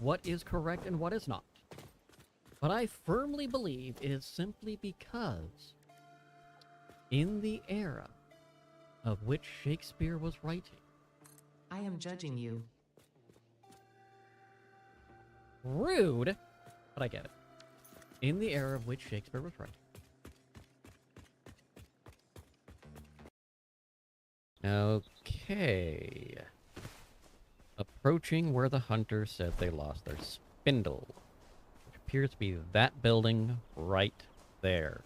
what is correct and what is not. But I firmly believe it is simply because in the era of which Shakespeare was writing, I am judging you. rude, but I get it. In the era of which Shakespeare was writing. Okay. Approaching where the hunter said they lost their spindle, which appears to be that building right there.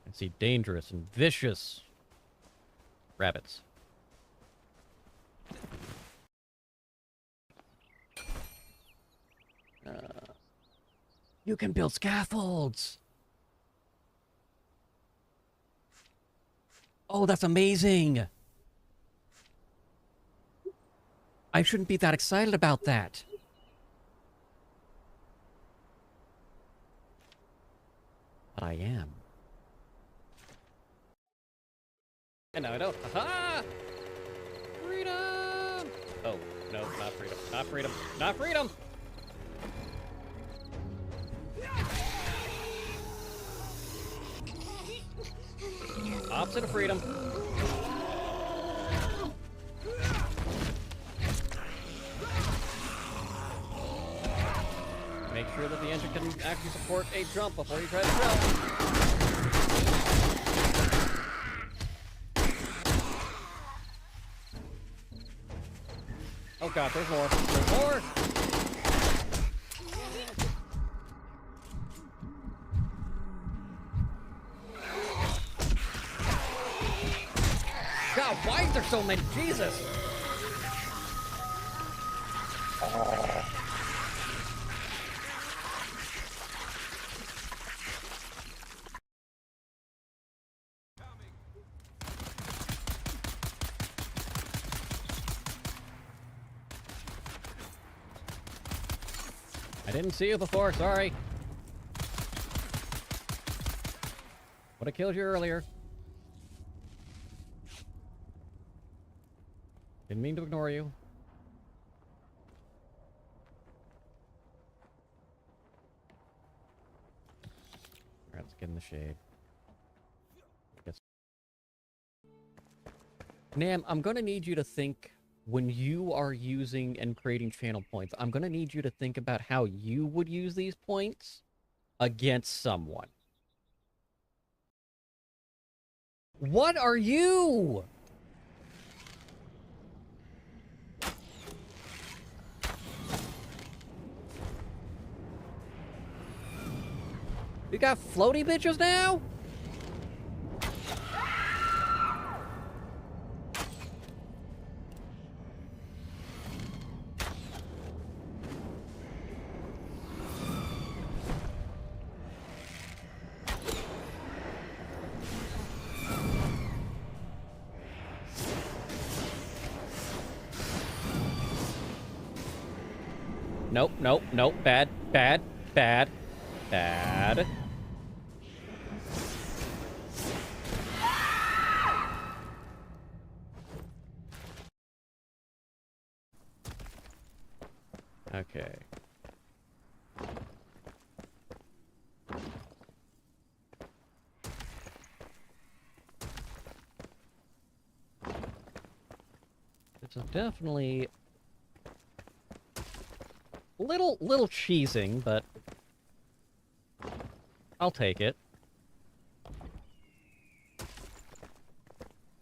I see dangerous and vicious rabbits. You can build scaffolds! Oh, that's amazing! I shouldn't be that excited about that. But I am. And now I don't. Aha! Freedom! Oh, no, not freedom. Not freedom. Not freedom! Opposite of freedom. Make sure that the engine can actually support a jump before you try to jump. Oh god, there's more. There's more! God, why is there so many? Jesus! I didn't see you before, sorry. Would have killed you earlier. Didn't mean to ignore you. Alright, let's get in the shade. Nam, I'm gonna need you to think when you are using and creating channel points, I'm gonna need you to think about how you would use these points against someone. What are you? You got floaty bitches now? Nope, nope, nope. Bad, bad, bad, bad. Okay. It's definitely little cheesing, but I'll take it.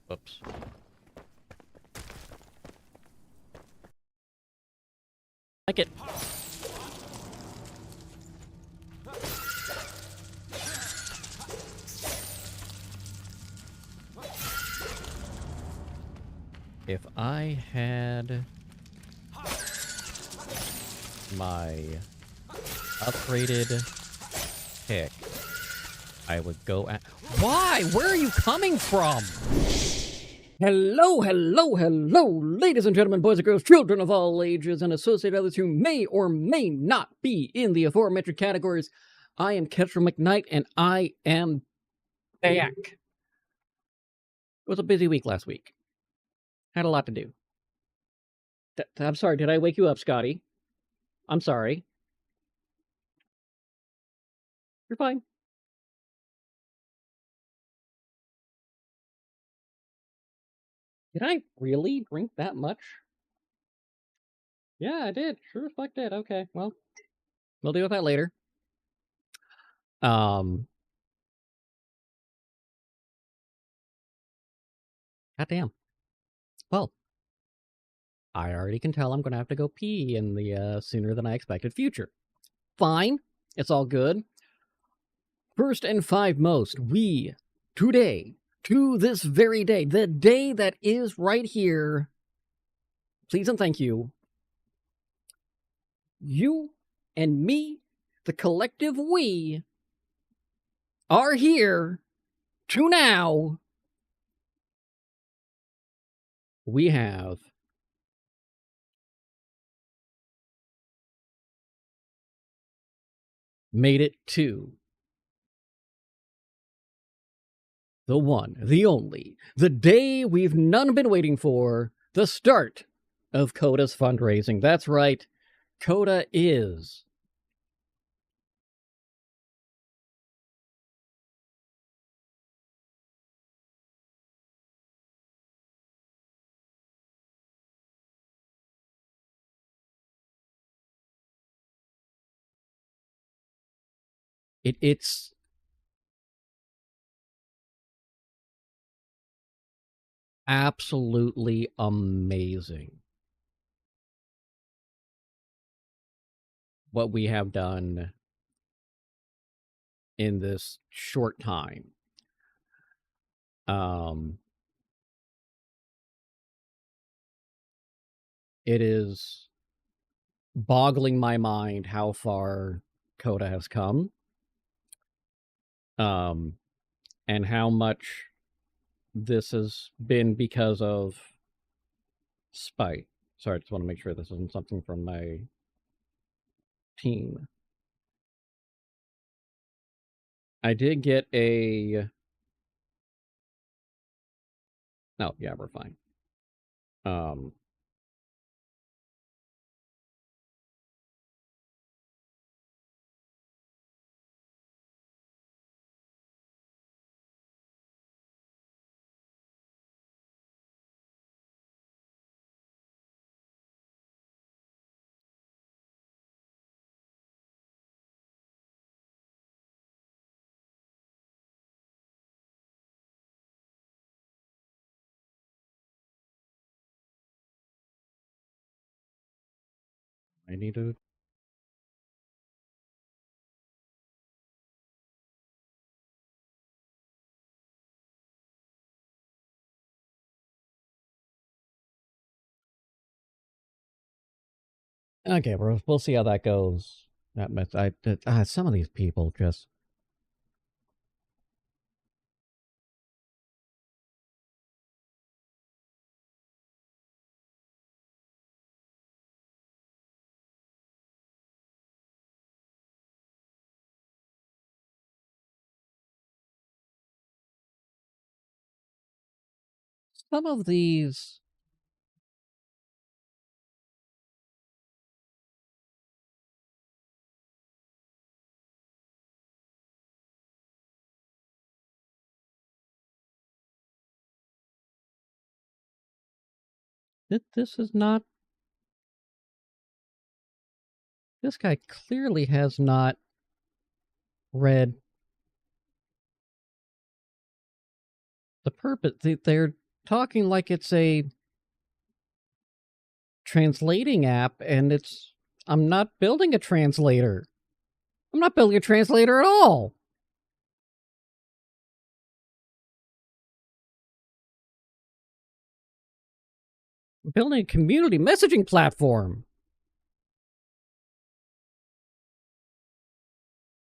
Whoops. Like it. If I had my upgraded pick, I would go at... Why? Where are you coming from? Hello, hello, hello, ladies and gentlemen, boys and girls, children of all ages, and associated others who may or may not be in the aforementioned categories. I am Ketchum McKnight, and I am back. It was a busy week last week. Had a lot to do. I'm sorry, did I wake you up, Scotty? I'm sorry. You're fine. Did I really drink that much? Yeah, I did. Sure as fuck did. Okay, well, we'll deal with that later. Goddamn. Well, I already can tell I'm going to have to go pee in the sooner than I expected future. Fine. It's all good. First and foremost, we, today, to this very day, the day that is right here, please and thank you, you and me, the collective we, are here to now. We have made it to the one, the only, the day we've none been waiting for, the start of Koda's fundraising. That's right, Koda is it's absolutely amazing what we have done in this short time. It is boggling my mind how far Koda has come, and how much this has been because of spite. Sorry, I just want to make sure this isn't something from my team. I did get a... Oh, yeah, we're fine. I need to... Okay, we'll see how that goes. Some of these people just... Some of these... This is not... This guy clearly has not read the purpose. They're talking like it's a translating app, and it's... I'm not building a translator. I'm not building a translator at all. I'm building a community messaging platform.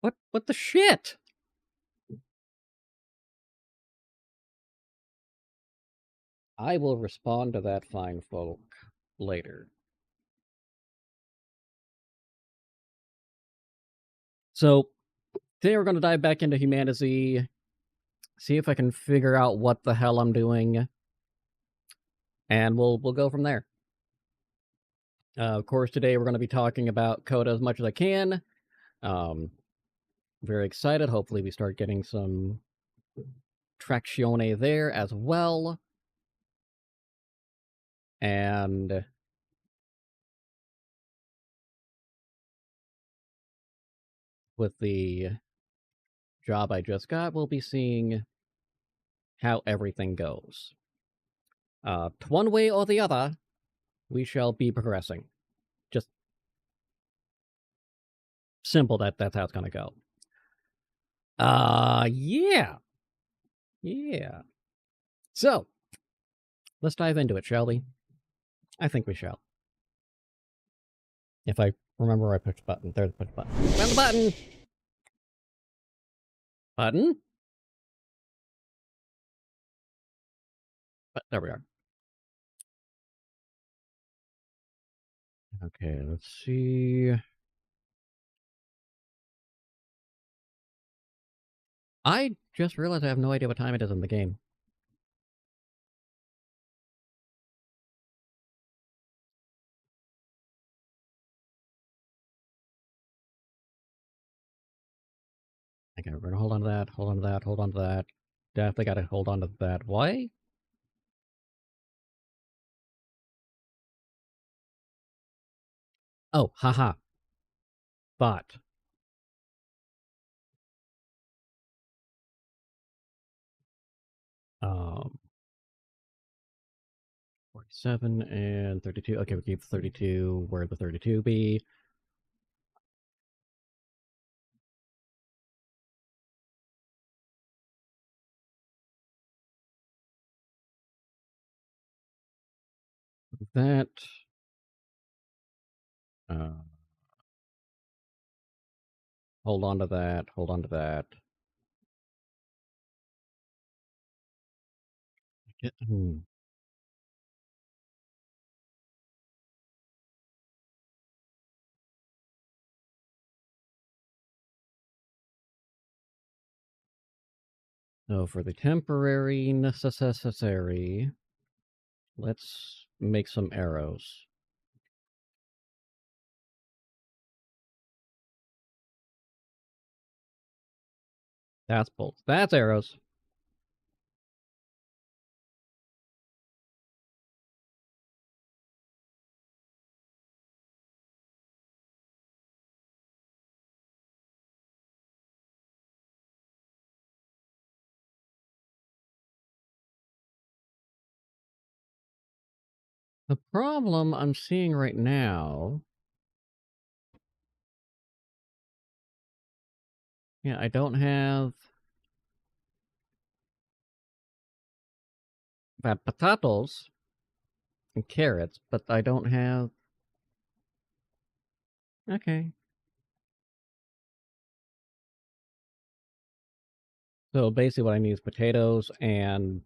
What the shit? I will respond to that fine folk later. So, today we're going to dive back into humanity, see if I can figure out what the hell I'm doing, and we'll go from there. Of course, today we're going to be talking about Koda as much as I can. Very excited. Hopefully we start getting some trazione there as well. And with the job I just got, we'll be seeing how everything goes. One way or the other, we shall be progressing. Just simple, that's how it's going to go. Yeah. So, let's dive into it, shall we? I think we shall. If I remember where I pushed the button. There's the push button. Found the button! Button? But there we are. Okay, let's see. I just realized I have no idea what time it is in the game. Okay, we're gonna hold on to that, hold on to that, hold on to that. Definitely gotta hold on to that. Why? Oh, haha. Thought. Um, 47 and 32. Okay, we keep 32. Where'd the 32 be? That. Hold on to that, hold on to that. Hmm. So for the temporary necessary, let's make some arrows. That's bolts. That's arrows. The problem I'm seeing right now... Yeah, I don't have... I have potatoes and carrots, but I don't have... Okay. So basically what I need is potatoes and...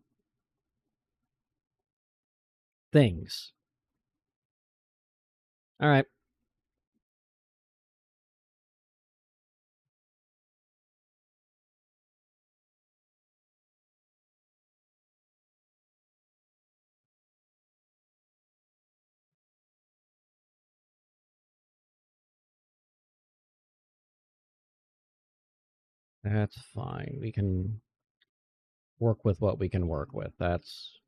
things. Alright. That's fine. We can work with what we can work with. That's...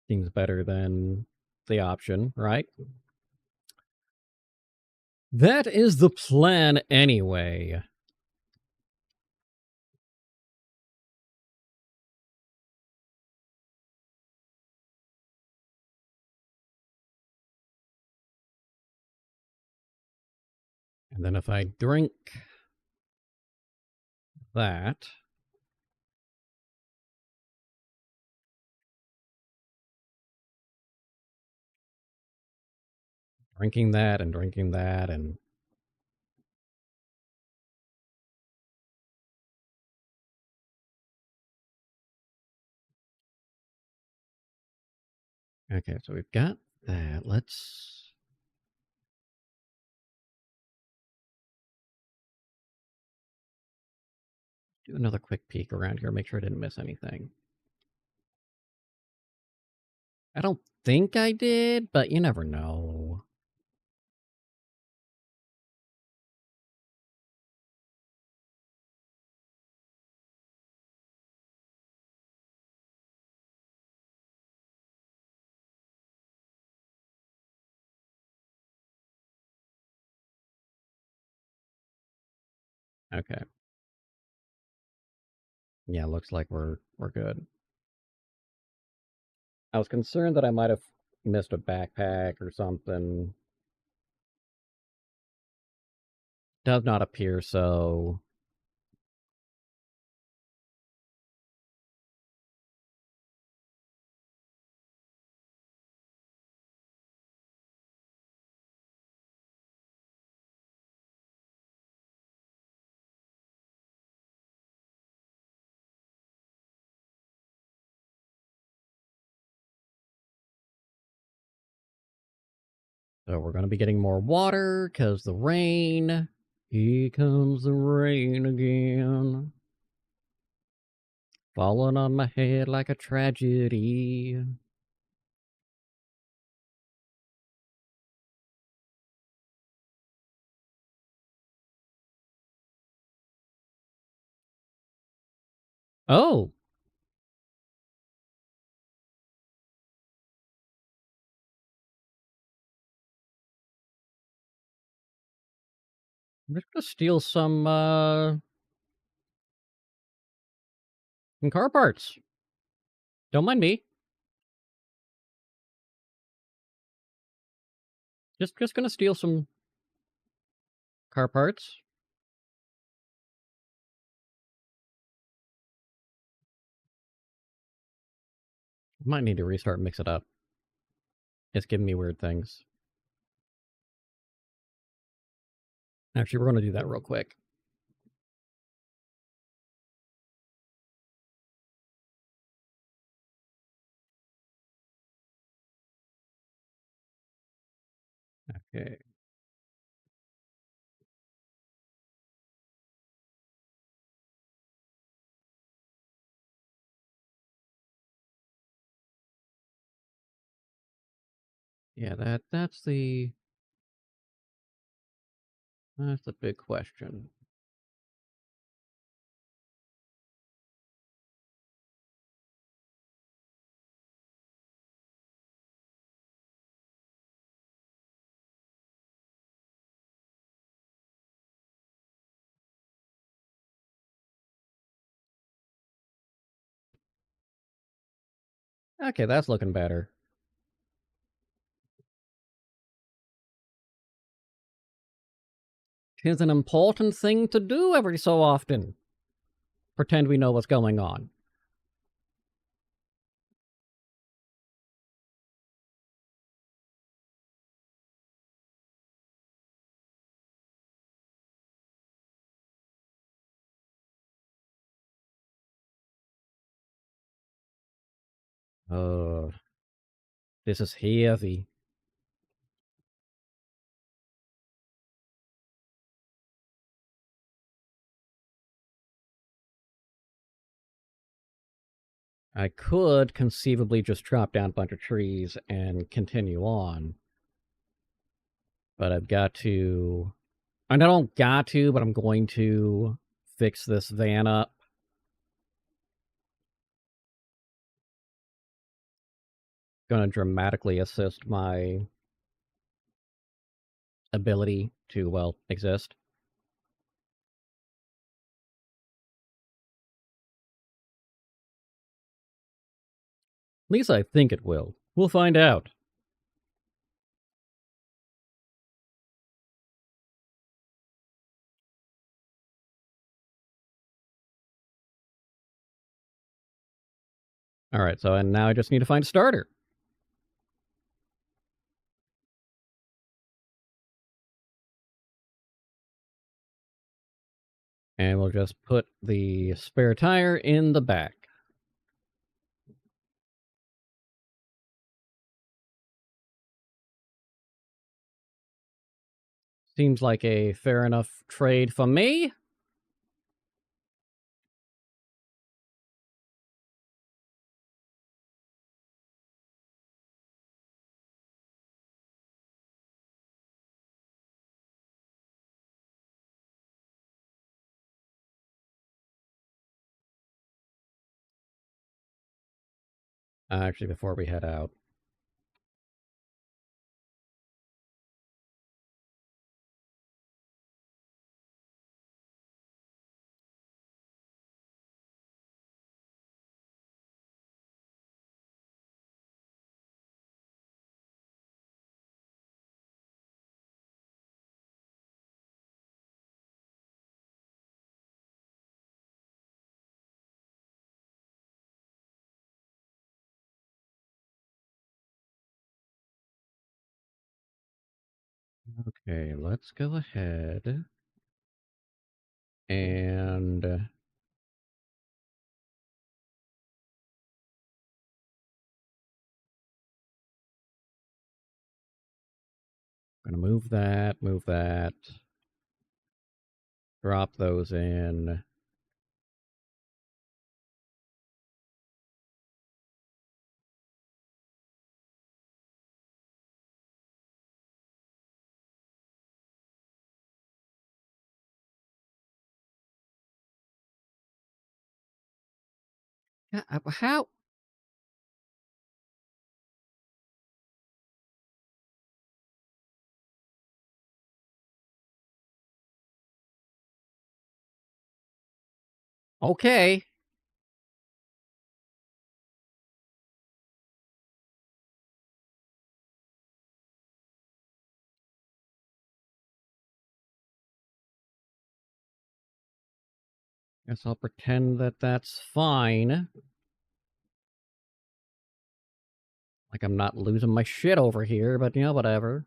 seems better than the option, right? That is the plan anyway. And then if I drink that... drinking that and drinking that and... Okay, so we've got that. Let's... Do another quick peek around here, make sure I didn't miss anything. I don't think I did, but you never know. Okay. Yeah, looks like we're good. I was concerned that I might have missed a backpack or something. Does not appear so. So we're going to be getting more water because the rain. Here comes the rain again. Falling on my head like a tragedy. Oh! I'm just going to steal some car parts. Don't mind me. Just going to steal some car parts. Might need to restart and mix it up. It's giving me weird things. Actually, we're going to do that real quick. Okay. Yeah, that's the big question. Okay, that's looking better. Tis an important thing to do every so often. Pretend we know what's going on. This is heavy. I could conceivably just chop down a bunch of trees and continue on. But I've got to... And I don't got to, but I'm going to fix this van up. Going to dramatically assist my ability to, well, exist. At least I think it will. We'll find out. Alright, so and now I just need to find a starter. And we'll just put the spare tire in the back. Seems like a fair enough trade for me. Actually, before we head out. Okay, let's go ahead and gonna move that, drop those in. How? Okay. Guess I'll pretend that that's fine. Like I'm not losing my shit over here, but whatever.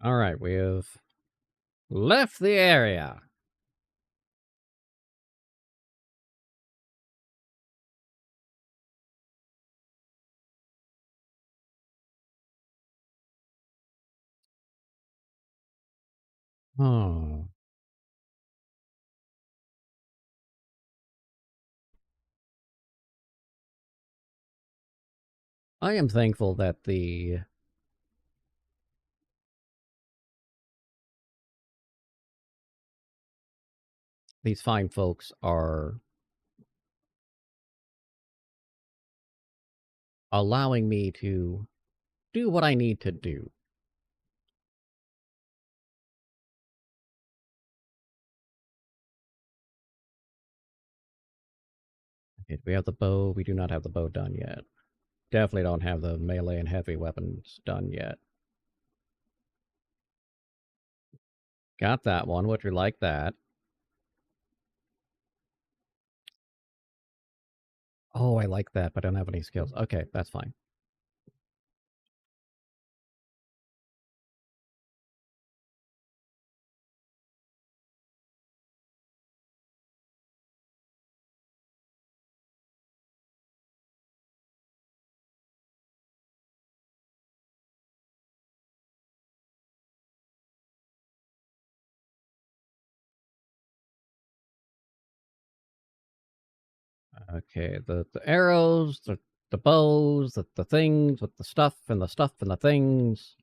All right, we have left the area. Oh. I am thankful that these fine folks are allowing me to do what I need to do. Okay, we have the bow. We do not have the bow done yet. Definitely don't have the melee and heavy weapons done yet. Got that one. Would you like that? Oh, I like that, but I don't have any skills. Okay, that's fine. Okay, the arrows, the bows, the things with the stuff and the stuff and the things.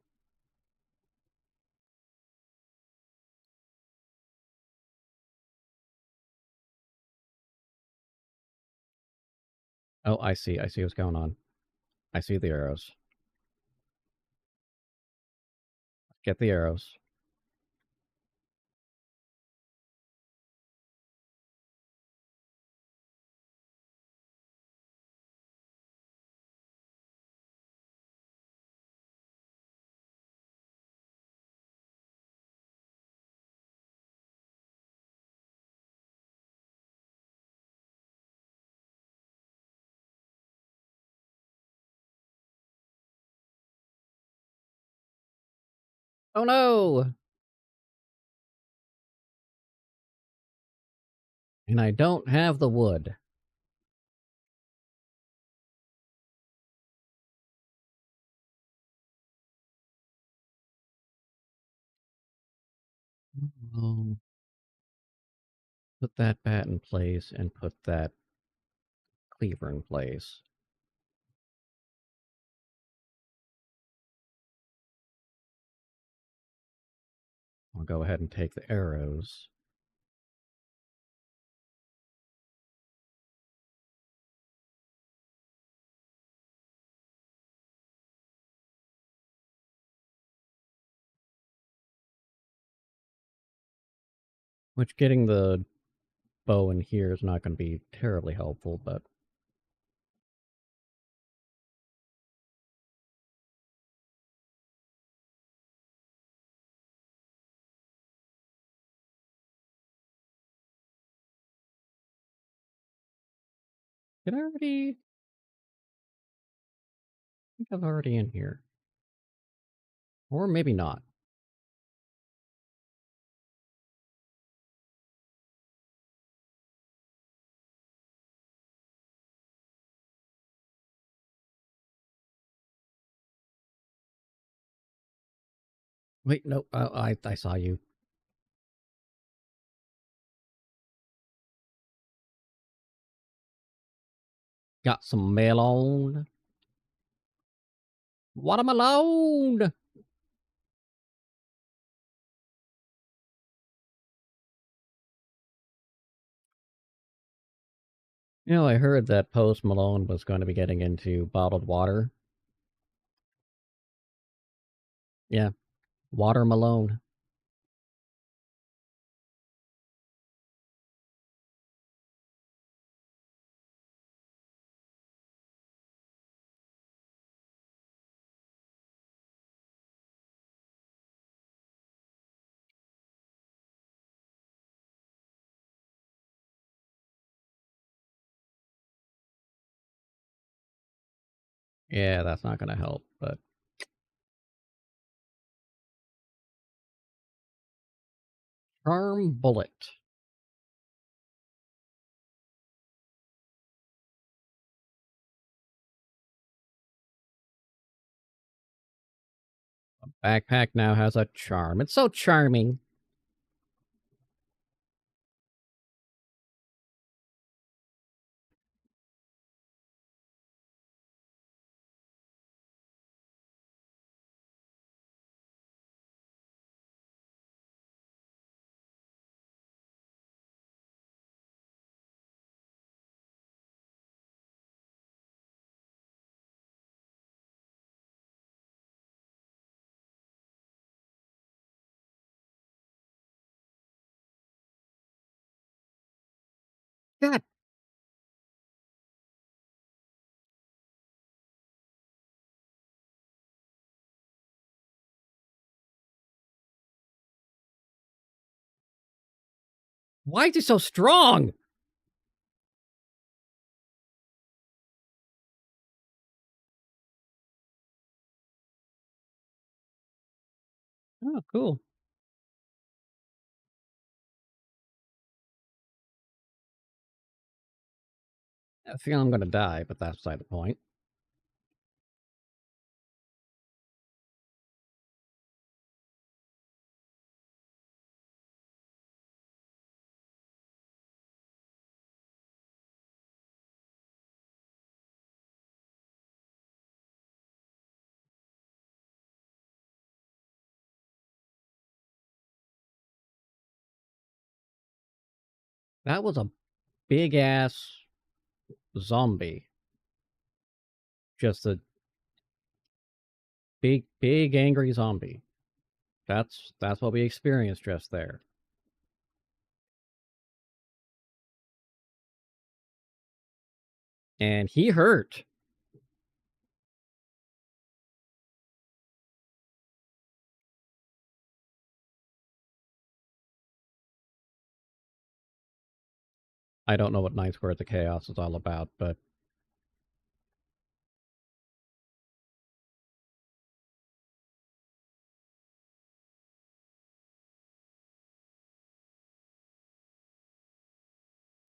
Oh, I see. I see what's going on. I see the arrows. Get the arrows. Oh no! And I don't have the wood. Put that bat in place and put that cleaver in place. I'll go ahead and take the arrows. Which getting the bow in here is not going to be terribly helpful, but... Did I already... I think I'm already in here. Or maybe not. Wait, no, I saw you. Got some melon. Watermelon! You know, I heard that Post Malone was going to be getting into bottled water. Yeah, Water Malone. Yeah, that's not going to help, but... Charm Bullet. Backpack now has a charm. It's so charming. God, why is he so strong? Oh, cool. I feel I'm going to die, but that's beside the point. That was a big-ass zombie. Just a big angry zombie. That's what we experienced just there. And he hurt. I don't know what 9 Squares of Chaos is all about, but...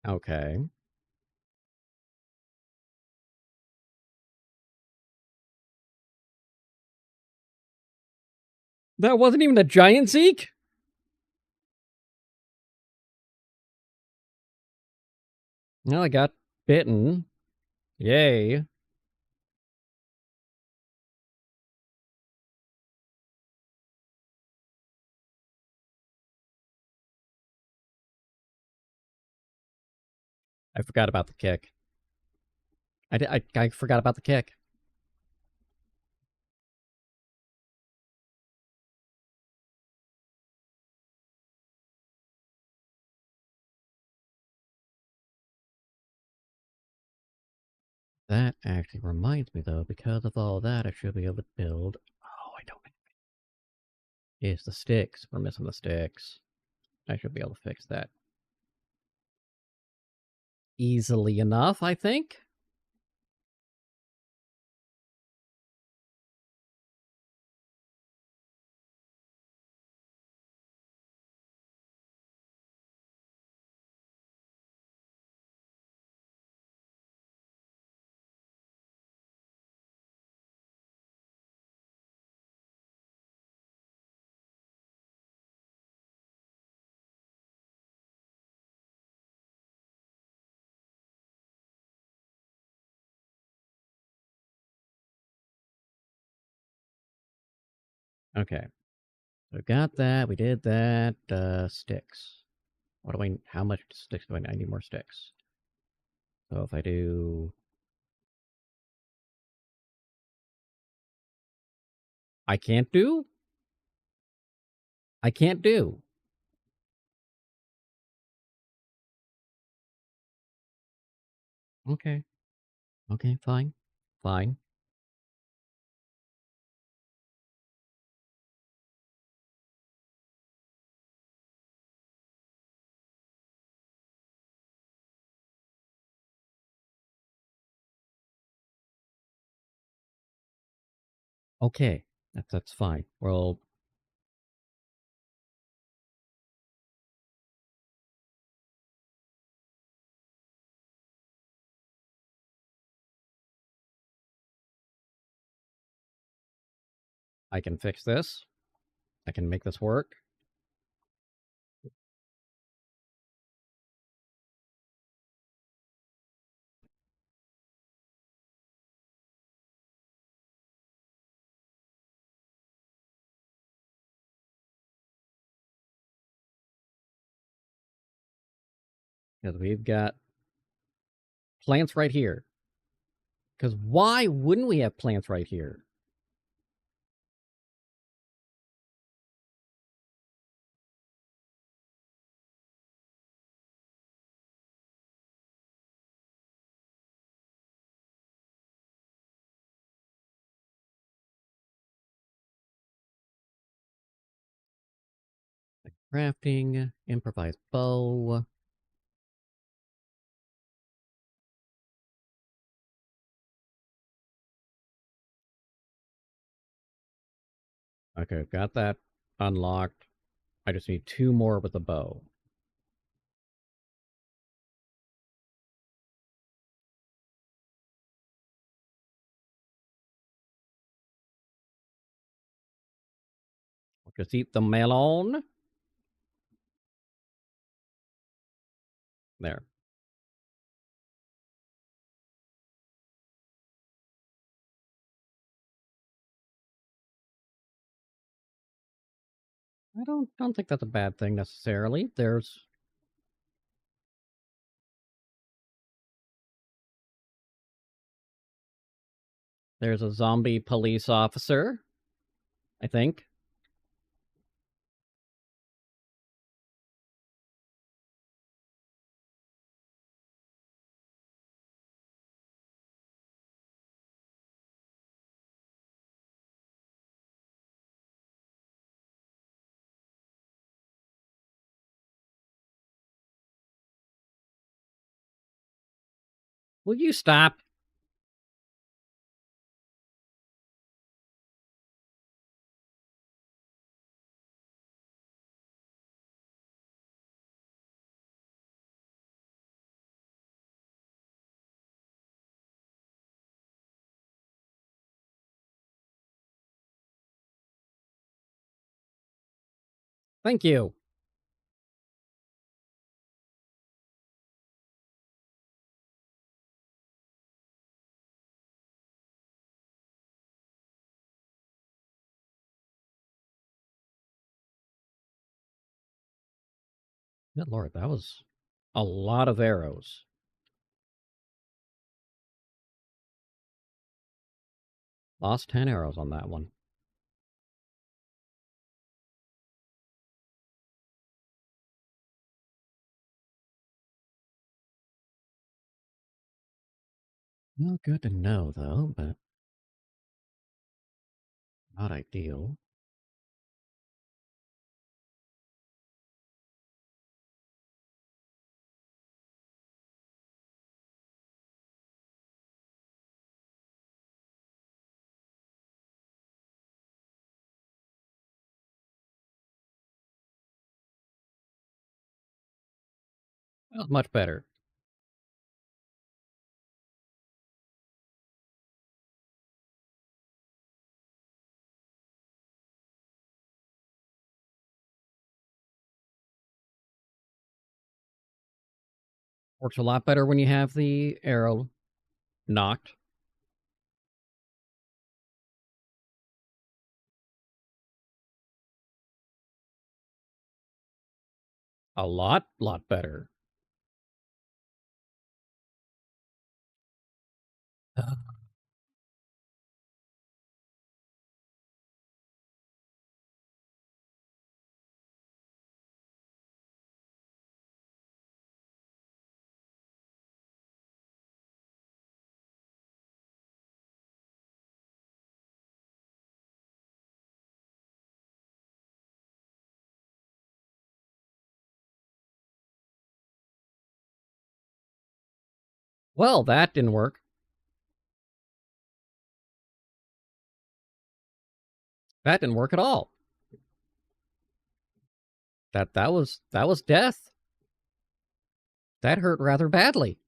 Okay. That wasn't even a giant Zeke? Well, I got bitten. Yay. I forgot about the kick. I forgot about the kick. That actually reminds me, though, because of all that, I should be able to build... Oh, I don't... It's the sticks. We're missing the sticks. I should be able to fix that easily enough, I think. Okay. So we got that. We did that. Sticks. What do I... How much sticks do I need? I need more sticks. So if I do... I can't do? I can't do. Okay. Okay, fine. Fine. Okay. That's fine. Well, I can fix this. I can make this work. Because we've got plants right here. Because why wouldn't we have plants right here? Crafting, improvised bow. Okay, got that unlocked. I just need 2 more with a bow. Just eat the melon. There. I don't think that's a bad thing necessarily. There's a zombie police officer, I think. Will you stop? Thank you. Good lord, that was a lot of arrows. Lost 10 arrows on that one. Well, good to know, though, but not ideal. Well, much better. Works a lot better when you have the arrow knocked. A lot better. Well, that didn't work. That didn't work at all. That was death. That hurt rather badly.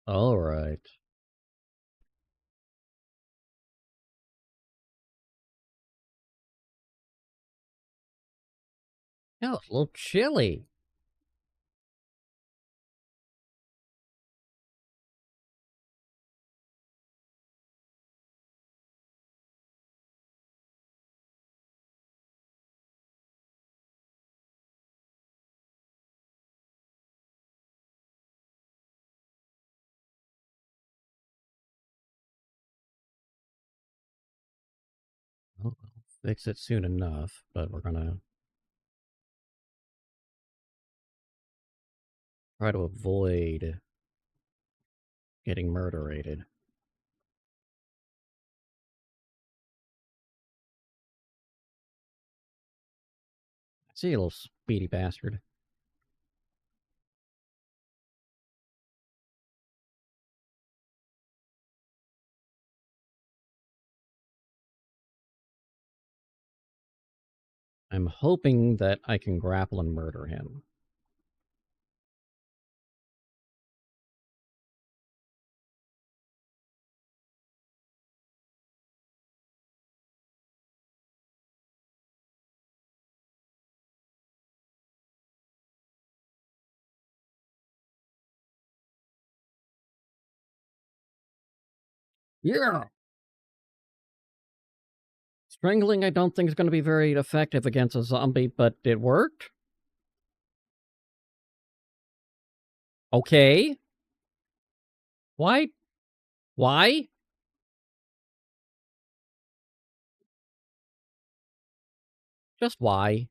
All right. Oh, it's a little chilly. I'll fix it soon enough, but we're gonna try to avoid getting murderated. See, you little speedy bastard. I'm hoping that I can grapple and murder him. Yeah! Strangling, I don't think is going to be very effective against a zombie, but it worked. Okay. Why? Why? Just why?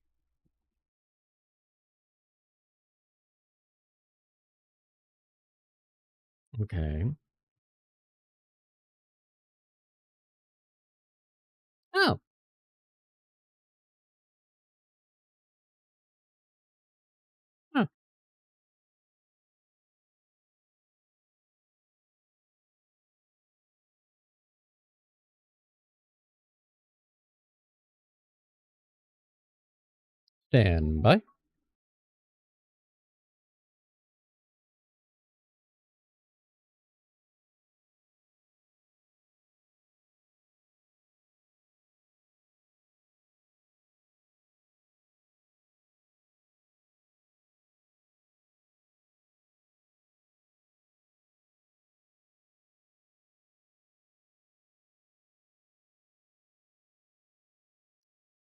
Okay. Oh. Huh. Stand by.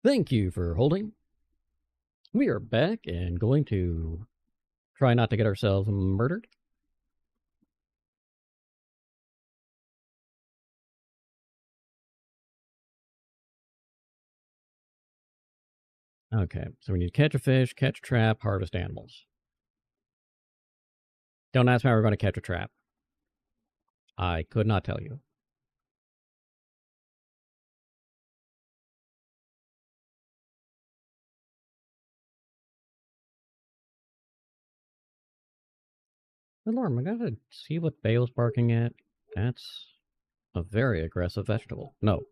Thank you for holding. We are back and going to try not to get ourselves murdered. Okay, so we need to catch a fish, catch a trap, harvest animals. Don't ask me how we're going to catch a trap. I could not tell you. Good Lord, I gotta see what Bale's barking at. That's a very aggressive vegetable. No,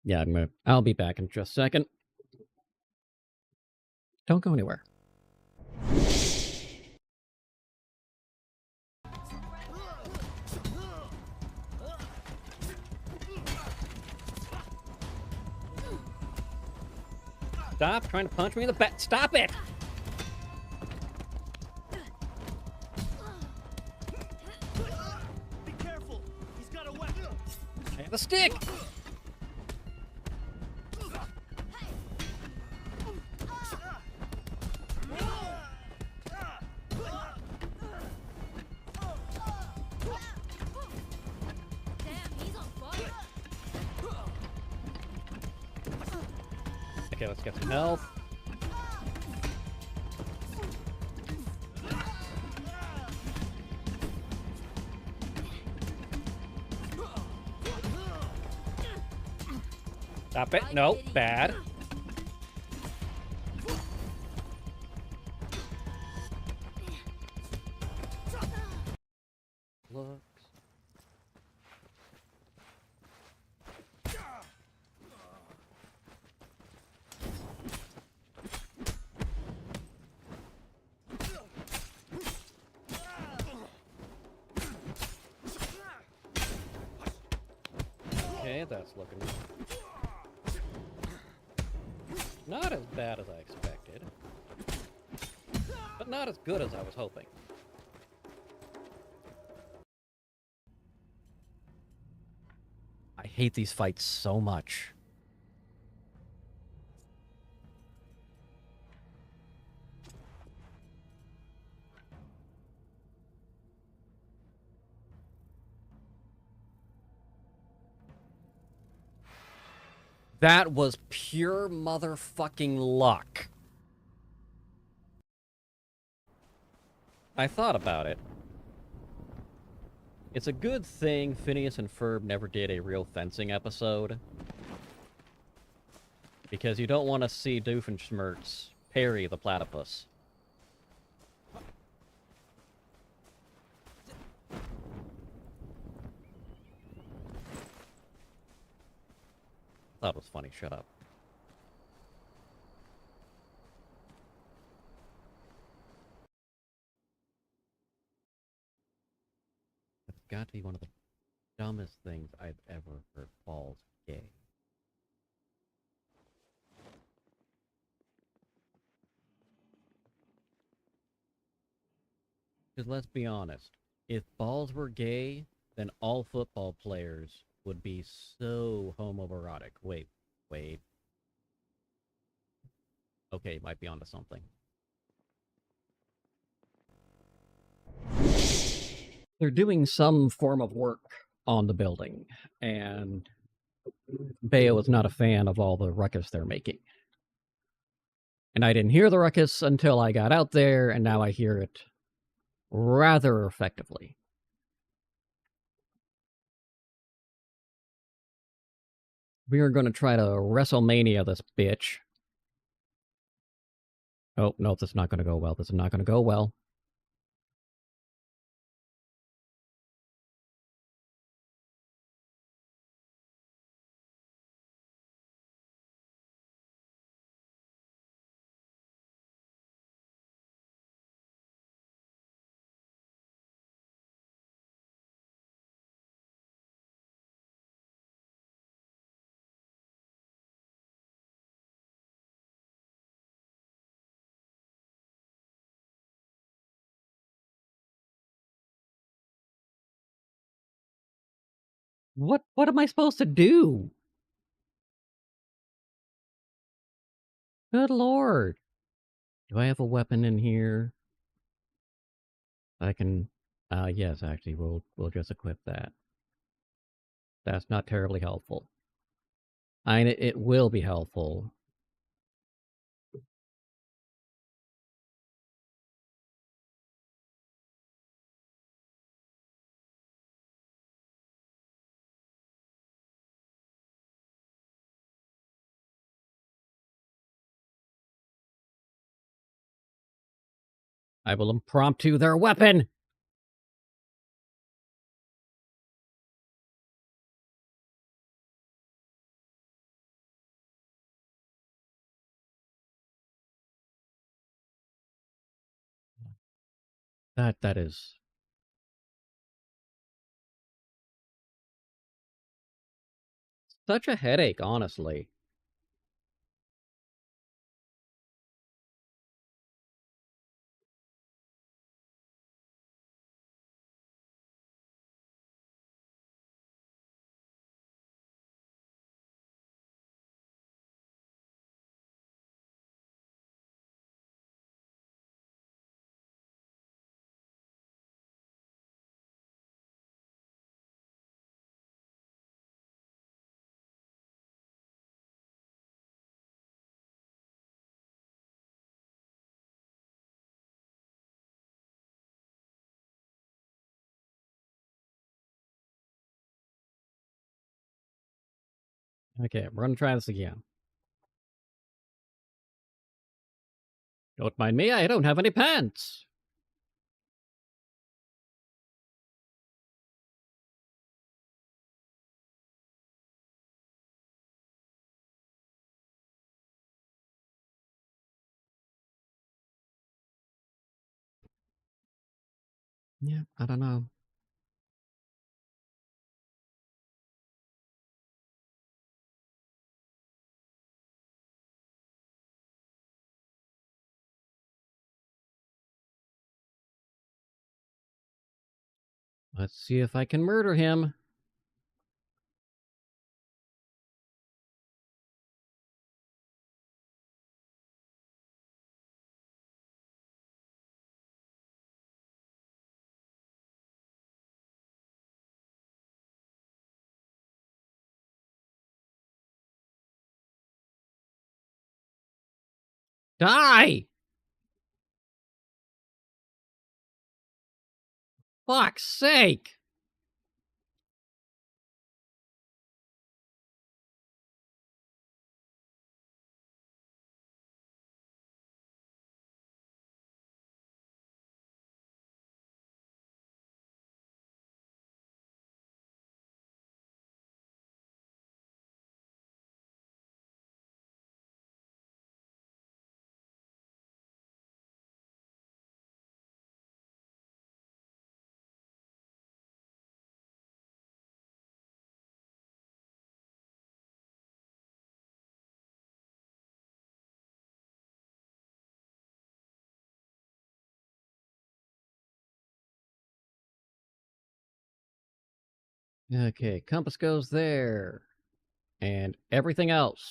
yeah, I'll be back in just a second. Don't go anywhere. Stop trying to punch me in the back. Stop it! Be careful. He's got a weapon. I have a stick! Okay, let's get some health. Stop it. No, bad. Looks. Okay, that's looking not as bad as I expected, but not as good as I was hoping. I hate these fights so much. That was pure motherfucking luck. I thought about it. It's a good thing Phineas and Ferb never did a real fencing episode. Because you don't want to see Doofenshmirtz parry the platypus. Thought it was funny, shut up. It's got to be one of the dumbest things I've ever heard. Balls gay. Because let's be honest, if balls were gay, then all football players would be so homoerotic. Wait. Okay, might be onto something. They're doing some form of work on the building, and Bayo is not a fan of all the ruckus they're making. And I didn't hear the ruckus until I got out there, and now I hear it rather effectively. We are going to try to WrestleMania this bitch. Oh, no, this is not going to go well. This is not going to go well. What am I supposed to do? Good lord. Do I have a weapon in here? I can yes, actually we'll just equip that. That's not terribly helpful. I mean it will be helpful. I will impromptu their weapon. That is such a headache, honestly. Okay, we're gonna try this again. Don't mind me, I don't have any pants. Yeah, I don't know. Let's see if I can murder him. Die! Fuck's sake! Okay, compass goes there. And everything else.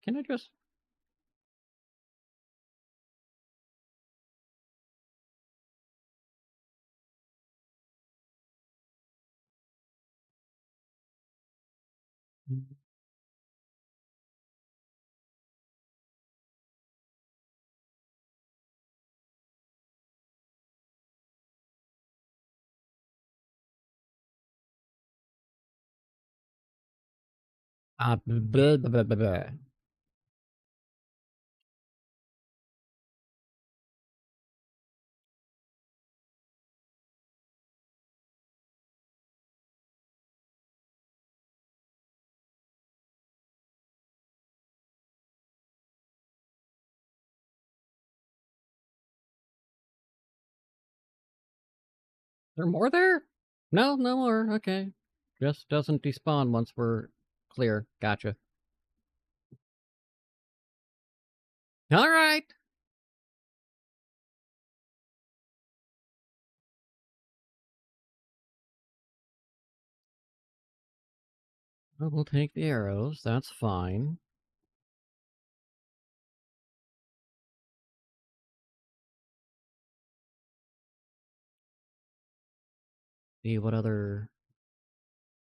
Can I just... blah, blah, blah, blah, blah. There more there? No, no more. Okay. Just doesn't despawn once we're clear. Gotcha. All right. Well, we'll take the arrows. That's fine. See what other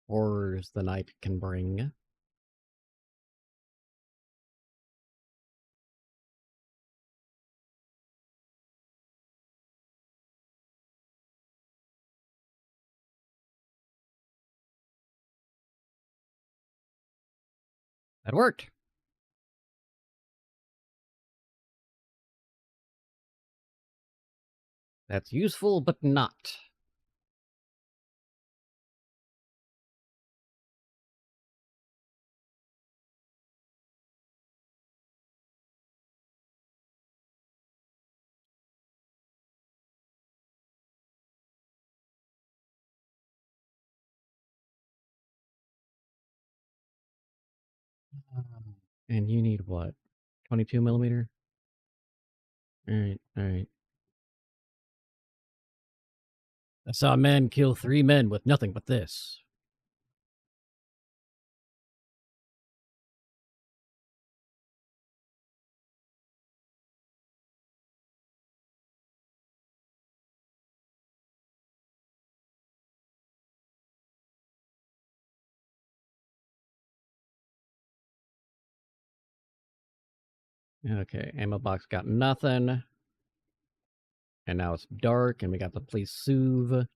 horrors the night can bring. That worked. That's useful, but not. And you need what? 22 millimeter? Alright, alright. I saw a man kill 3 men with nothing but this. Okay, ammo box got nothing. And now it's dark, and we got the police SUV.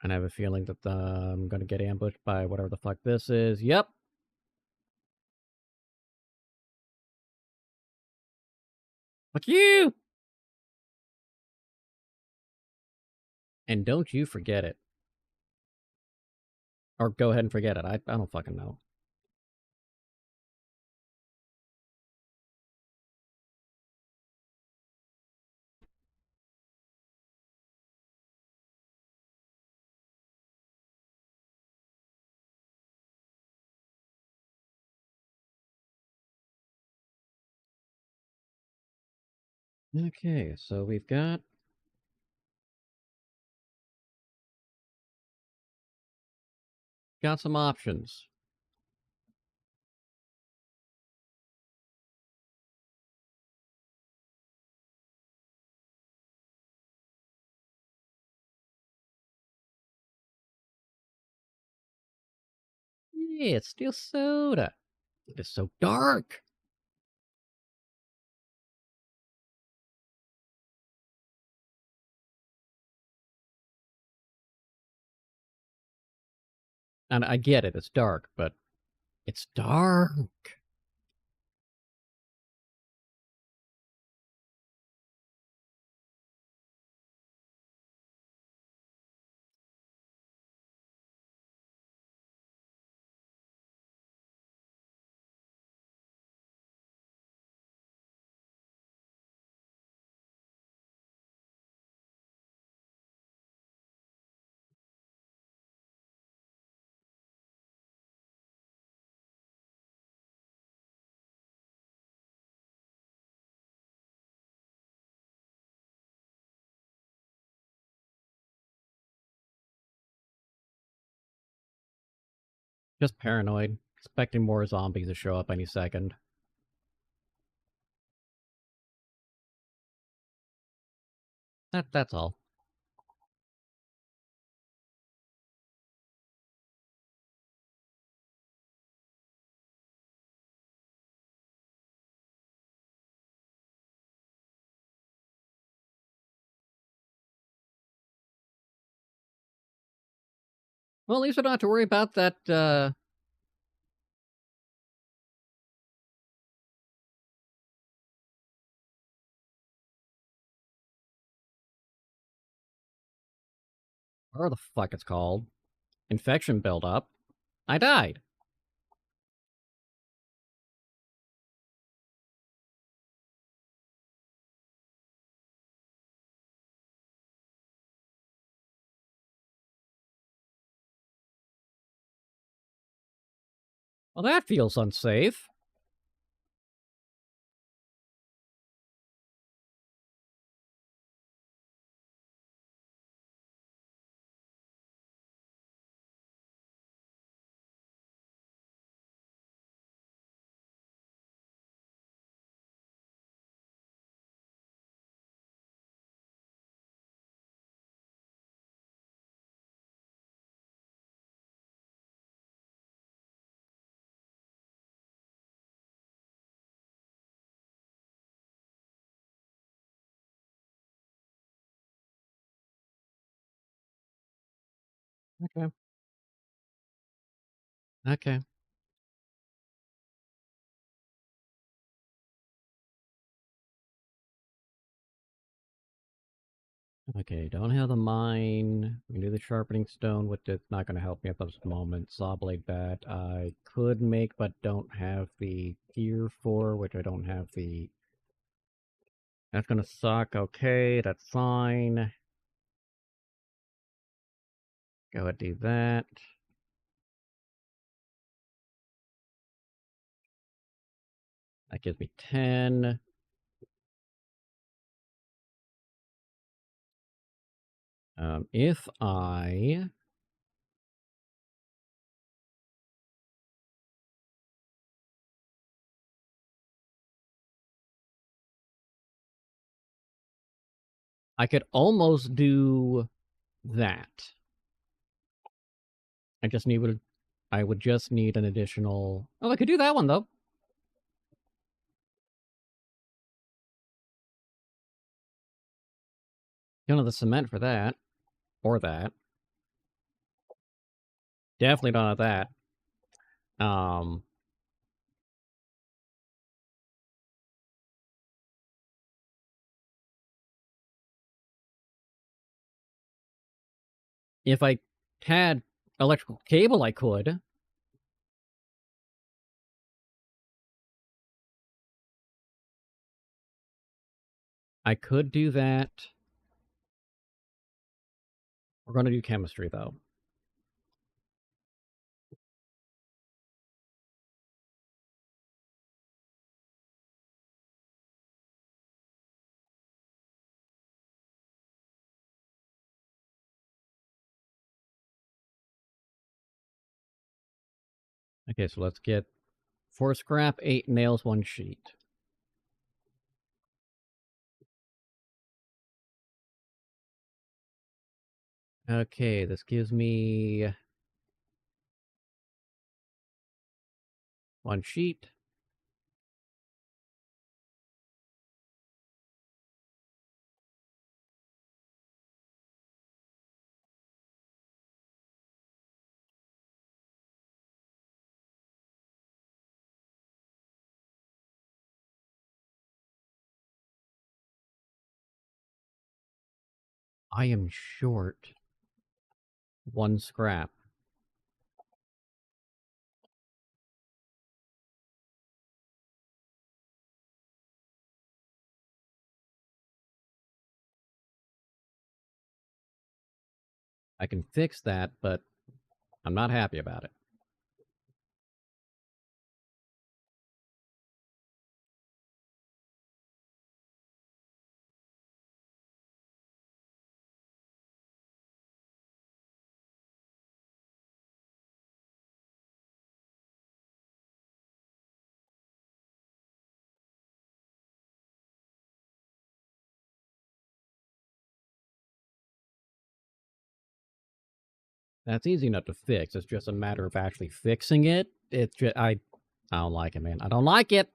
And I have a feeling that I'm gonna get ambushed by whatever the fuck this is. Yep! Fuck you! And don't you forget it. Or go ahead and forget it. I don't fucking know. Okay, so we've got some options. Yeah, it's still soda. It is so dark. And I get it, it's dark, but it's dark. Just paranoid, expecting more zombies to show up any second. That's all. Well, at least we don't have to worry about that, whatever the fuck it's called. Infection buildup. I died. Well, that feels unsafe. Okay. Okay. Okay, don't have the mine. We can do the sharpening stone, which is not going to help me at this moment. Saw blade bat I could make, but don't have the gear for, which I don't have the... That's going to suck. Okay, that's fine. Go ahead, do that. That gives me 10. If I could almost do that. I would just need an additional... Oh, I could do that one, though. Don't have the cement for that. Or that. Definitely don't have that. If I had electrical cable, I could. I could do that. We're going to do chemistry, though. Okay, so let's get 4 scrap, 8 nails, 1 sheet. Okay, this gives me 1 sheet. I am short 1 scrap. I can fix that, but I'm not happy about it. That's easy enough to fix. It's just a matter of actually fixing it. It's just... I don't like it, man. I don't like it!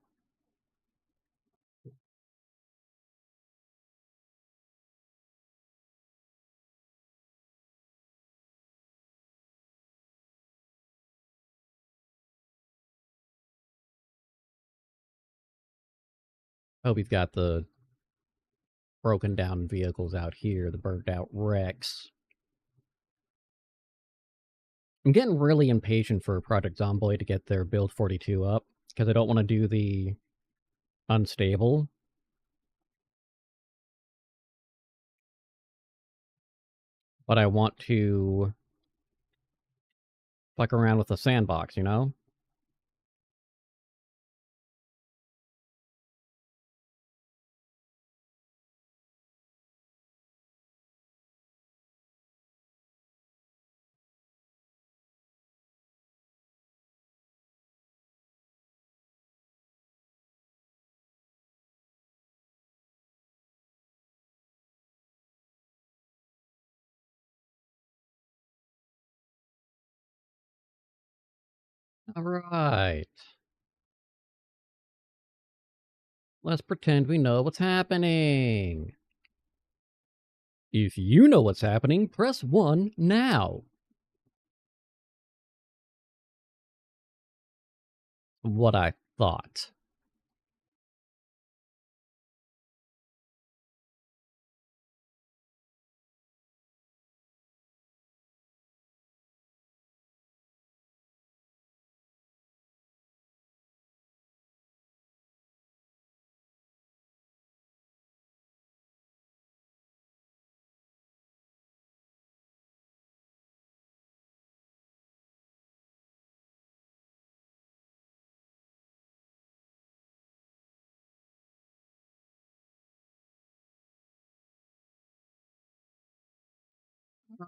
Oh, we've got the broken down vehicles out here, the burned out wrecks. I'm getting really impatient for Project Zomboid to get their build 42 up, because I don't want to do the unstable. But I want to fuck around with the sandbox, you know? Alright. Let's pretend we know what's happening. If you know what's happening, press 1 now. what I thought.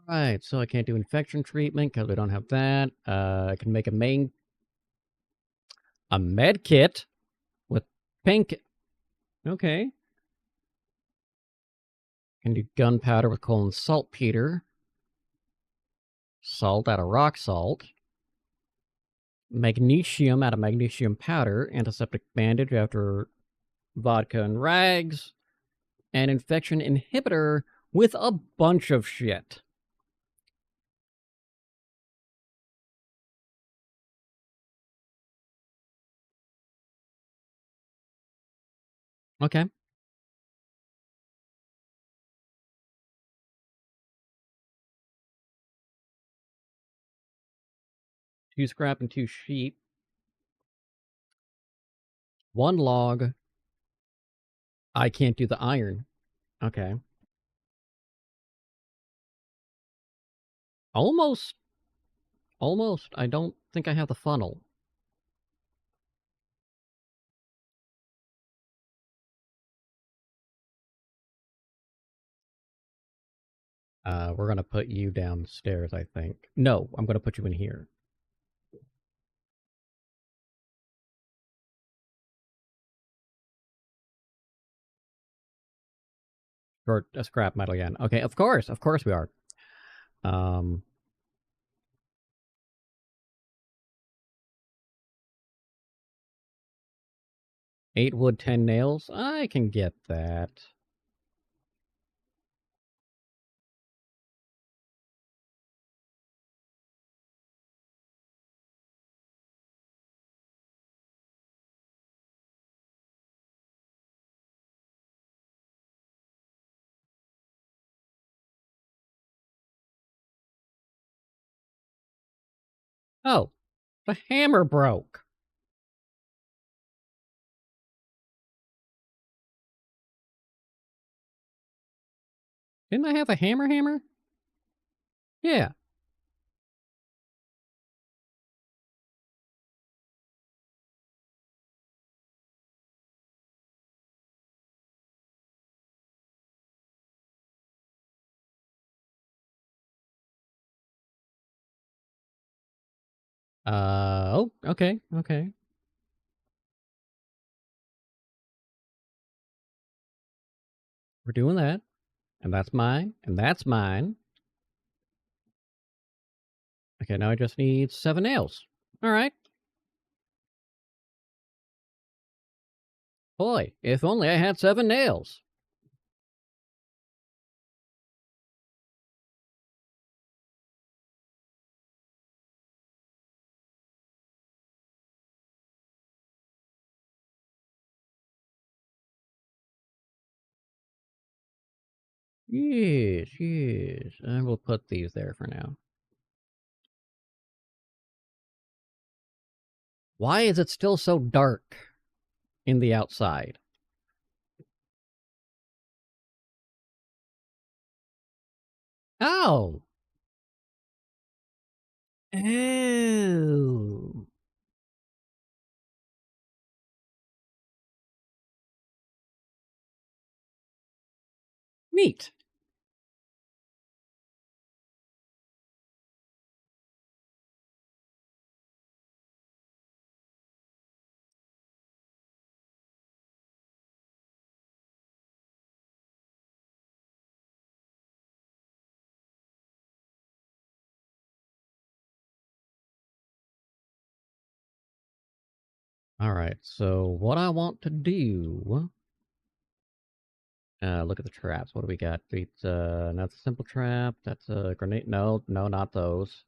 Alright, so I can't do infection treatment because we don't have that. I can make a med kit with pink. Okay. Can do gunpowder with coal and saltpeter. Salt out of rock salt. Magnesium out of magnesium powder. Antiseptic bandage after vodka and rags. And infection inhibitor with a bunch of shit. Okay. 2 scrap and 2 sheep. 1 log. I can't do the iron. Okay. Almost. Almost. I don't think I have the funnel. We're gonna put you downstairs, I think. No, I'm gonna put you in here. Or a scrap metal again. Okay, of course we are. 8 wood, 10 nails. I can get that. Oh, the hammer broke. Didn't I have a hammer? Yeah. Oh, okay. We're doing that. And that's mine. And that's mine. Okay, now I just need 7 nails. Alright. Boy, if only I had 7 nails. Yes. I will put these there for now. Why is it still so dark in the outside? Oh! Oh. Neat. Alright, so what I want to do... look at the traps. What do we got? It's, that's a simple trap. That's a grenade. No, not those.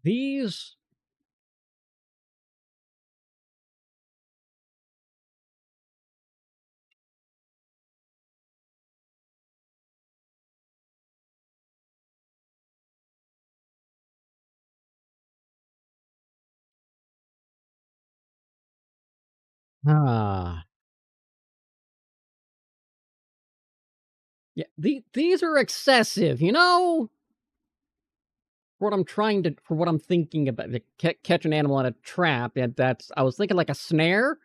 These... Ah. Yeah, these are excessive, you know? For what I'm thinking about, to catch an animal in a trap, and that's... I was thinking like a snare?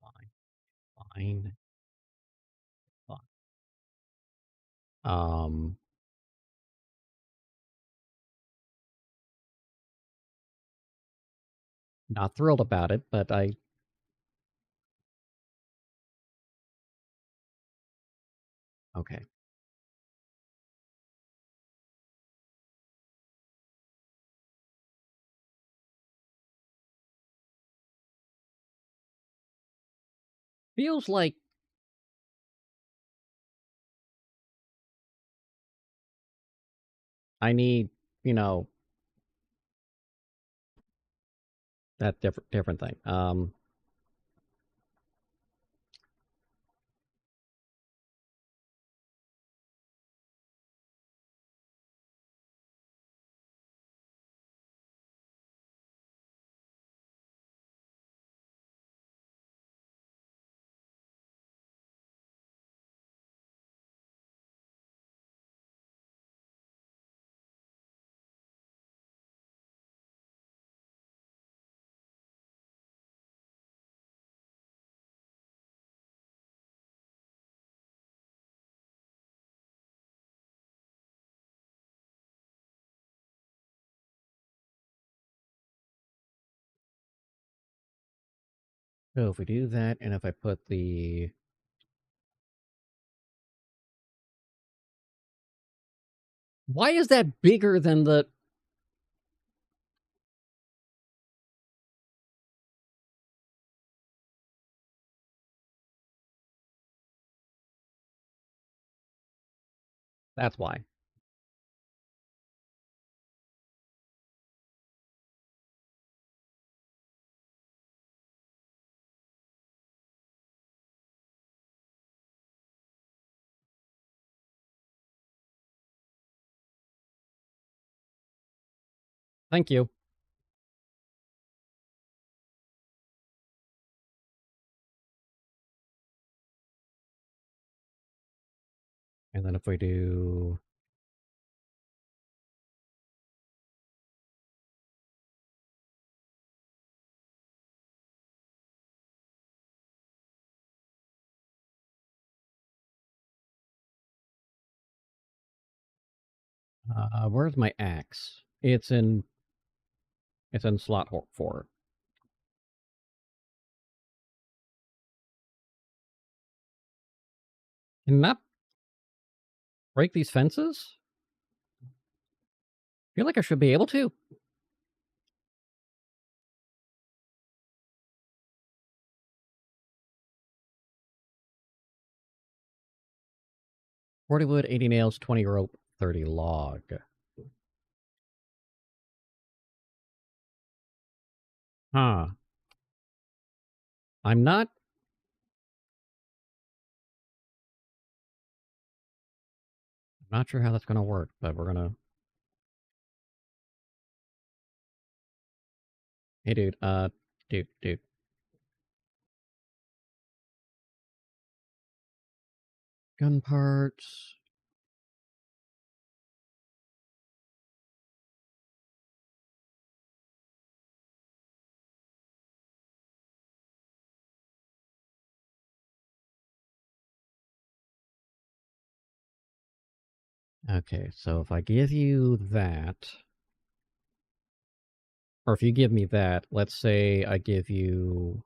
Fine, fine, fine. Um, not thrilled about it, but I... Okay. Feels like I need, you know, that different thing. So if we do that, and if I put the... Why is that bigger than the... That's why. Thank you. And then if we do... where's my axe? It's in slot 4. Can that break these fences? I feel like I should be able to. $40 wood, 80 nails, 20 rope, 30 log. Huh. I'm not sure how that's gonna work, but we're gonna... Hey, dude. Dude. Gun parts. Okay, so if I give you that, or if you give me that, let's say I give you...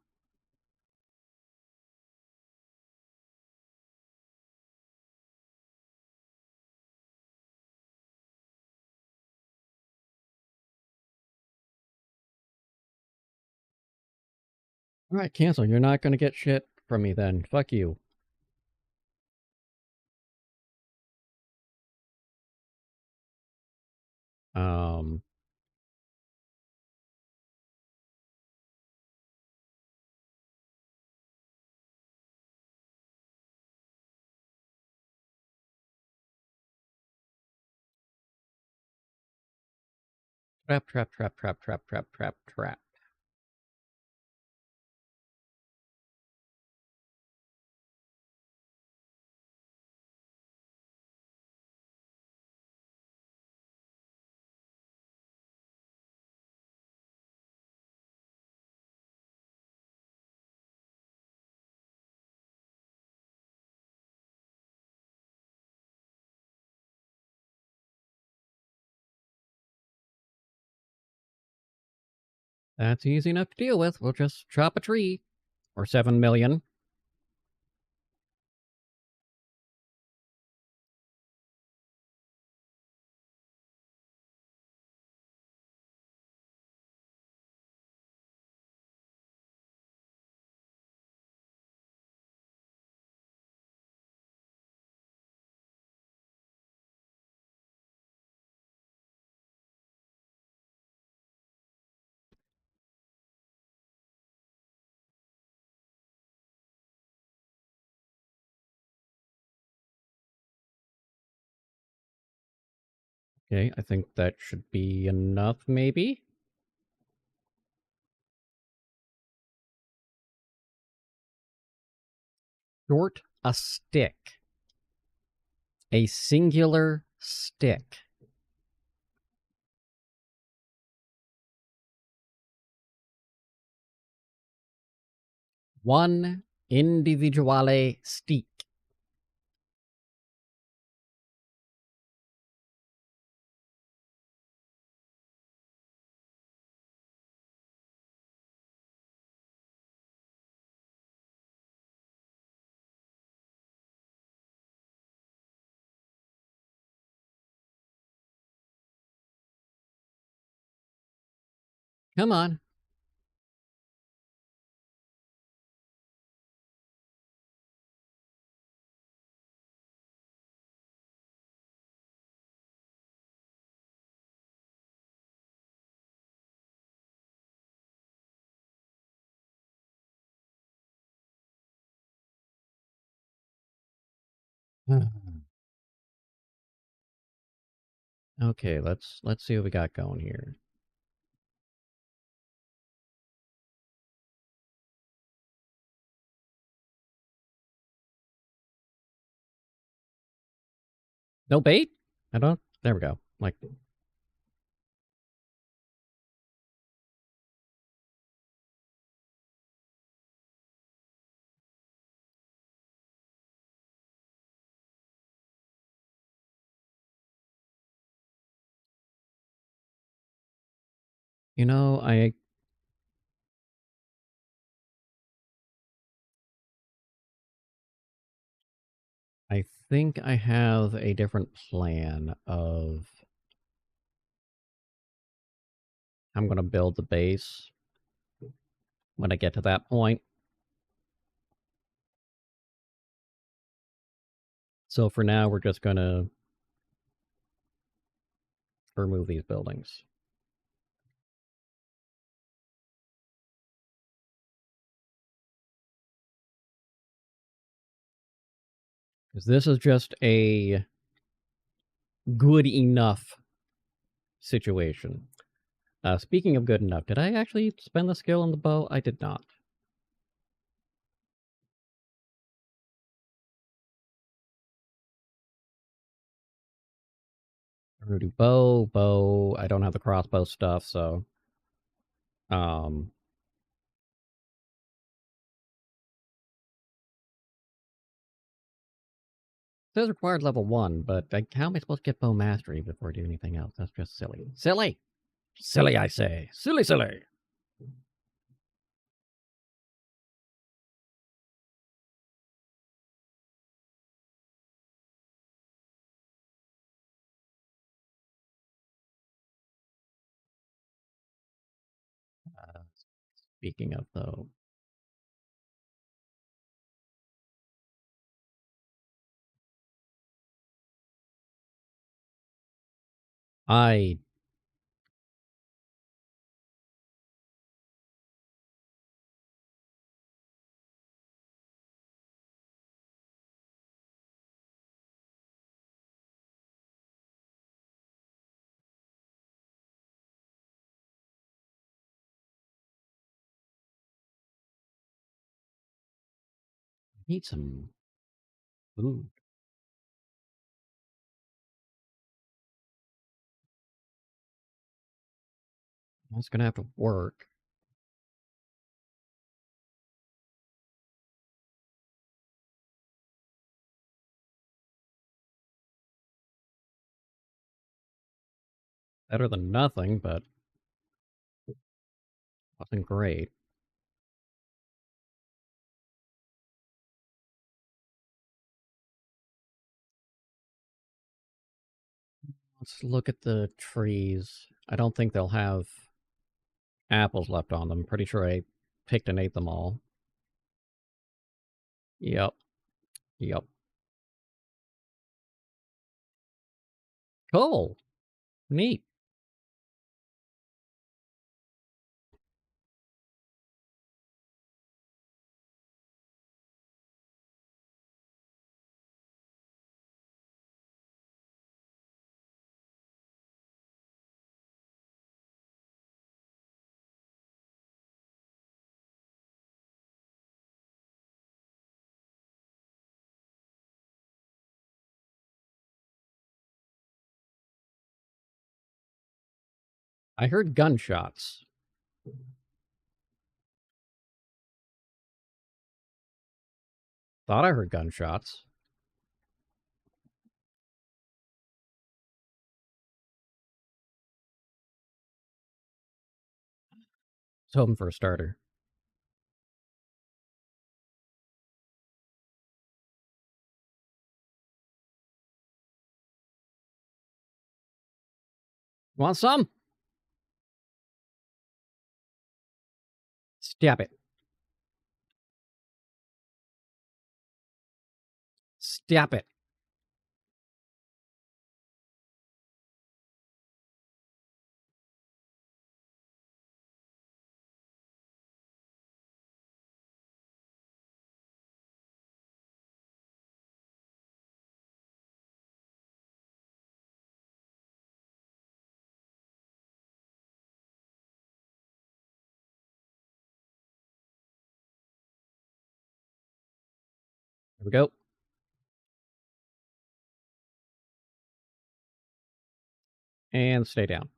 Alright, cancel. You're not gonna get shit from me then. Fuck you. Um... Trap, trap, trap, trap, trap, trap, trap, trap. That's easy enough to deal with. We'll just chop a tree. Or 7 million. Okay, I think that should be enough, maybe? Short a stick. A singular stick. One individuale stick. Come on. Okay, let's see what we got going here. No bait? I don't. There we go. Like, you know, I think I have a different plan of I'm gonna build the base when I get to that point. So for now, we're just gonna remove these buildings. Because this is just a good enough situation. Speaking of good enough, did I actually spend the skill on the bow? I did not. I'm gonna do bow. I don't have the crossbow stuff, so it says required level 1, but how am I supposed to get bow mastery before I do anything else? That's just silly. Silly! Silly, I say. Silly, silly! Speaking of, though, I need some food. That's gonna have to work. Better than nothing, but nothing great. Let's look at the trees. I don't think they'll have apples left on them. Pretty sure I picked and ate them all. Yep. Yep. Cool. Neat. I heard gunshots. Thought I heard gunshots. Was hoping for a starter. Want some? Stab it. Stab it. There we go. And stay down.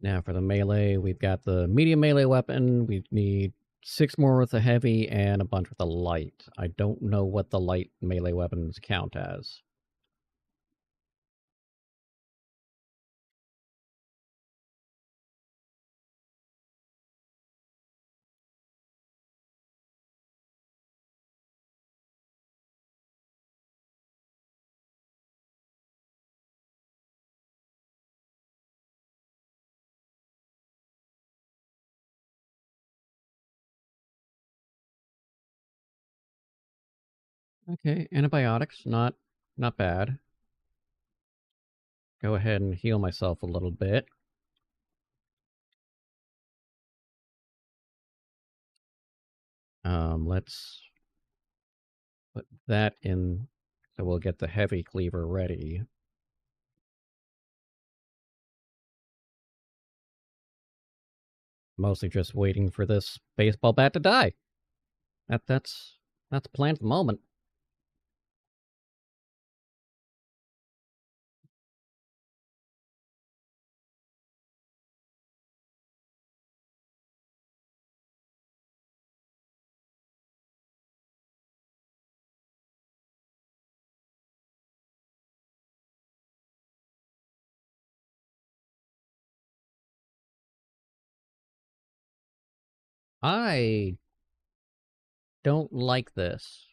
Now for the melee, we've got the medium melee weapon. We need 6 more with the heavy and a bunch with the light. I don't know what the light melee weapons count as. Okay, antibiotics, not bad. Go ahead and heal myself a little bit. Let's put that in so we'll get the heavy cleaver ready. Mostly just waiting for this baseball bat to die. That's planned at the moment. I don't like this.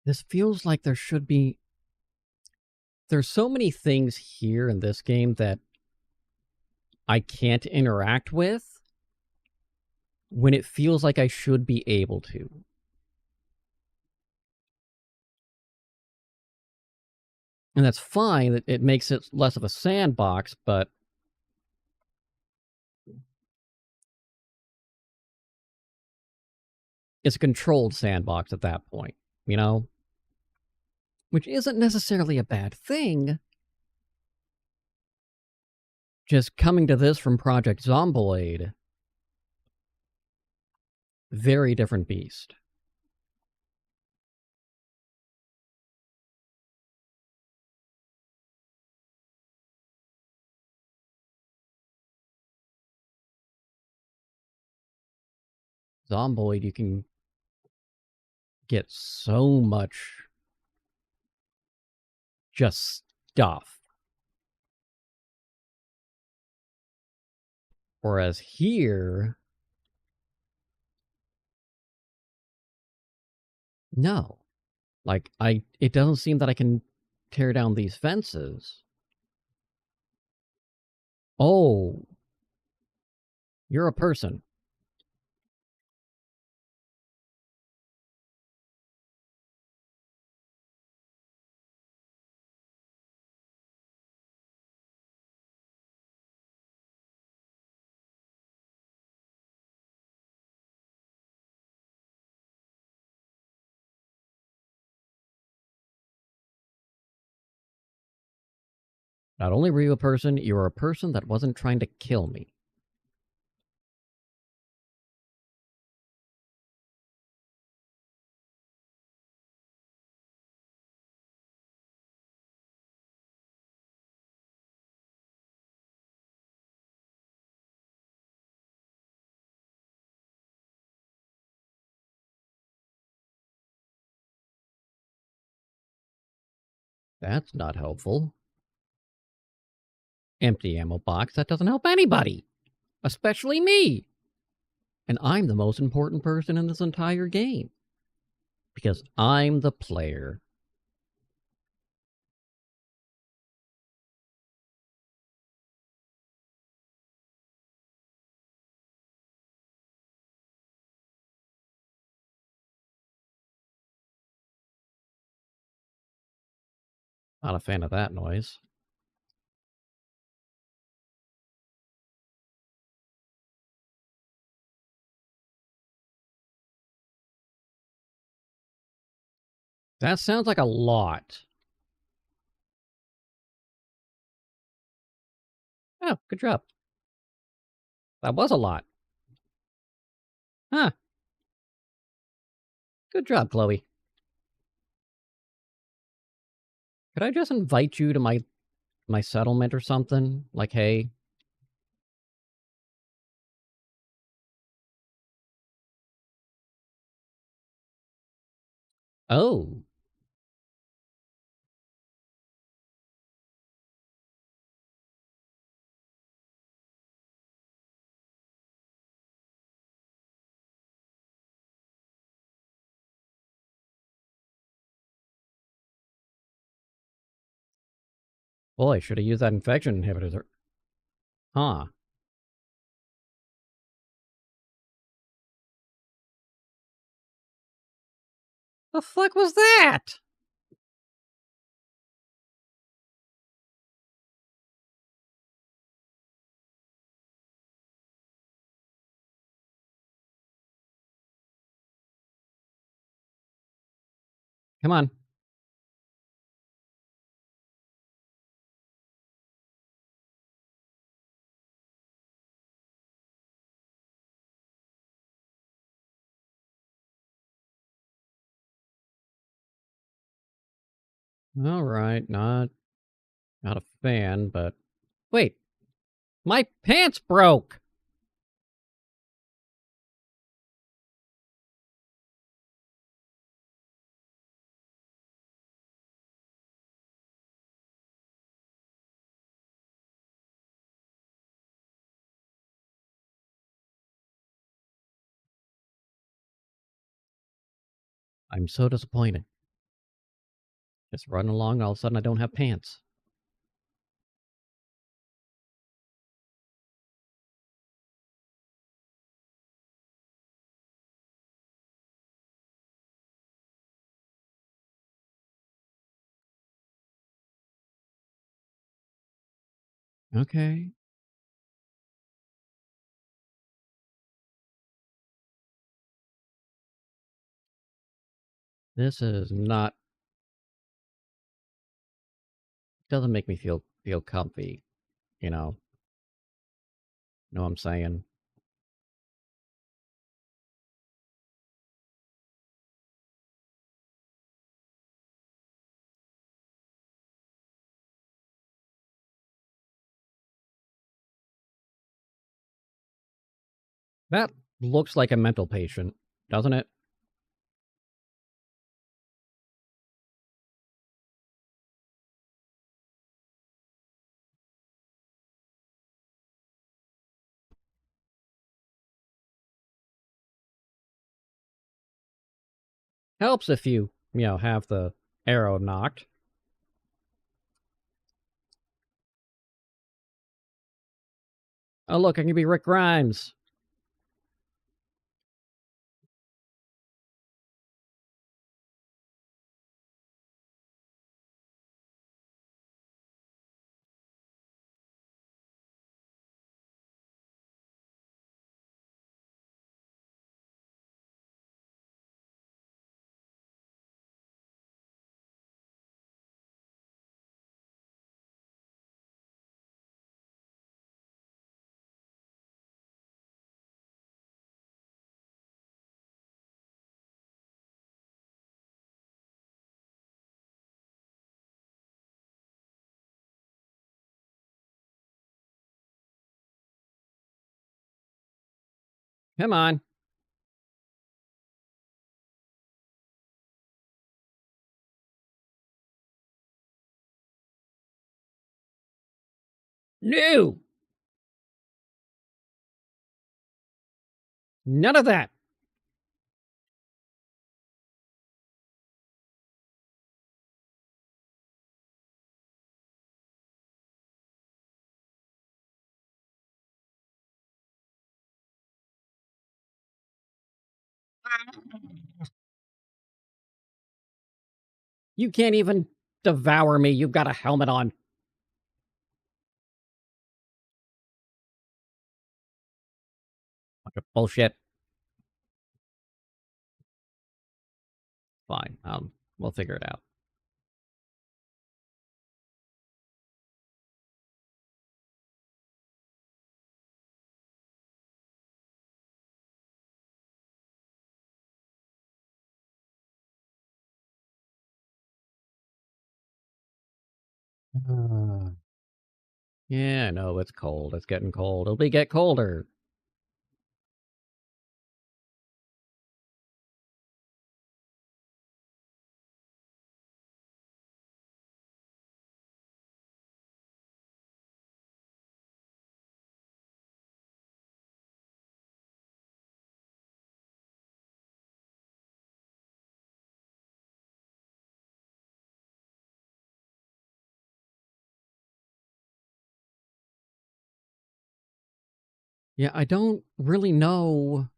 This feels like there should be... There's so many things here in this game that I can't interact with when it feels like I should be able to. And that's fine. It makes it less of a sandbox, but it's a controlled sandbox at that point, you know? Which isn't necessarily a bad thing. Just coming to this from Project Zomboid, very different beast. Zomboid, you can get so much just stuff. Whereas here, no. Like, it doesn't seem that I can tear down these fences. Oh, you're a person. Not only were you a person, you were a person that wasn't trying to kill me. That's not helpful. Empty ammo box, that doesn't help anybody. Especially me. And I'm the most important person in this entire game. Because I'm the player. Not a fan of that noise. That sounds like a lot. Oh, good job. That was a lot. Huh. Good job, Chloe. Could I just invite you to my settlement or something? Like, hey... Oh. Boy, should have used that infection inhibitor. Huh. The fuck was that? Come on. Alright, not a fan, but... Wait! My pants broke! I'm so disappointed. Just running along, all of a sudden I don't have pants. Okay. This is not... doesn't make me feel comfy, you know? Know what I'm saying? That looks like a mental patient, doesn't it? Helps if you have the arrow knocked. Oh, look, I can be Rick Grimes. Come on. No! None of that! You can't even devour me. You've got a helmet on. Bunch of bullshit. Fine. We'll figure it out. Yeah, I know, it's cold. It's getting cold. It'll get colder. Yeah, I don't really know.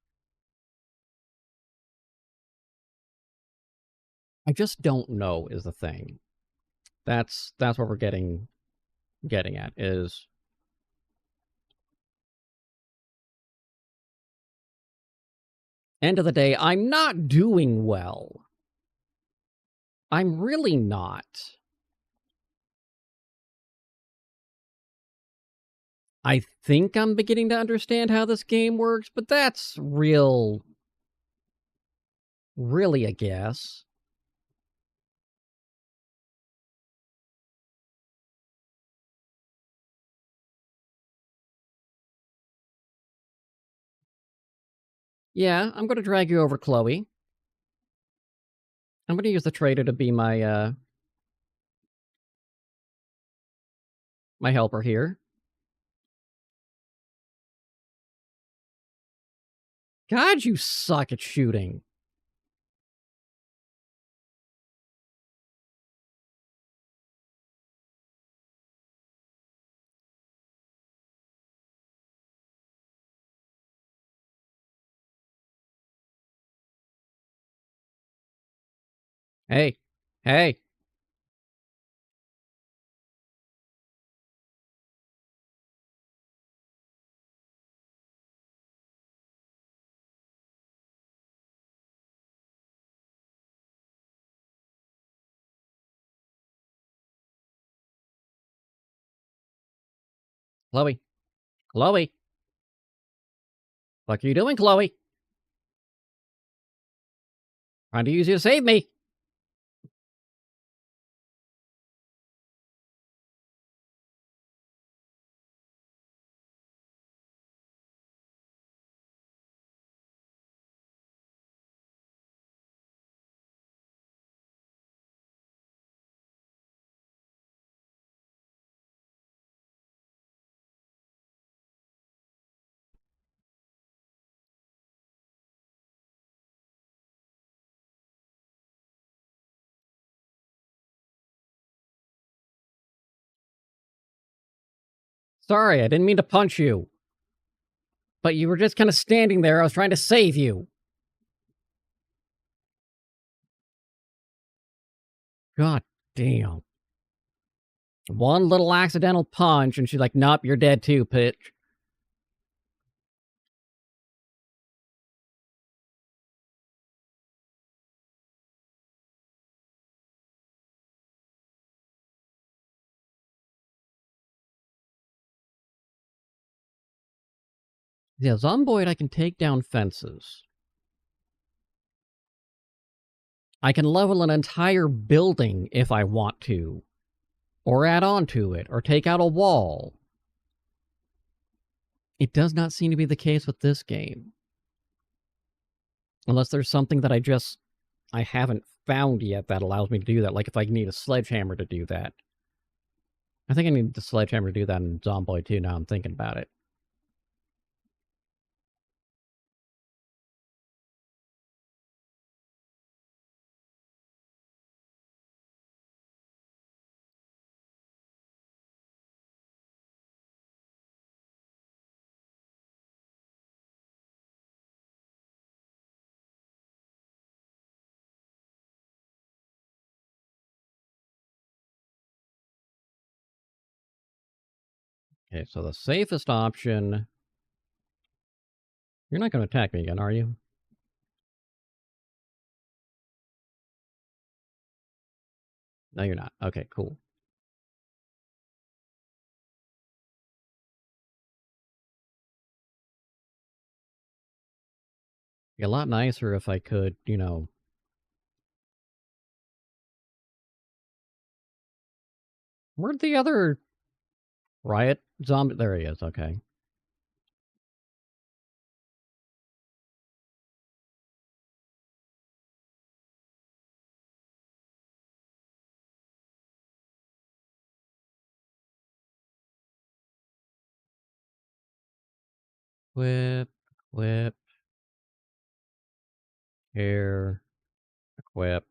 I just don't know is the thing. That's what we're getting at is end of the day, I'm not doing well. I'm really not. I think I'm beginning to understand how this game works, but that's really a guess. Yeah, I'm going to drag you over, Chloe. I'm going to use the trader to be my my helper here. God, you suck at shooting. Hey. Hey. Chloe. Chloe. What are you doing, Chloe? Trying to use you to save me. Sorry, I didn't mean to punch you. But you were just kind of standing there. I was trying to save you. God damn. One little accidental punch, and she's like, nope, you're dead too, pitch. Yeah, Zomboid, I can take down fences. I can level an entire building if I want to. Or add on to it, or take out a wall. It does not seem to be the case with this game. Unless there's something that I haven't found yet that allows me to do that. Like if I need a sledgehammer to do that. I think I need the sledgehammer to do that in Zomboid too, now I'm thinking about it. Okay, so the safest option... You're not going to attack me again, are you? No, you're not. Okay, cool. Be a lot nicer if I could, you know... Where'd the other riot zombie... There he is, okay. Equip, equip, here, equip.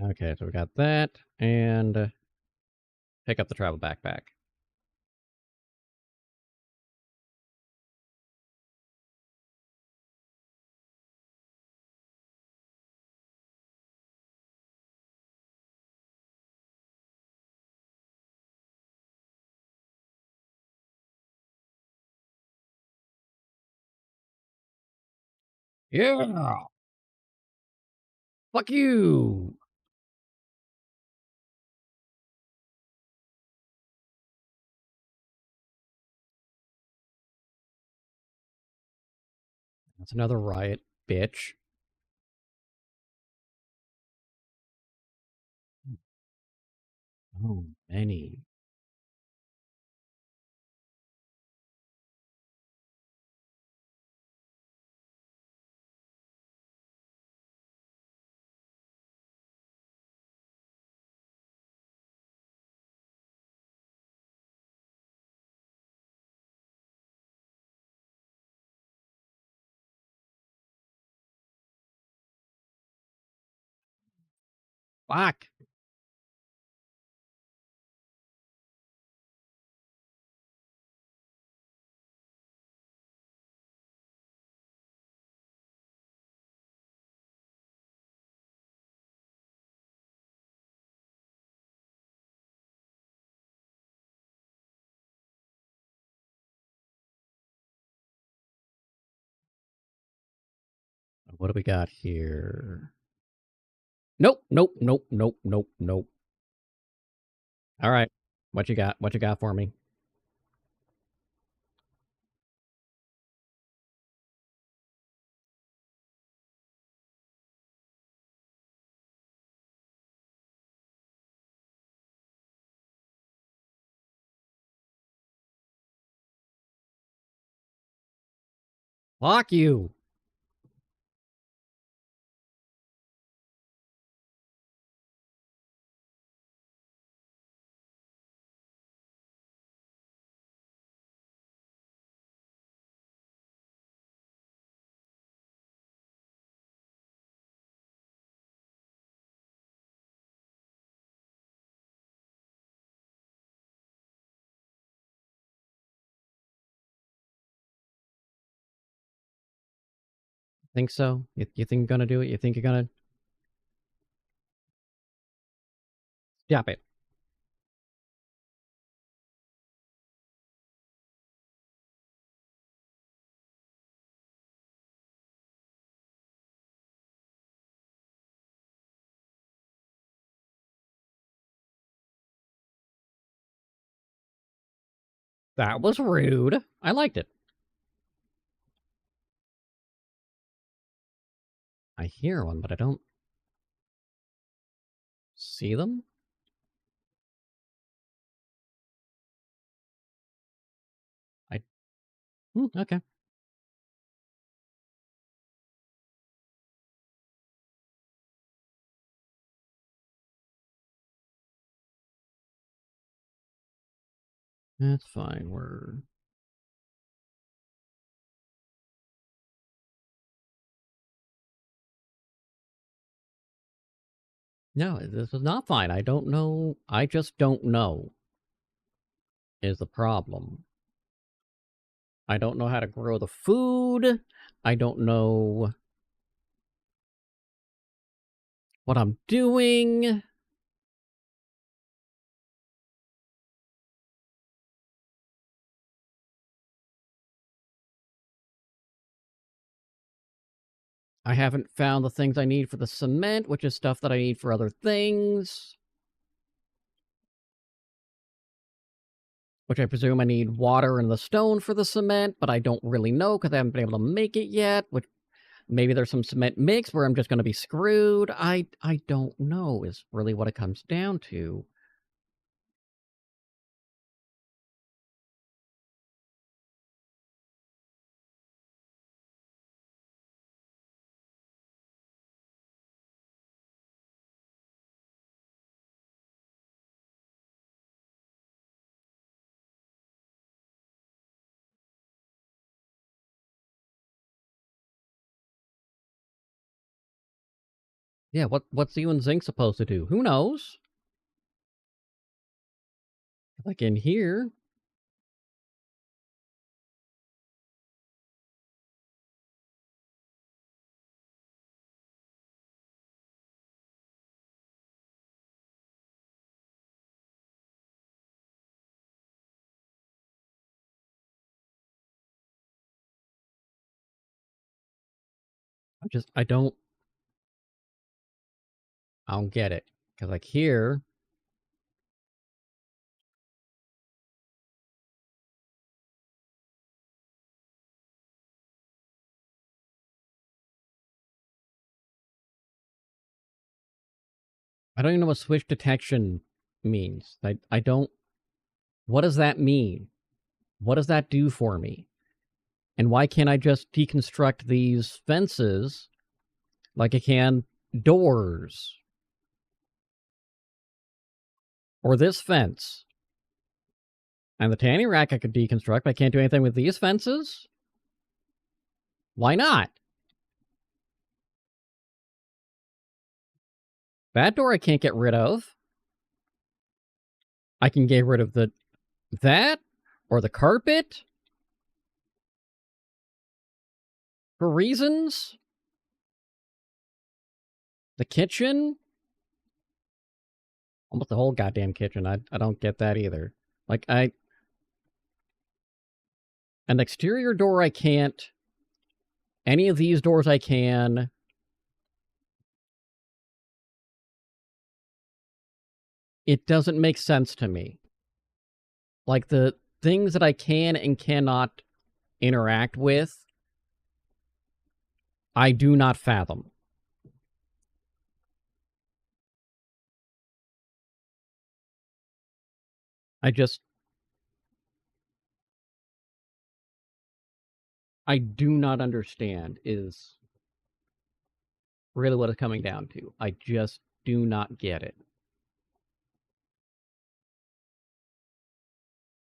Okay, so we got that, and pick up the travel backpack. Yeah! Fuck you! That's another riot, bitch. Oh, many. Fuck. What do we got here? Nope, nope, nope, nope, nope, nope. All right. What you got? What you got for me? Fuck you. Think so? You think you're gonna do it? You think you're gonna... Stop it. That was rude. I liked it. I hear one, but I don't see them. Okay. That's fine. We're... No, this is not fine. I don't know. I just don't know is the problem. I don't know how to grow the food. I don't know what I'm doing. I haven't found the things I need for the cement, which is stuff that I need for other things. Which I presume I need water and the stone for the cement, but I don't really know because I haven't been able to make it yet. Which maybe there's some cement mix where I'm just going to be screwed. I don't know is really what it comes down to. Yeah, what's you and Zinc supposed to do? Who knows? Like in here. I don't get it. Because like here, I don't even know what switch detection means. I don't... What does that mean? What does that do for me? And why can't I just deconstruct these fences like I can doors? Or this fence? And the tanning rack I could deconstruct, but I can't do anything with these fences? Why not? That door I can't get rid of. I can get rid of that or the carpet for reasons. The kitchen. Almost the whole goddamn kitchen. I don't get that either. Like, an exterior door I can't. Any of these doors I can. It doesn't make sense to me. Like, the things that I can and cannot interact with, I do not fathom. I do not understand is really what it's coming down to. I just do not get it.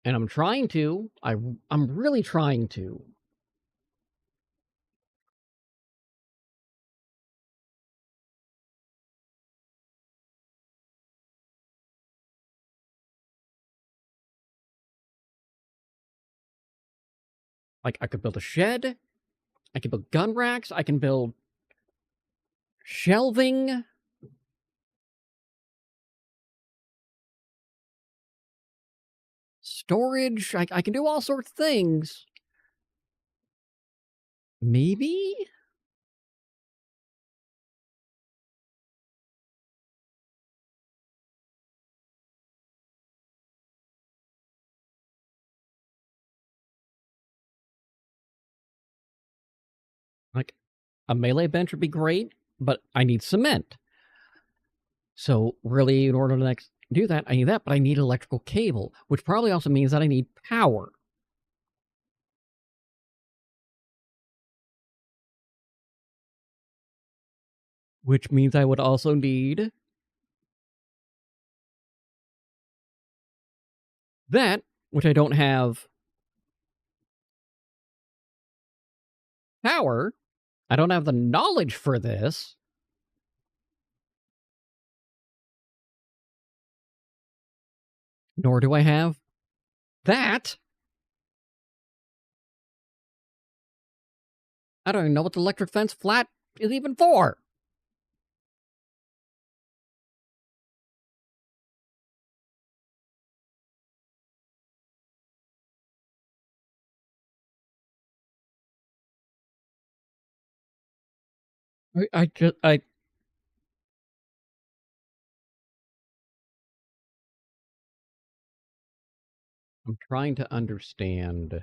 And I'm trying to. I'm really trying to. Like, I could build a shed. I can build gun racks. I can build shelving. Storage. I can do all sorts of things. Maybe? Like, a melee bench would be great, but I need cement. So, really, in order to do that, I need that, but I need electrical cable, which probably also means that I need power. Which means I would also need that, which I don't have power. I don't have the knowledge for this. Nor do I have that. I don't even know what the electric fence flat is even for. I'm trying to understand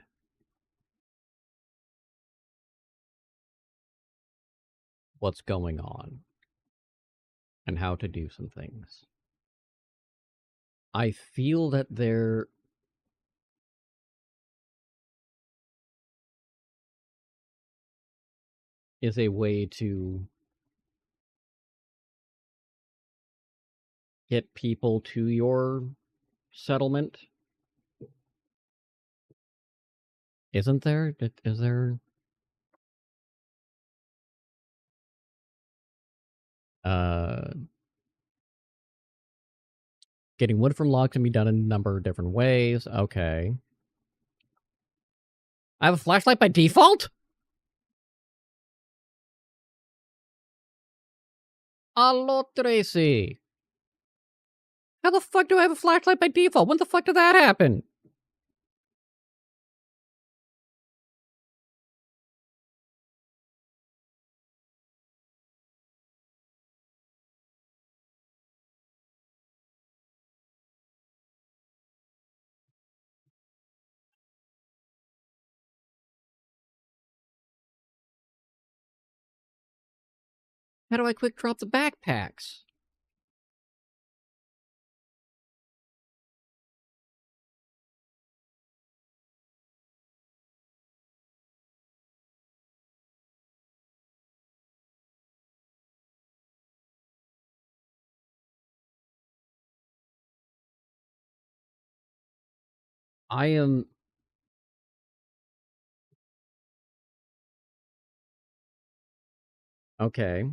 what's going on and how to do some things. I feel that there is a way to get people to your settlement. Isn't there? Is there? Getting wood from logs can be done in a number of different ways. Okay. I have a flashlight by default? Allo Tracy. How the fuck do I have a flashlight by default? When the fuck did that happen? How do I quick drop the backpacks? I am... Okay.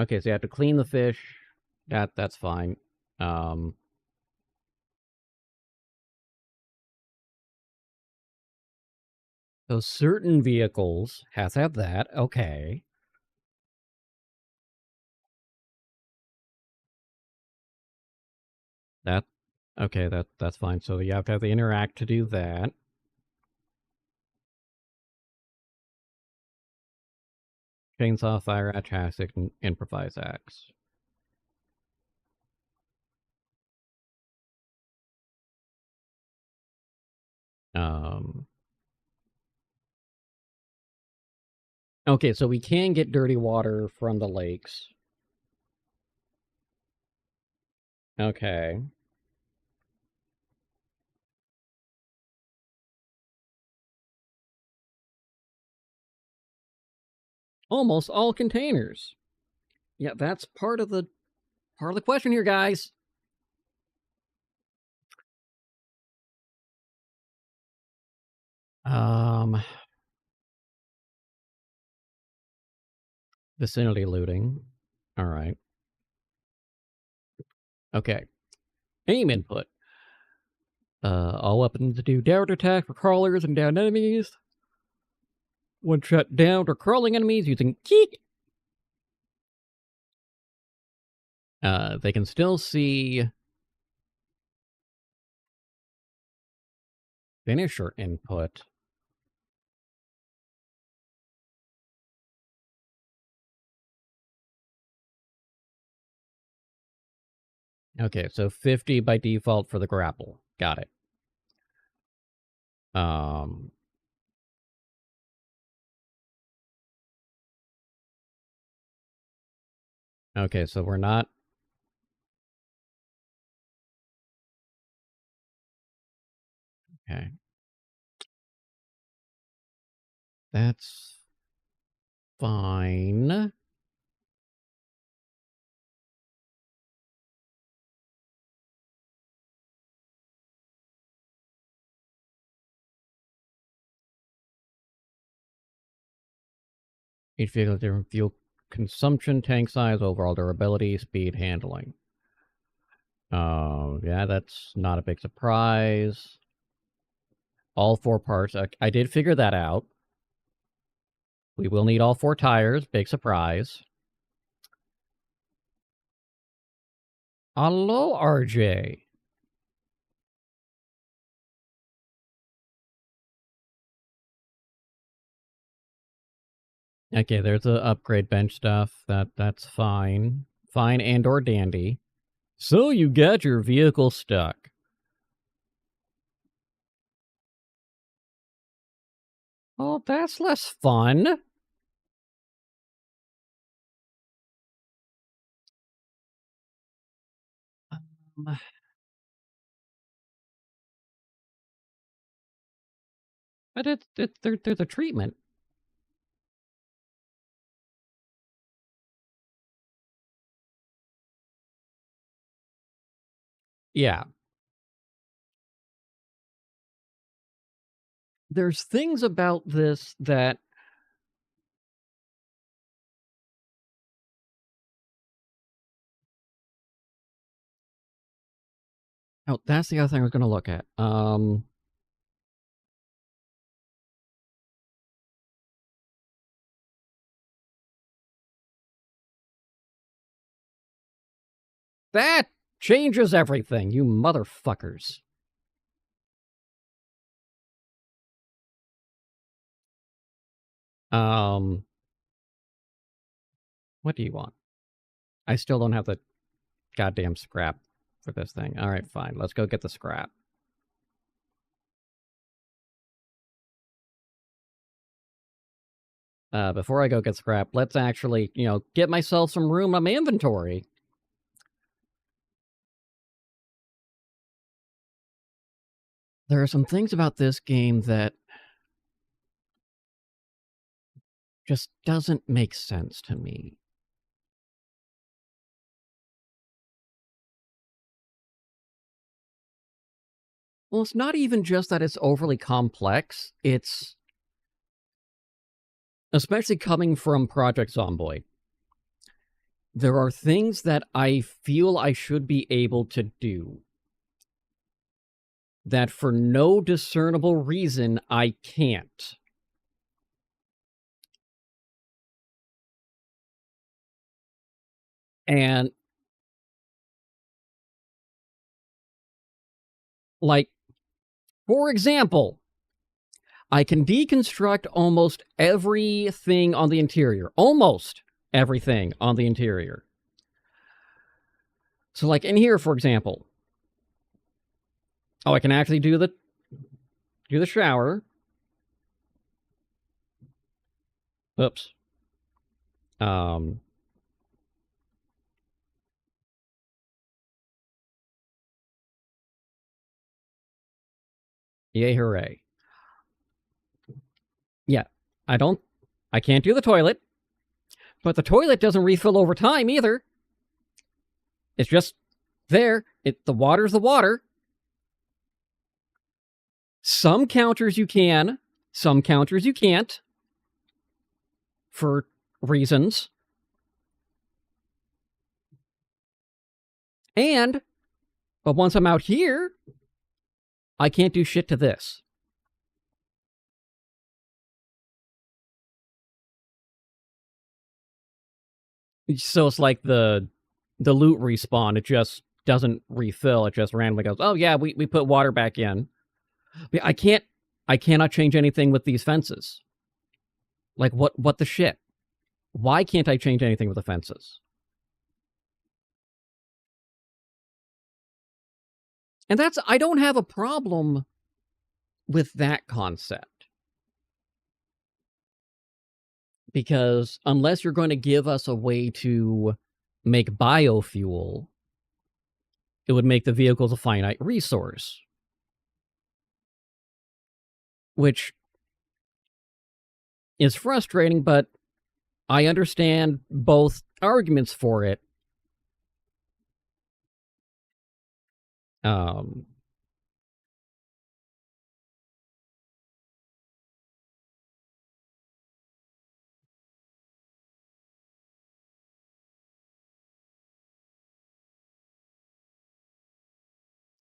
Okay, so you have to clean the fish. That's fine. So certain vehicles has to have that. Okay. Okay, that's fine. So you have to have the interact to do that. Chainsaw, fire axe, hassock, and improvise axe. Okay, so we can get dirty water from the lakes. Okay. Almost all containers. Yeah, that's part of the question here, guys. Vicinity looting. All right. Okay. Aim input. All weapons do downed attack for crawlers and downed enemies. One shot downed or crawling enemies using Keek. They can still see finisher input. Okay, so 50 by default for the grapple. Got it. Okay, so we're not... Okay. That's fine. Each vehicle has different fuel consumption, tank size, overall durability, speed, handling. Yeah, that's not a big surprise. All 4 parts. I did figure that out. We will need all 4 tires. Big surprise. Hello, RJ. Okay, there's the upgrade bench stuff. That's fine. Fine and or dandy. So you got your vehicle stuck. Oh, that's less fun. But there's a treatment. Yeah. There's things about this that... Oh, that's the other thing I was going to look at. That changes everything, you motherfuckers. What do you want? I still don't have the goddamn scrap for this thing. All right, fine. Let's go get the scrap. Before I go get scrap, let's actually, get myself some room on my inventory. There are some things about this game that just doesn't make sense to me. Well, it's not even just that it's overly complex. It's... Especially coming from Project Zomboid. there are things that I feel I should be able to do that for no discernible reason I can't. And, like, for example, I can deconstruct almost everything on the interior. Almost everything on the interior. So, like, in here, for example. Oh, I can actually do the shower. Oops. Yay, hooray. Yeah, I can't do the toilet, but the toilet doesn't refill over time either. It's just there. The water's the water. Some counters you can, some counters you can't, for reasons. But once I'm out here, I can't do shit to this. So it's like the loot respawn. It just doesn't refill. It just randomly goes, oh yeah, we put water back in. I cannot change anything with these fences. Like, what the shit? Why can't I change anything with the fences? And I don't have a problem with that concept. Because unless you're going to give us a way to make biofuel, it would make the vehicles a finite resource. Which is frustrating, but I understand both arguments for it.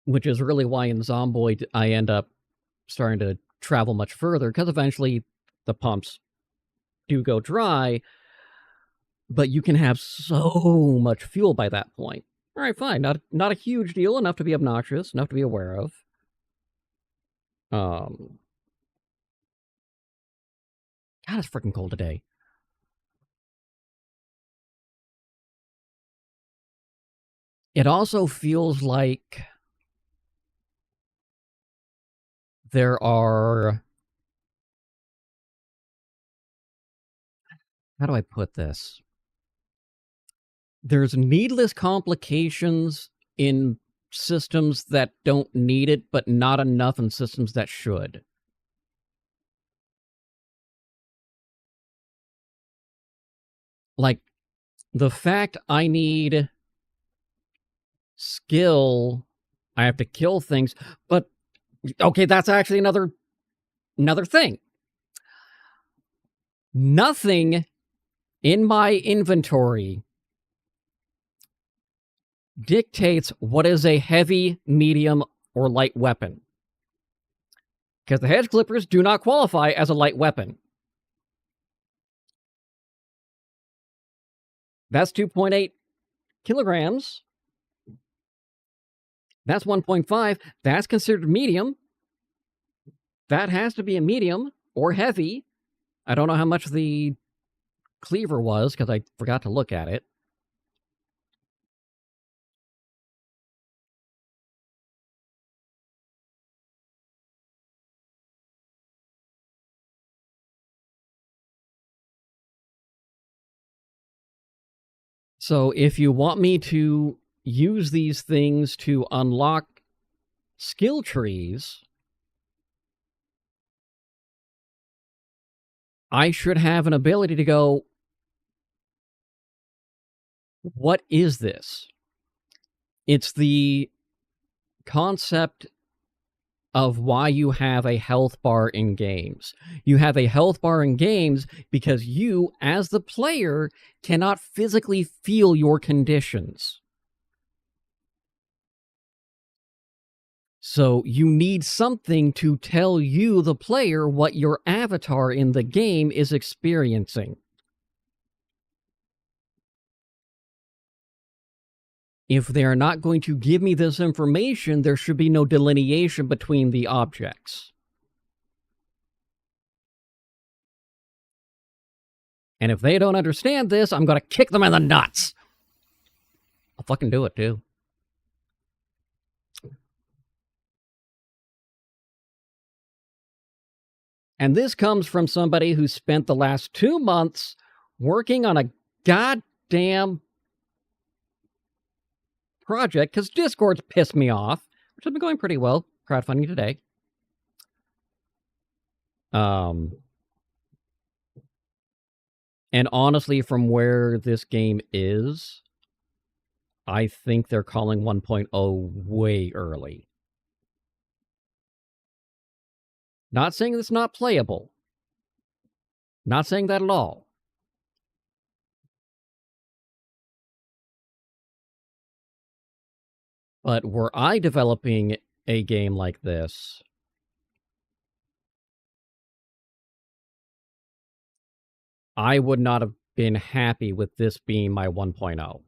Which is really why in Zomboid I end up starting to travel much further, because eventually the pumps do go dry, but you can have so much fuel by that point. All right, fine. Not a huge deal, enough to be obnoxious, enough to be aware of. God, it's freaking cold today. It also feels like there are... How do I put this? There's needless complications in systems that don't need it, but not enough in systems that should. Like, the fact I need skill, I have to kill things, but okay, that's actually another thing. Nothing in my inventory dictates what is a heavy, medium, or light weapon. Because the hedge clippers do not qualify as a light weapon. That's 2.8 kilograms. That's 1.5. That's considered medium. That has to be a medium or heavy. I don't know how much the cleaver was, because I forgot to look at it. So if you want me to use these things to unlock skill trees, I should have an ability to go, what is this? It's the concept of why you have a health bar in games. You have a health bar in games because you, as the player, cannot physically feel your conditions. So you need something to tell you, the player, what your avatar in the game is experiencing. If they are not going to give me this information, there should be no delineation between the objects. And if they don't understand this, I'm going to kick them in the nuts. I'll fucking do it, too. And this comes from somebody who spent the last 2 months working on a goddamn project, because Discord's pissed me off, which has been going pretty well, crowdfunding today. And honestly, from where this game is, I think they're calling 1.0 way early. Not saying it's not playable. Not saying that at all. But were I developing a game like this, I would not have been happy with this being my 1.0.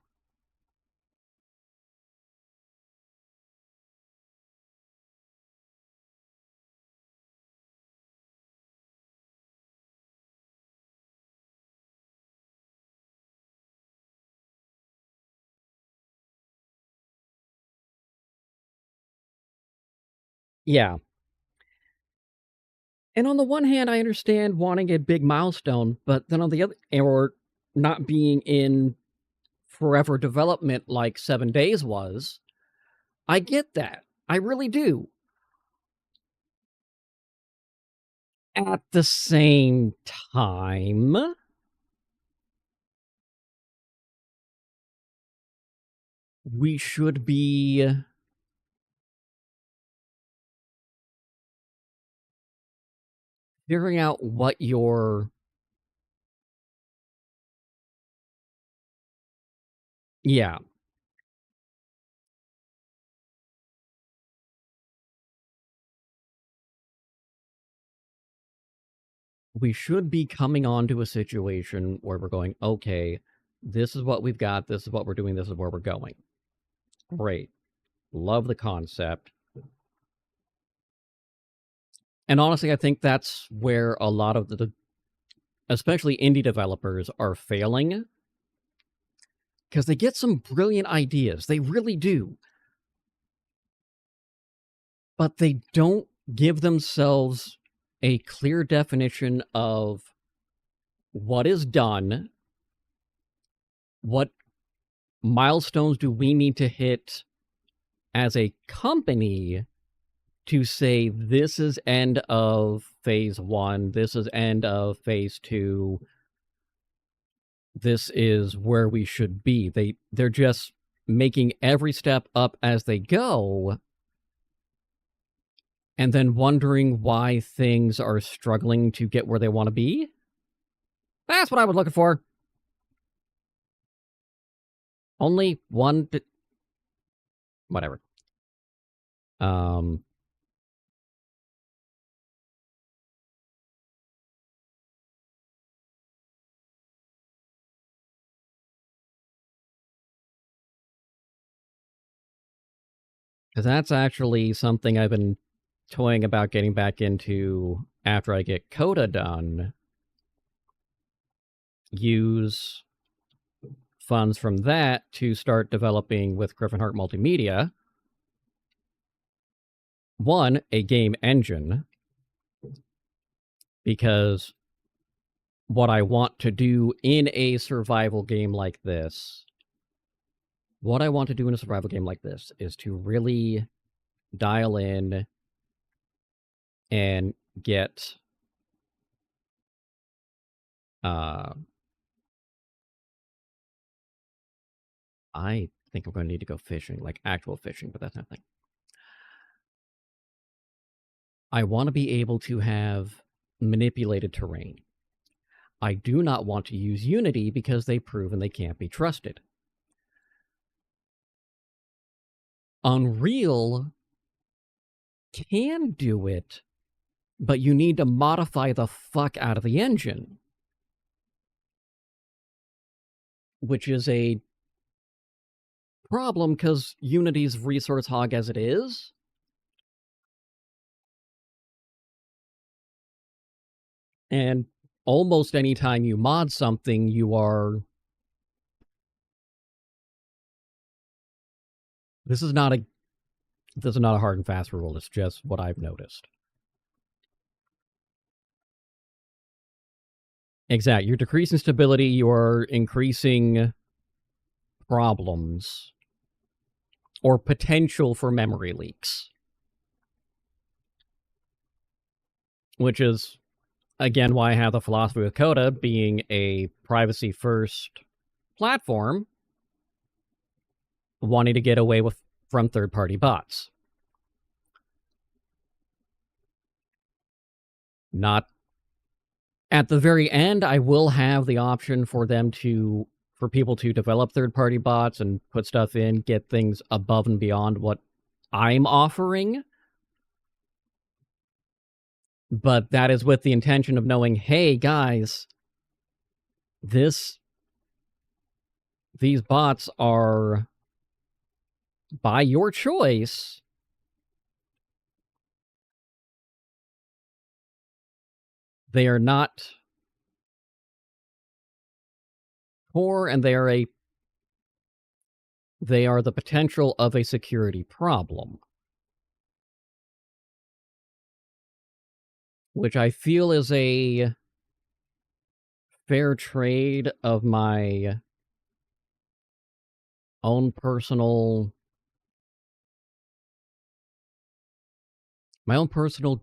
Yeah. And on the one hand, I understand wanting a big milestone, but then on the other, or not being in forever development like 7 Days was, I get that. I really do. At the same time, we should be figuring out what your... Yeah. We should be coming on to a situation where we're going, okay, this is what we've got, this is what we're doing, this is where we're going. Great. Love the concept. And honestly, I think that's where a lot of the especially indie developers are failing, because they get some brilliant ideas. They really do. But they don't give themselves a clear definition of what is done, what milestones do we need to hit as a company to say this is end of phase 1, this is end of phase 2, this is where we should be. They're just making every step up as they go, and then wondering why things are struggling to get where they want to be. That's what I was looking for. Only one... Whatever. Because that's actually something I've been toying about getting back into after I get Koda done. Use funds from that to start developing with Griffin Hart Multimedia. One, a game engine, because what I want to do in a survival game like this, is to really dial in and get I think I'm going to need to go fishing, like actual fishing, but that's nothing. I want to be able to have manipulated terrain. I do not want to use Unity because they've proven they can't be trusted. Unreal can do it, but you need to modify the fuck out of the engine, which is a problem because Unity's resource hog as it is. And almost any time you mod something, you are... This is not a hard and fast rule. It's just what I've noticed. Exactly. You're decreasing stability. You are increasing problems or potential for memory leaks. Which is, again, why I have the philosophy with Koda being a privacy-first platform, wanting to get away from third-party bots. Not at the very end, I will have the option for people to develop third-party bots and put stuff in, get things above and beyond what I'm offering. But that is with the intention of knowing, hey, guys, these bots are by your choice. They are not core, and they are the potential of a security problem. Which I feel is a fair trade of my own personal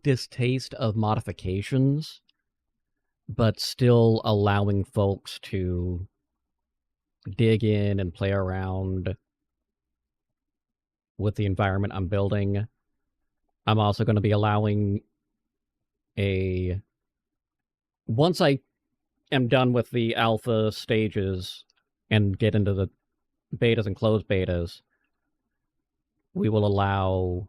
distaste of modifications, but still allowing folks to dig in and play around with the environment I'm building. I'm also going to be allowing once I am done with the alpha stages and get into the betas and closed betas, we will allow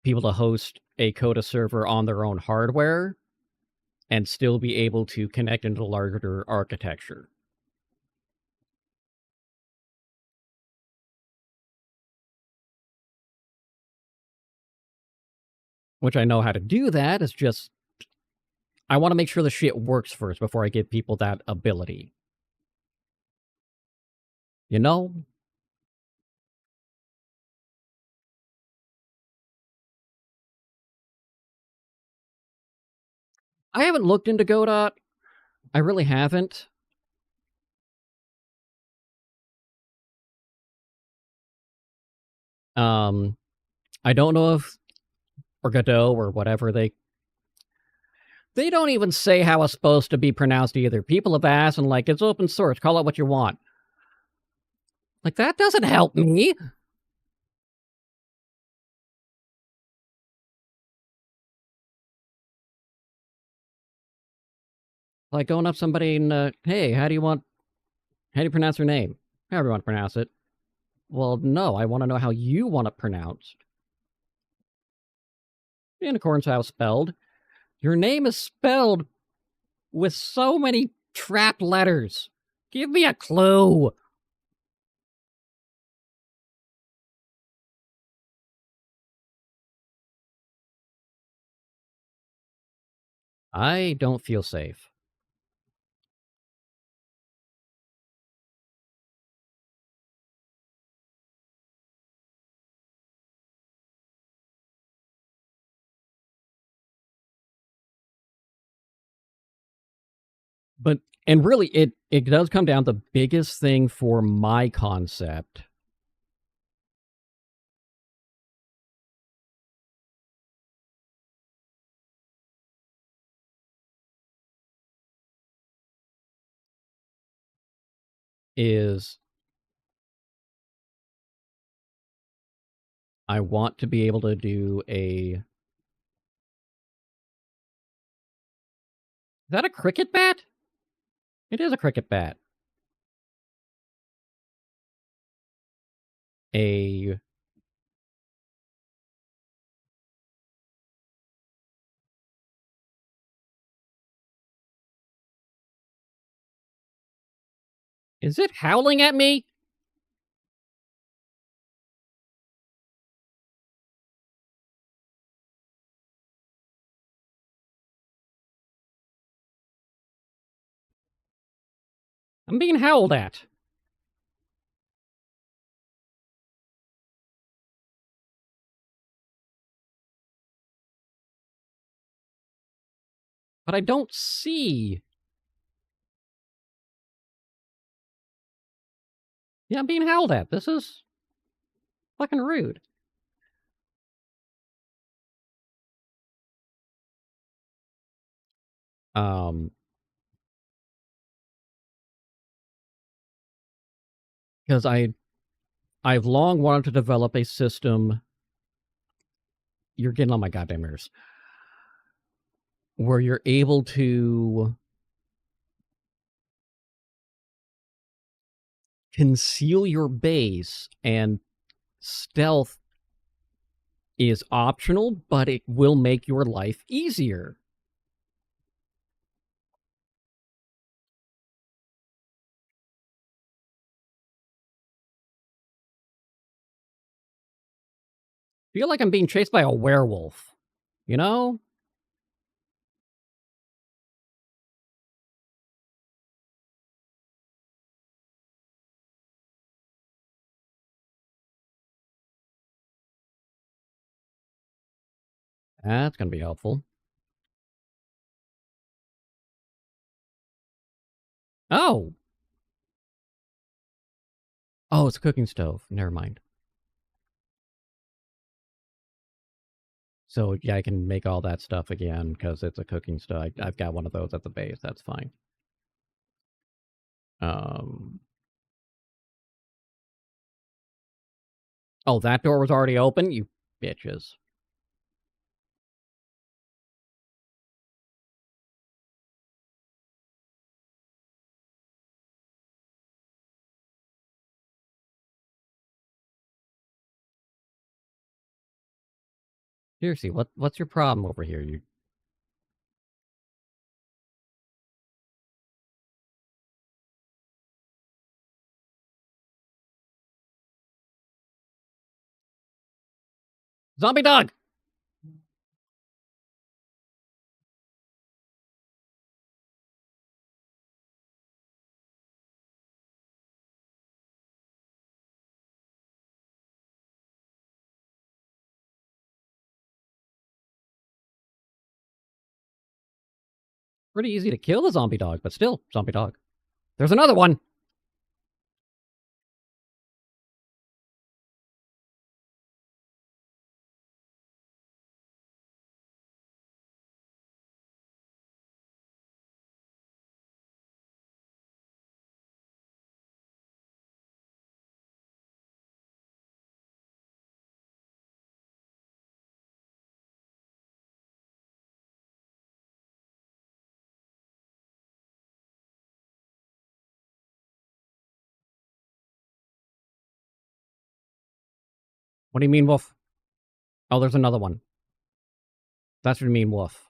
people to host a Koda server on their own hardware and still be able to connect into the larger architecture. Which I know how to do that, it's just I want to make sure the shit works first before I give people that ability. You know? I haven't looked into Godot. I really haven't. I don't know if, or Godot, or whatever they don't even say how it's supposed to be pronounced either. People have asked, and like, it's open source, call it what you want. Like, that doesn't help me. Like going up to somebody and, hey, how do you pronounce your name? However you want to pronounce it. Well, no, I want to know how you want it pronounced. In accordance with how it's spelled. Your name is spelled with so many trapped letters. Give me a clue. I don't feel safe. But, and really, it does come down, the biggest thing for my concept is I want to be able to do a... Is that a cricket bat? It is a cricket bat. A... Is it howling at me? I'm being howled at. But I don't see... Yeah, I'm being howled at. This is... fucking rude. Because I've long wanted to develop a system... You're getting on my goddamn nerves. Where you're able to conceal your base, and stealth is optional, but it will make your life easier. I feel like I'm being chased by a werewolf. You know? That's gonna be helpful. Oh! Oh, it's a cooking stove. Never mind. So, yeah, I can make all that stuff again, because it's a cooking stove. I've got one of those at the base. That's fine. Oh, that door was already open? You bitches. Seriously, what's your problem over here? You... Zombie dog! Pretty easy to kill the zombie dog, but still, zombie dog. There's another one! What do you mean, wolf? Oh, there's another one. That's what you mean, wolf.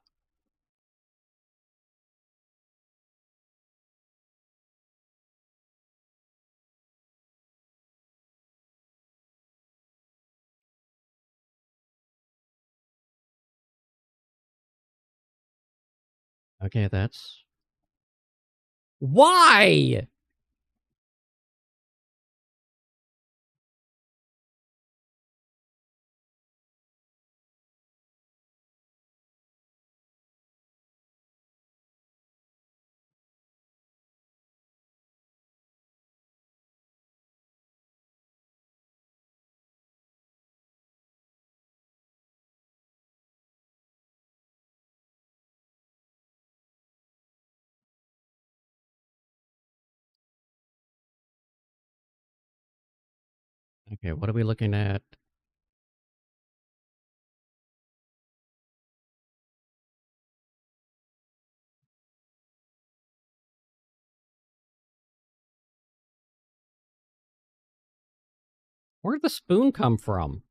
Okay, that's... Why? Okay, what are we looking at? Where'd the spoon come from?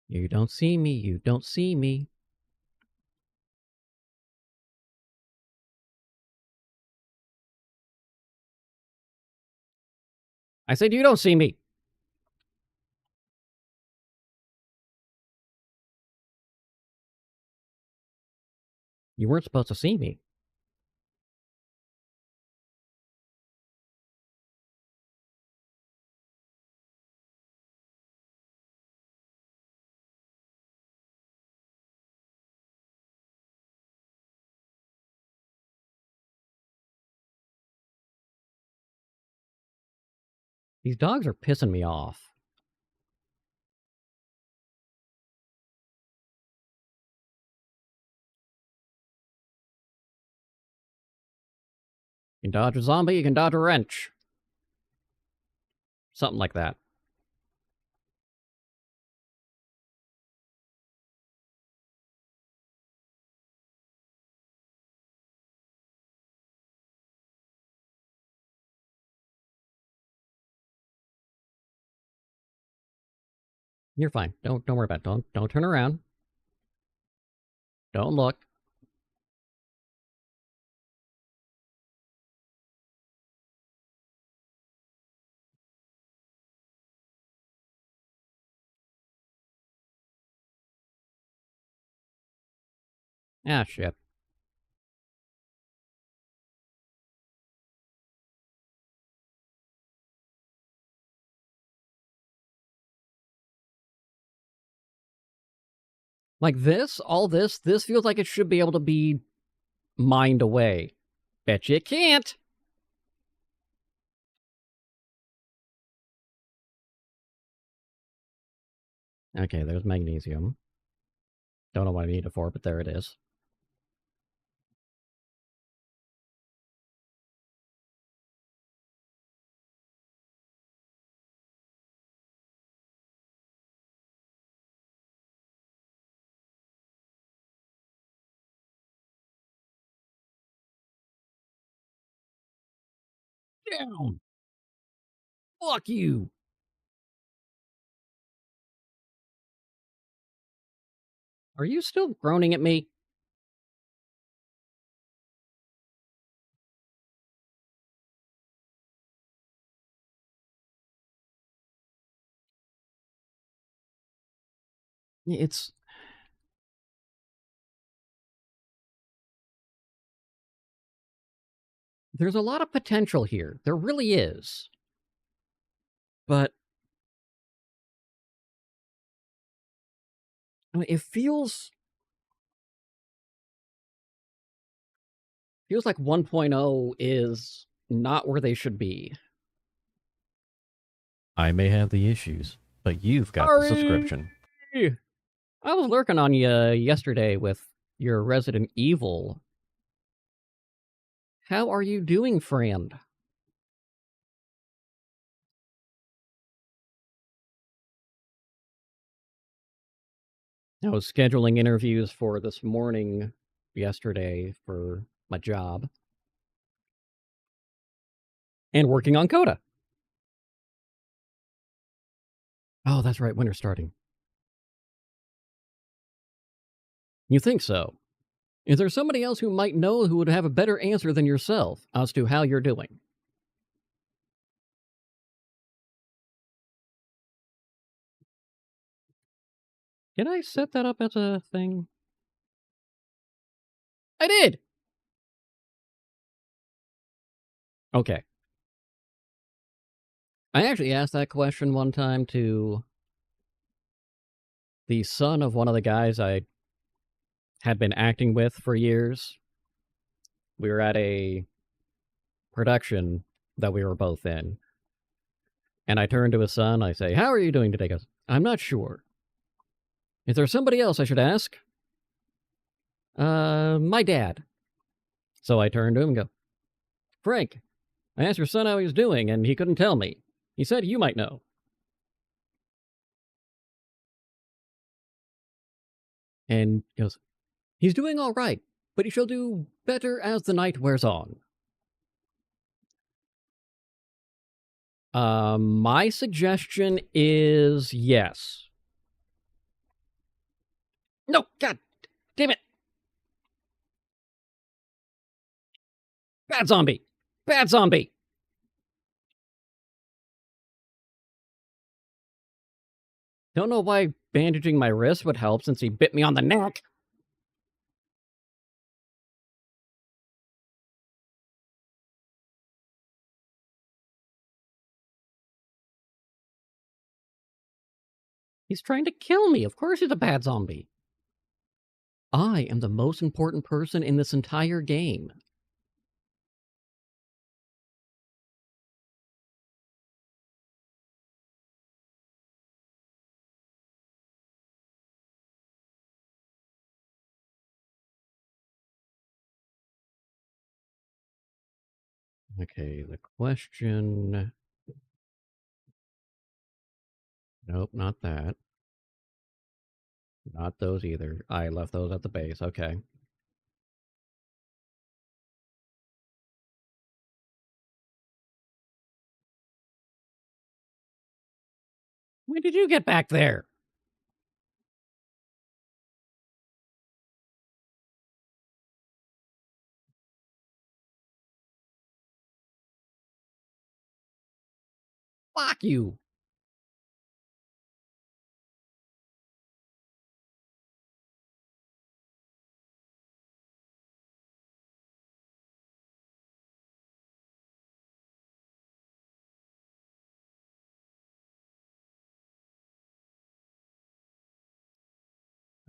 You don't see me, you don't see me. I said you don't see me. You weren't supposed to see me. These dogs are pissing me off. You can dodge a zombie, you can dodge a wrench. Something like that. You're fine. Don't worry about it. Don't turn around. Don't look. Ah, shit. Like this, all this feels like it should be able to be mined away. Bet you it can't. Okay, there's magnesium. Don't know what I need it for, but there it is. Down! Fuck you! Are you still groaning at me? It's... There's a lot of potential here. There really is. But... I mean, it feels like 1.0 is not where they should be. I may have the issues, but you've got the subscription. I was lurking on you yesterday with your Resident Evil. How are you doing, friend? I was scheduling interviews for this morning, yesterday, for my job. And working on Koda. Oh, that's right, winter's starting. You think so? Is there somebody else who might know who would have a better answer than yourself as to how you're doing? Did I set that up as a thing? I did! Okay. I actually asked that question one time to the son of one of the guys I had been acting with for years. We were at a production that we were both in. And I turned to his son, I say, "How are you doing today?" He goes, "I'm not sure. Is there somebody else I should ask?" My dad. So I turned to him and go, Frank, I asked your son how he was doing, and he couldn't tell me. He said you might know. And he goes, he's doing all right, but he shall do better as the night wears on. My suggestion is yes. No, God damn it. Bad zombie. Bad zombie. Don't know why bandaging my wrist would help since he bit me on the neck. He's trying to kill me. Of course he's a bad zombie. I am the most important person in this entire game. Okay, the question... Nope, not that. Not those either. I left those at the base. Okay. When did you get back there? Fuck you.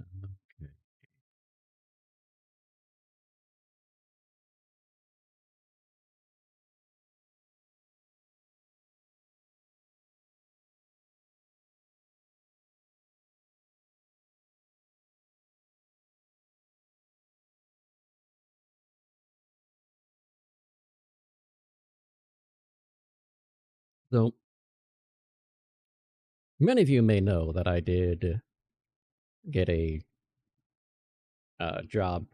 Okay. So, many of you may know that I did get a job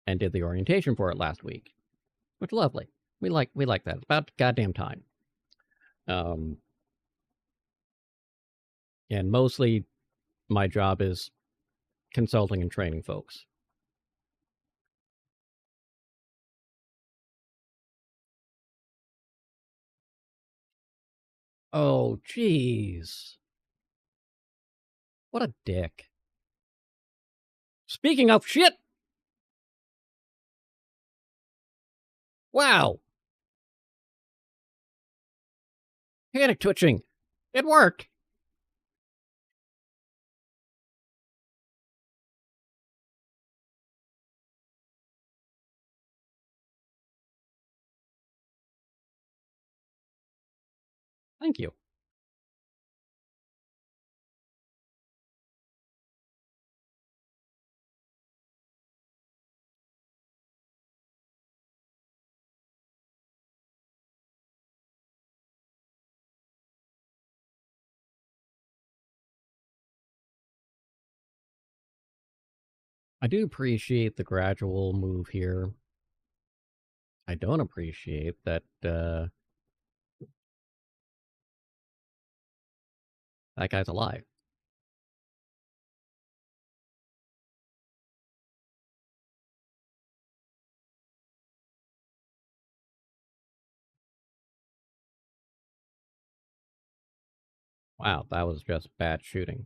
and did the orientation for it last week, which is lovely. We like that. It's about goddamn time. And mostly my job is consulting and training folks. Oh, jeez. What a dick. Speaking of shit! Wow! Panic twitching. It worked! Thank you. I do appreciate the gradual move here. I don't appreciate that, that guy's alive. Wow, that was just bad shooting.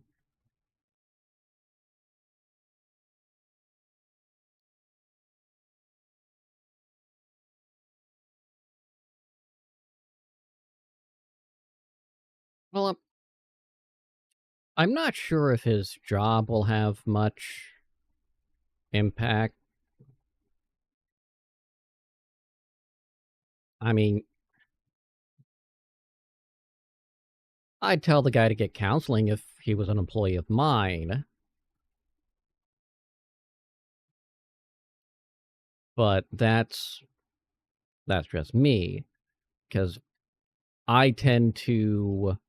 Well, I'm not sure if his job will have much impact. I mean, I'd tell the guy to get counseling if he was an employee of mine. but that's just me, because I tend to...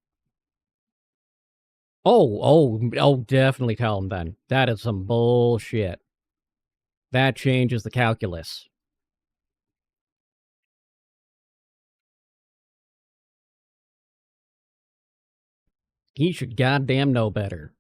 Oh, definitely tell him then. That is some bullshit. That changes the calculus. He should goddamn know better.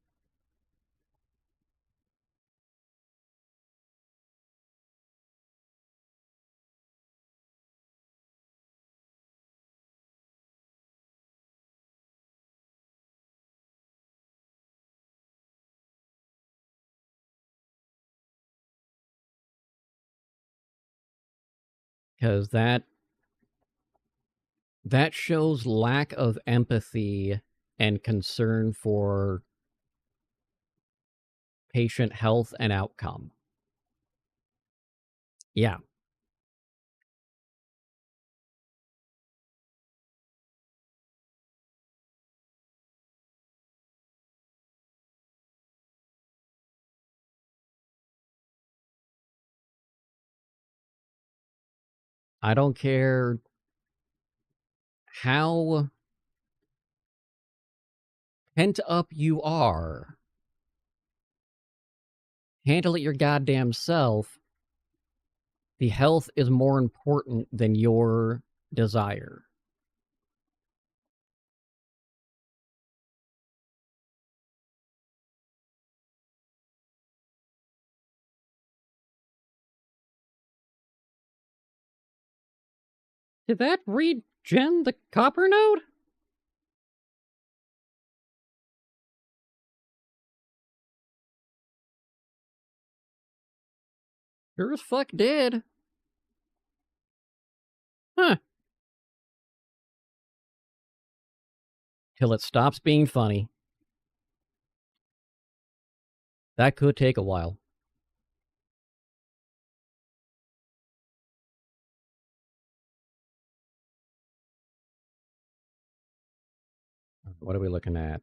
Because that shows lack of empathy and concern for patient health and outcome. Yeah. I don't care how pent up you are. Handle it your goddamn self. The health is more important than your desire. Did that regen the copper node? Sure as fuck did. Huh. Till it stops being funny. That could take a while. What are we looking at?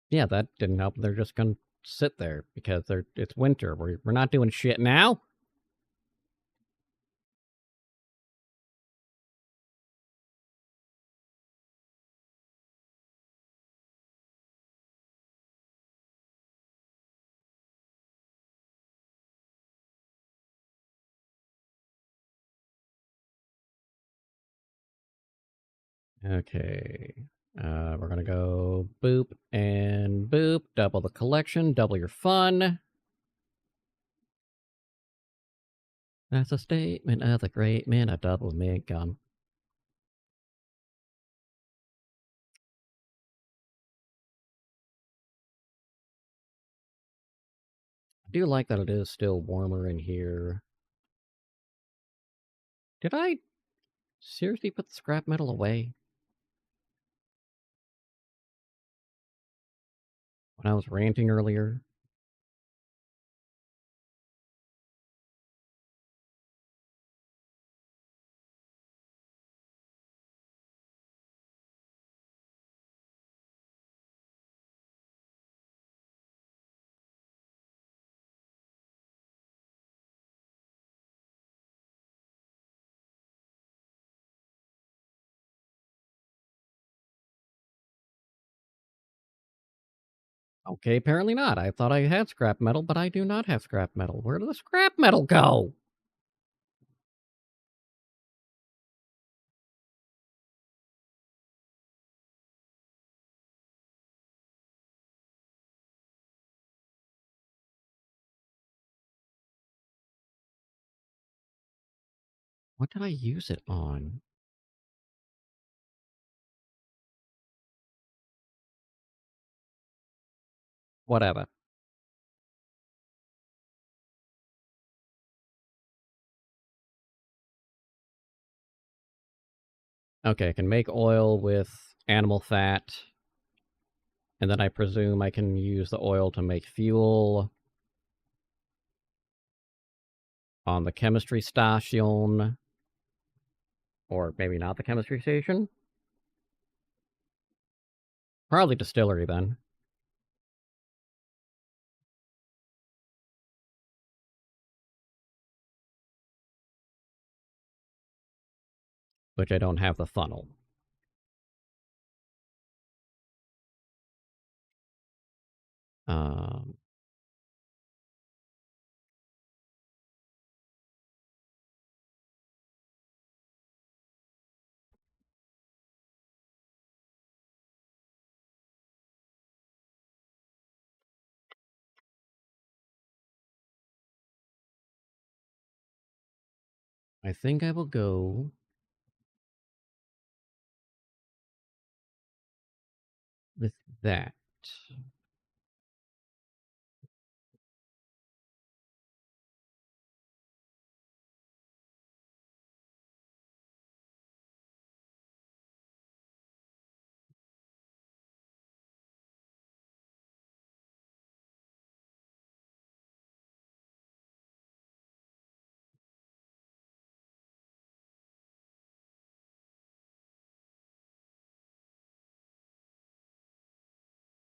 Yeah, that didn't help. They're just gonna sit there because it's winter. We're not doing shit now. Okay. We're gonna go boop and boop. Double the collection, double your fun. That's a statement of the great man, a double mint gun. I do like that it is still warmer in here. Did I seriously put the scrap metal away? When I was ranting earlier? Okay, apparently not. I thought I had scrap metal, but I do not have scrap metal. Where did the scrap metal go? What did I use it on? Whatever. Okay, I can make oil with animal fat. And then I presume I can use the oil to make fuel on the chemistry station. Or maybe not the chemistry station. Probably distillery then. which I don't have the funnel. Um, I think I will go with that.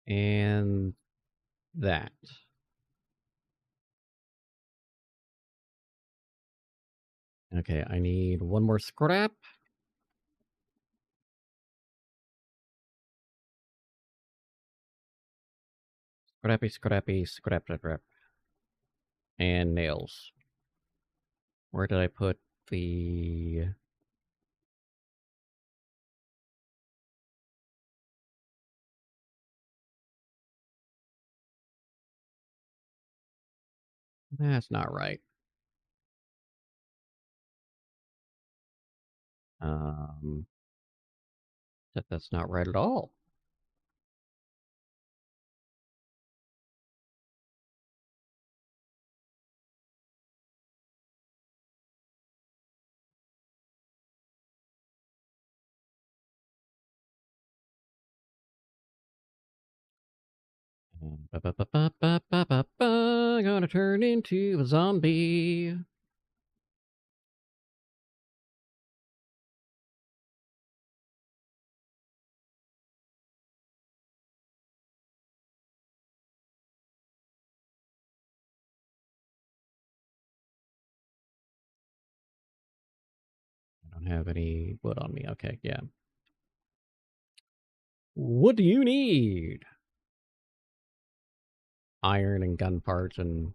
And that. Okay, I need one more scrap. Scrappy. And nails. Where did I put the... That's not right. That's not right at all. Gonna turn into a zombie. I don't have any wood on me. Okay, yeah. What do you need? Iron and gun parts and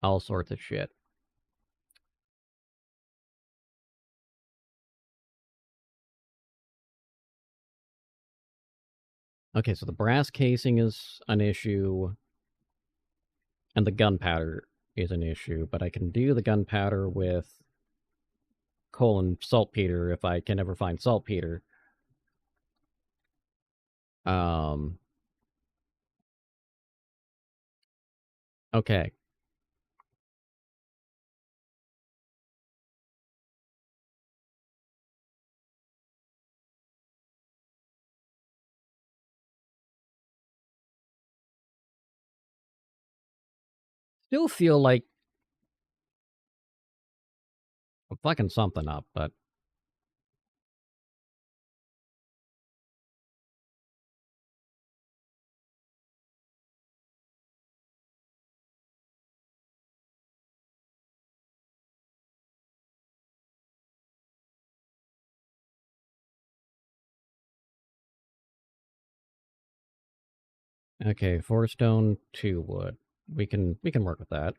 all sorts of shit. Okay, so the brass casing is an issue, and the gunpowder is an issue, but I can do the gunpowder with coal and saltpeter if I can ever find saltpeter. Okay. Still feel like I'm fucking something up, but okay, 4 stone, 2 wood. We can work with that.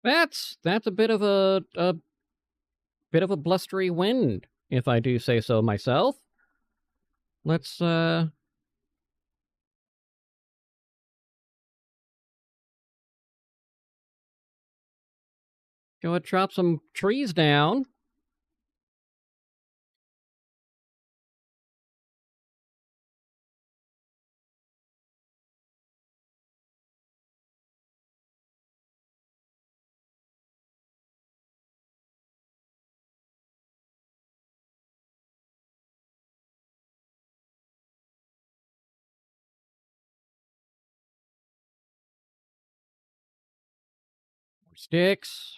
That's a bit of a bit of a blustery wind, if I do say so myself. Let's go and chop some trees down. More sticks.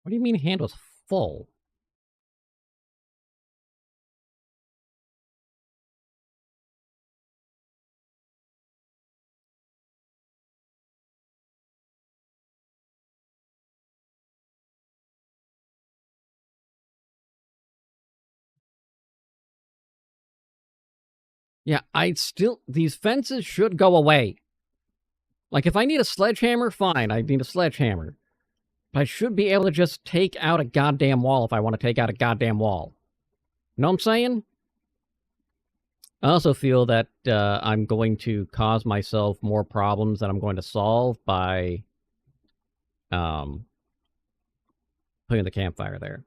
What do you mean hand was full? Yeah, these fences should go away. Like, if I need a sledgehammer, fine, I need a sledgehammer. But I should be able to just take out a goddamn wall if I want to take out a goddamn wall. You know what I'm saying? I also feel that I'm going to cause myself more problems that I'm going to solve by putting the campfire there.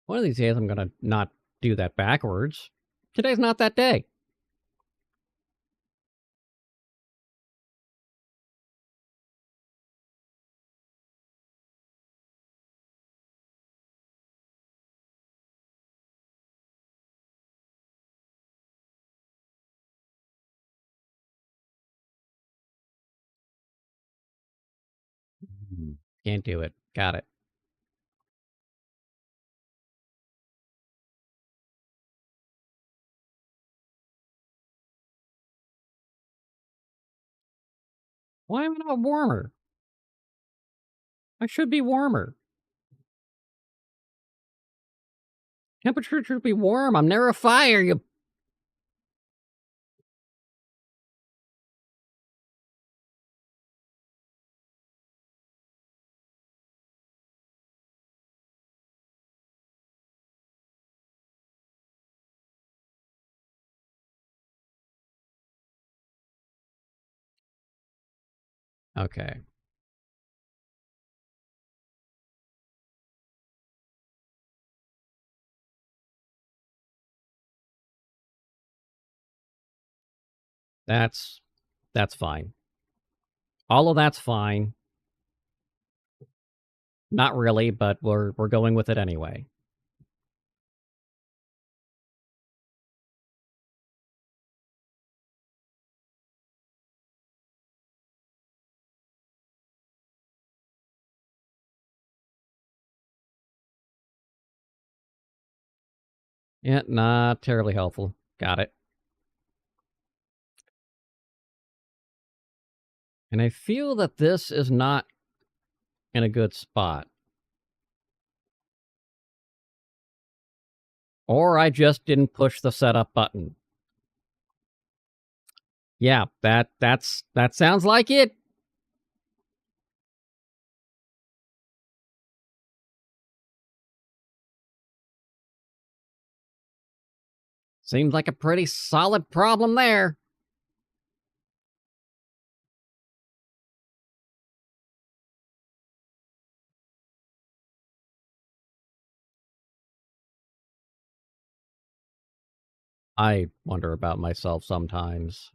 One of these days, I'm going to not do that backwards. Today's not that day. Can't do it. Got it. Why am I not warmer? I should be warmer. Temperature should be warm. I'm near a fire, you... Okay. That's fine. All of that's fine. Not really, but we're going with it anyway. Yeah, not terribly helpful. Got it. And I feel that this is not in a good spot. Or I just didn't push the setup button. Yeah, that sounds like it. Seems like a pretty solid problem there. I wonder about myself sometimes.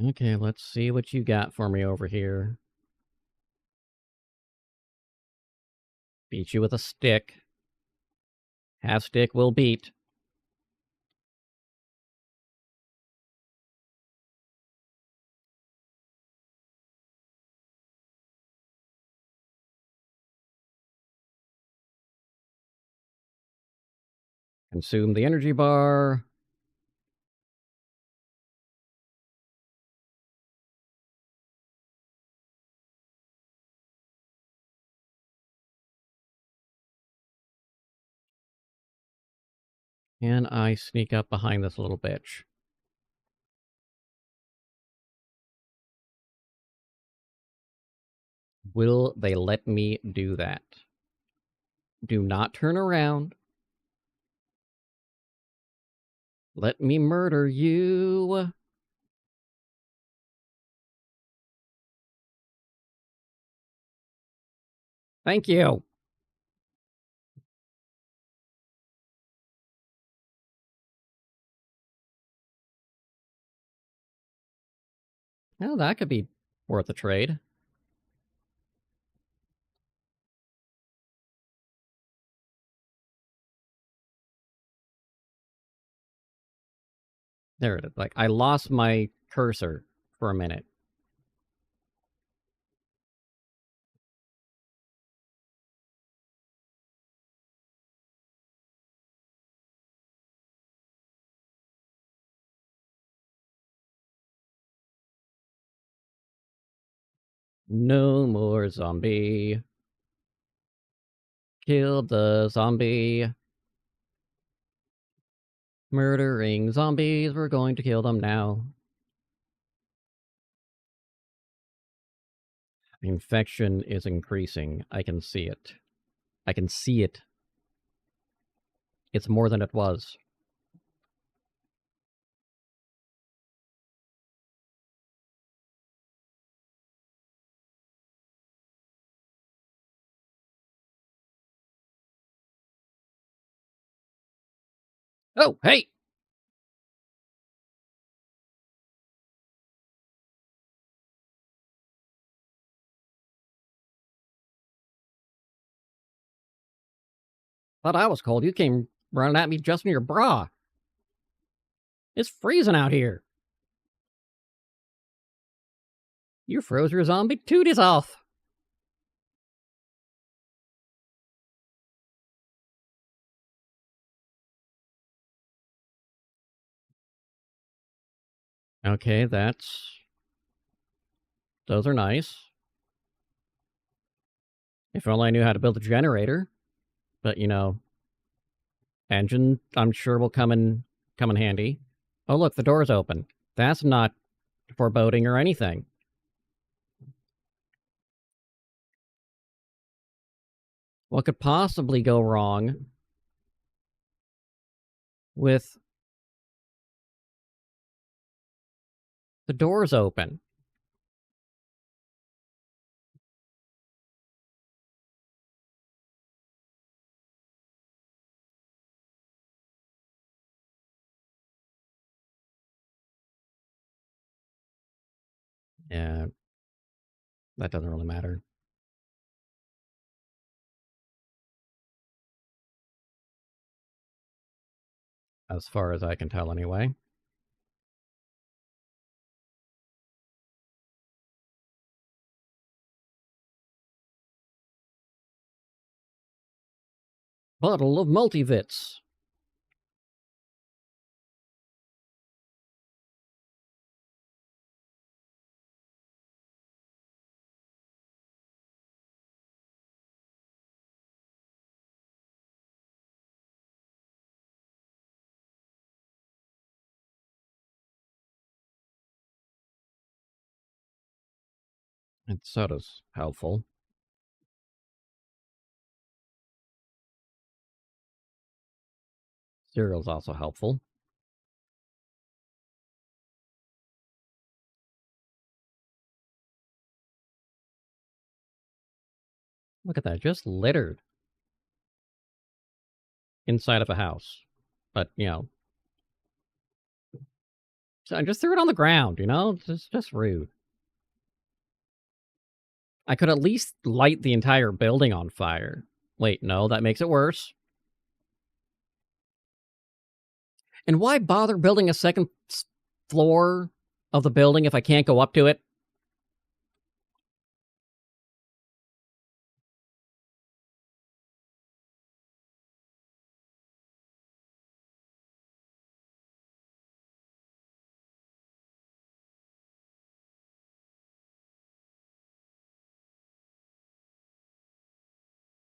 Okay, let's see what you got for me over here. Beat you with a stick. Half stick will beat. Consume the energy bar. Can I sneak up behind this little bitch? Will they let me do that? Do not turn around. Let me murder you. Thank you. Well, that could be worth a trade. There it is. Like, I lost my cursor for a minute. No more zombie. Kill the zombie. Murdering zombies. We're going to kill them now. Infection is increasing. I can see it. I can see it. It's more than it was. Oh, hey! Thought I was cold. You came running at me just in your bra. It's freezing out here. You froze your zombie tooties off. Okay, those are nice. If only I knew how to build a generator. But, you know, engine, I'm sure will come in handy. Oh, look, the door's open. That's not foreboding or anything. What could possibly go wrong with the doors open? Yeah, that doesn't really matter. As far as I can tell, anyway. Bottle of multivits. And soda's helpful. Cereal's also helpful. Look at that, just littered inside of a house. But, you know, so I just threw it on the ground, you know? Just rude. I could at least light the entire building on fire. Wait, no, that makes it worse. And why bother building a second floor of the building if I can't go up to it?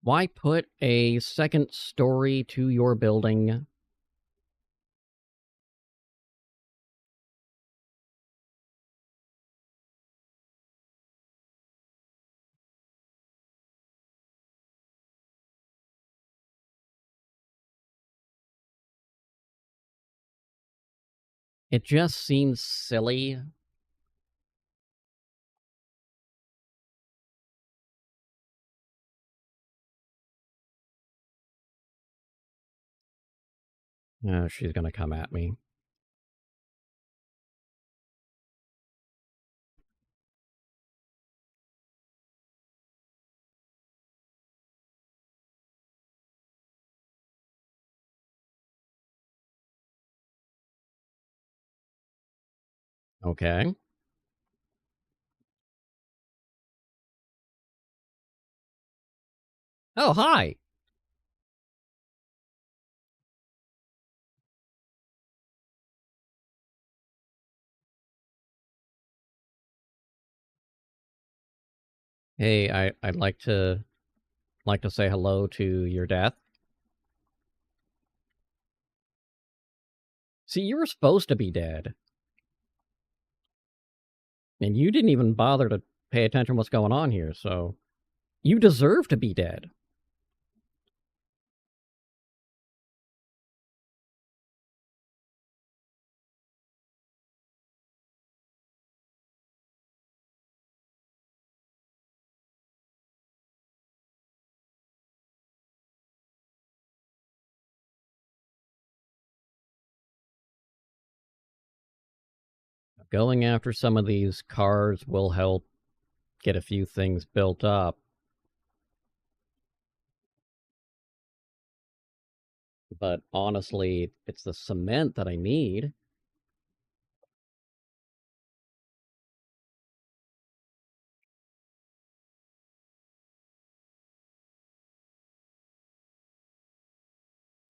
Why put a second story to your building? It just seems silly. Oh, she's gonna come at me. Okay. Oh, hi. Hey, I'd like to say hello to your death. See, you were supposed to be dead. And you didn't even bother to pay attention to what's going on here, so you deserve to be dead. Going after some of these cars will help get a few things built up. But honestly, it's the cement that I need.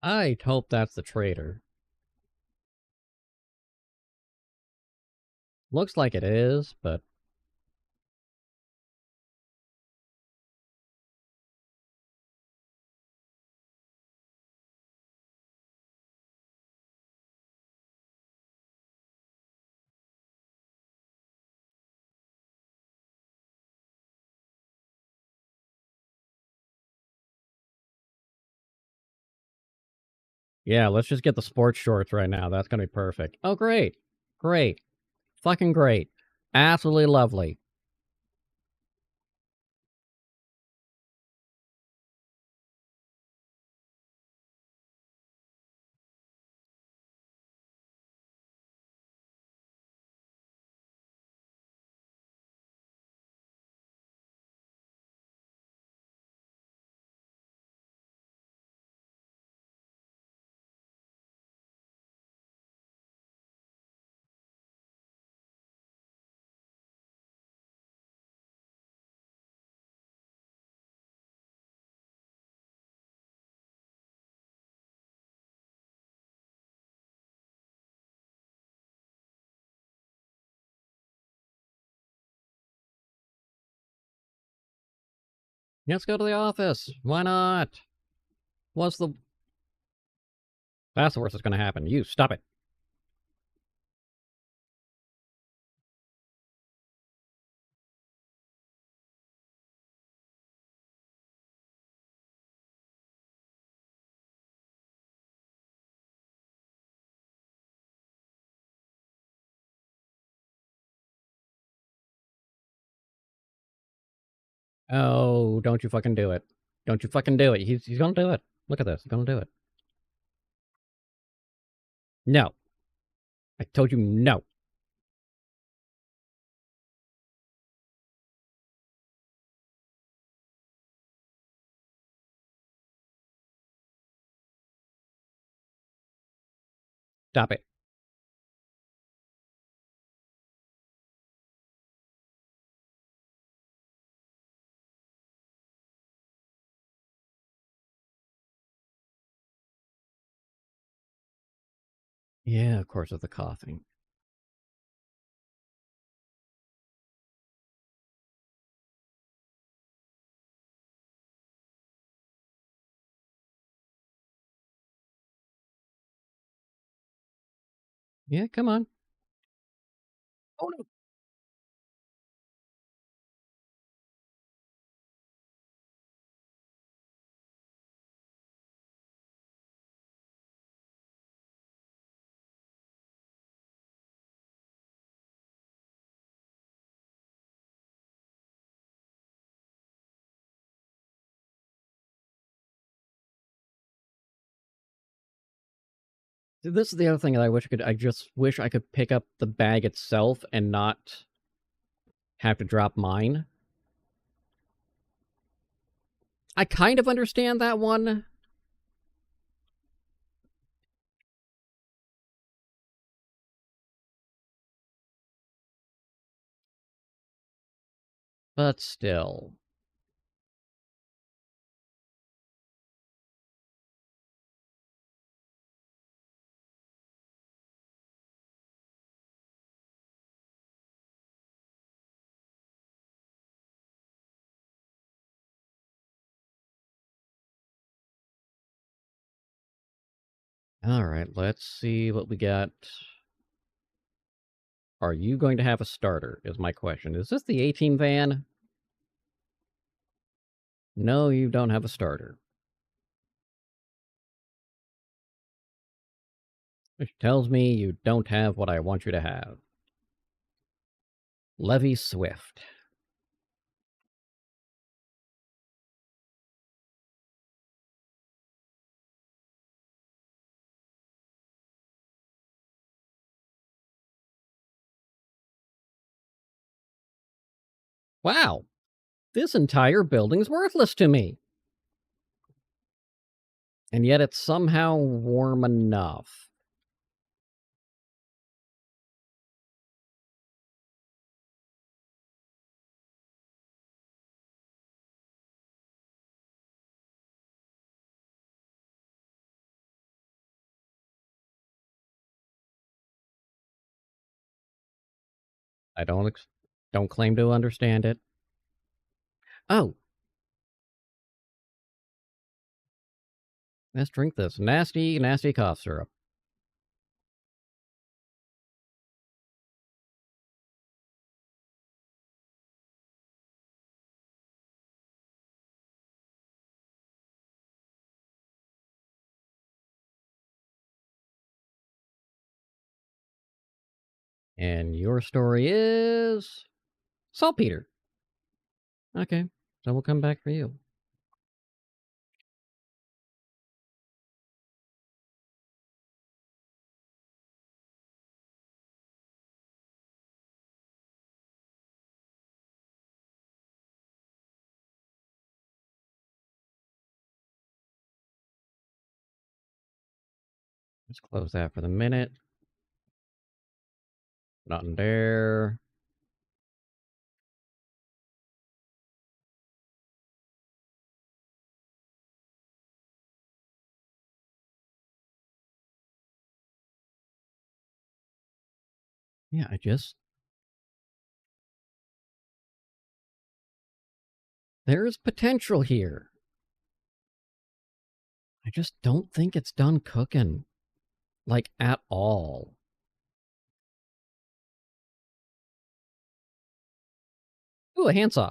I'd hope that's the trader. Looks like it is, but yeah, let's just get the sports shorts right now. That's gonna be perfect. Oh, great. Great. Fucking great. Absolutely lovely. Let's go to the office. Why not? What's the... That's the worst that's gonna happen. You, stop it. Oh, don't you fucking do it. Don't you fucking do it. He's gonna do it. Look at this. He's gonna do it. No. I told you no. Stop it. Yeah, of course, with the coughing. Yeah, come on. Oh, no. This is the other thing that I just wish I could pick up the bag itself and not have to drop mine. I kind of understand that one. But still. Alright, let's see what we got. Are you going to have a starter, is my question. Is this the 18 van? No, you don't have a starter. Which tells me you don't have what I want you to have. Levy Swift. Wow, this entire building's worthless to me. And yet it's somehow warm enough. I don't claim to understand it. Oh, let's drink this nasty, nasty cough syrup. And your story is saltpeter. Okay, so we'll come back for you. Let's close that for the minute. Nothing there. Yeah, there's potential here. I just don't think it's done cooking. Like, at all. Ooh, a handsaw.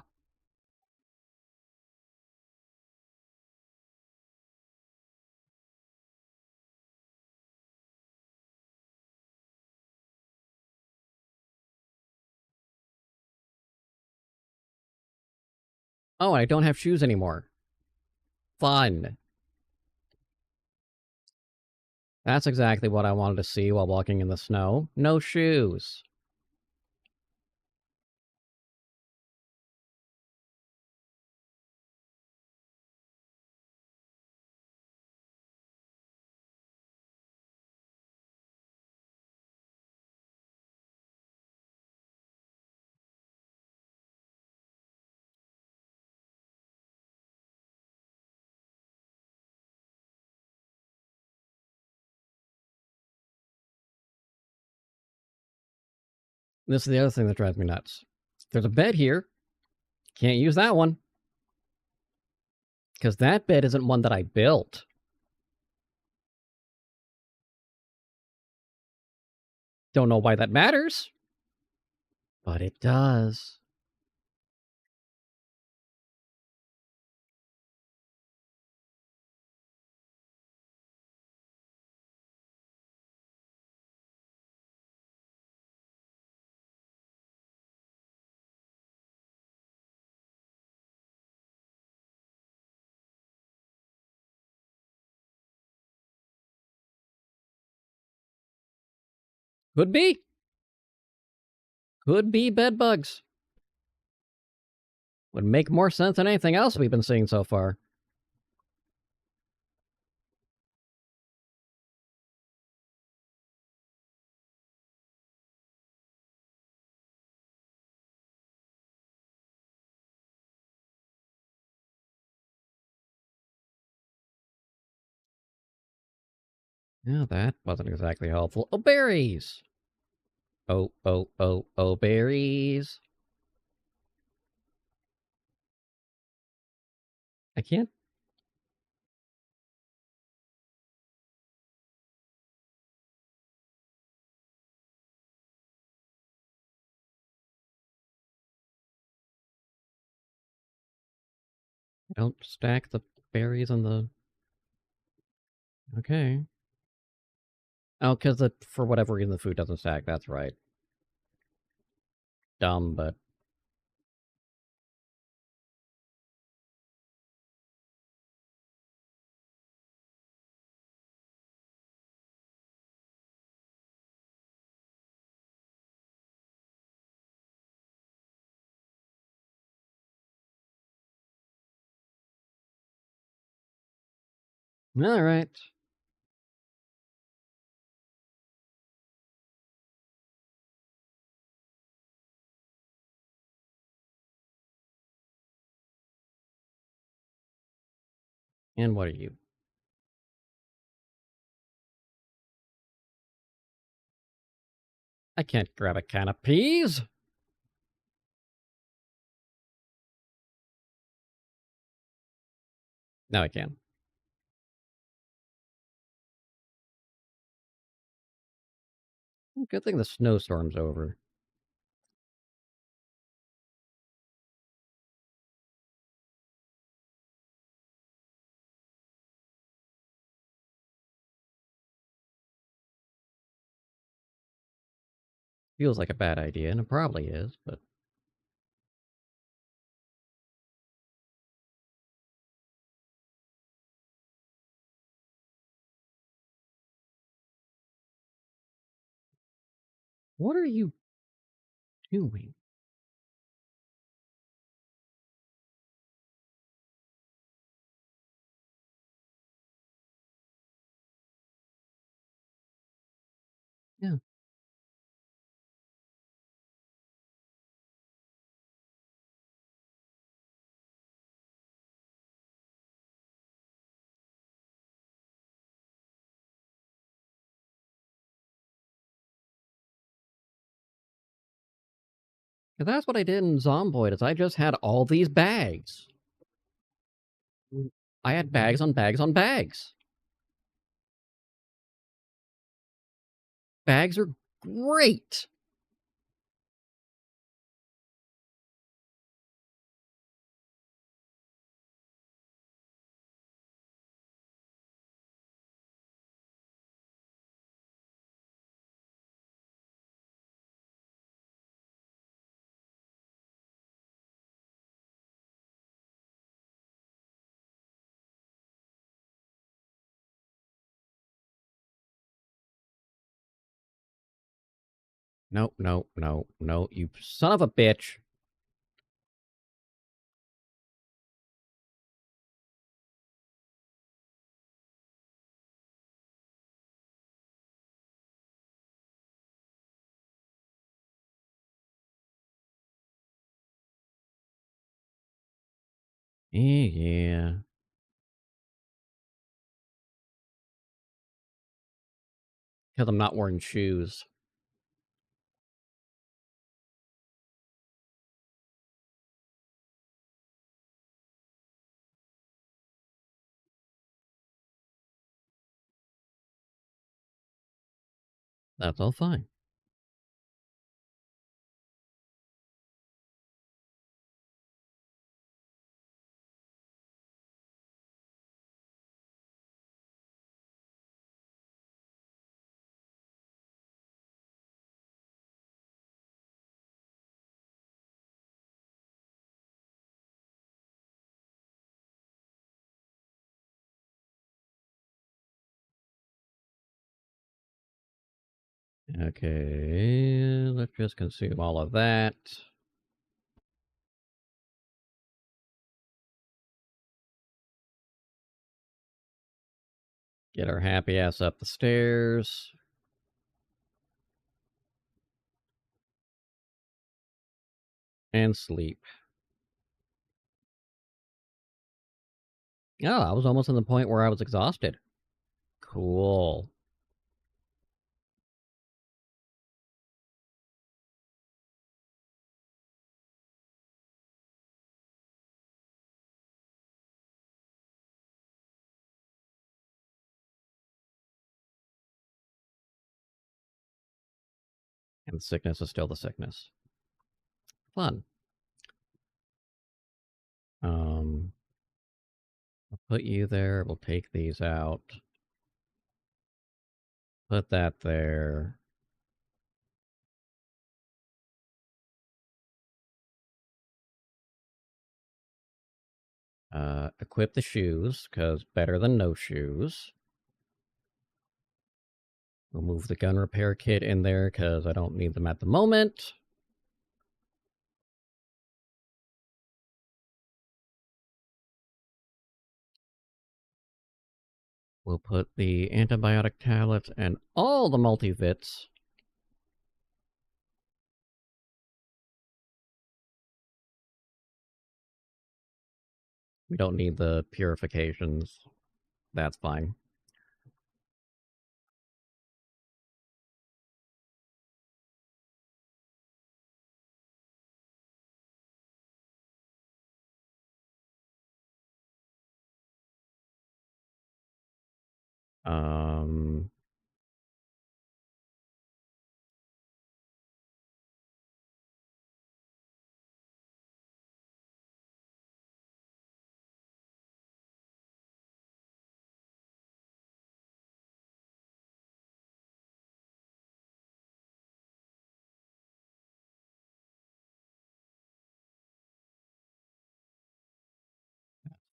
Oh, I don't have shoes anymore. Fun. That's exactly what I wanted to see while walking in the snow. No shoes. This is the other thing that drives me nuts. There's a bed here. Can't use that one. Because that bed isn't one that I built. Don't know why that matters. But it does. Could be. Could be bed bugs. Would make more sense than anything else we've been seeing so far. Yeah, that wasn't exactly helpful. Oh, berries! Oh, berries. I can't. Don't stack the berries on the... Okay. Oh, because for whatever reason the food doesn't stack. That's right. Dumb, but... Alright. And what are you? I can't grab a can of peas! Now I can. Good thing the snowstorm's over. Feels like a bad idea, and it probably is, but... What are you doing? Yeah. That's what I did in Zomboid, is I just had all these bags. I had bags on bags on bags. Bags are great! No, no, no, no, you son of a bitch. Yeah. Because I'm not wearing shoes. That's all fine. Okay, let's just consume all of that. Get our happy ass up the stairs. And sleep. Oh, I was almost in the point where I was exhausted. Cool. And sickness is still the sickness. Fun. I'll put you there. We'll take these out. Put that there. Equip the shoes, because better than no shoes. We'll move the gun repair kit in there, because I don't need them at the moment. We'll put the antibiotic tablets and all the multivits. We don't need the purifications. That's fine.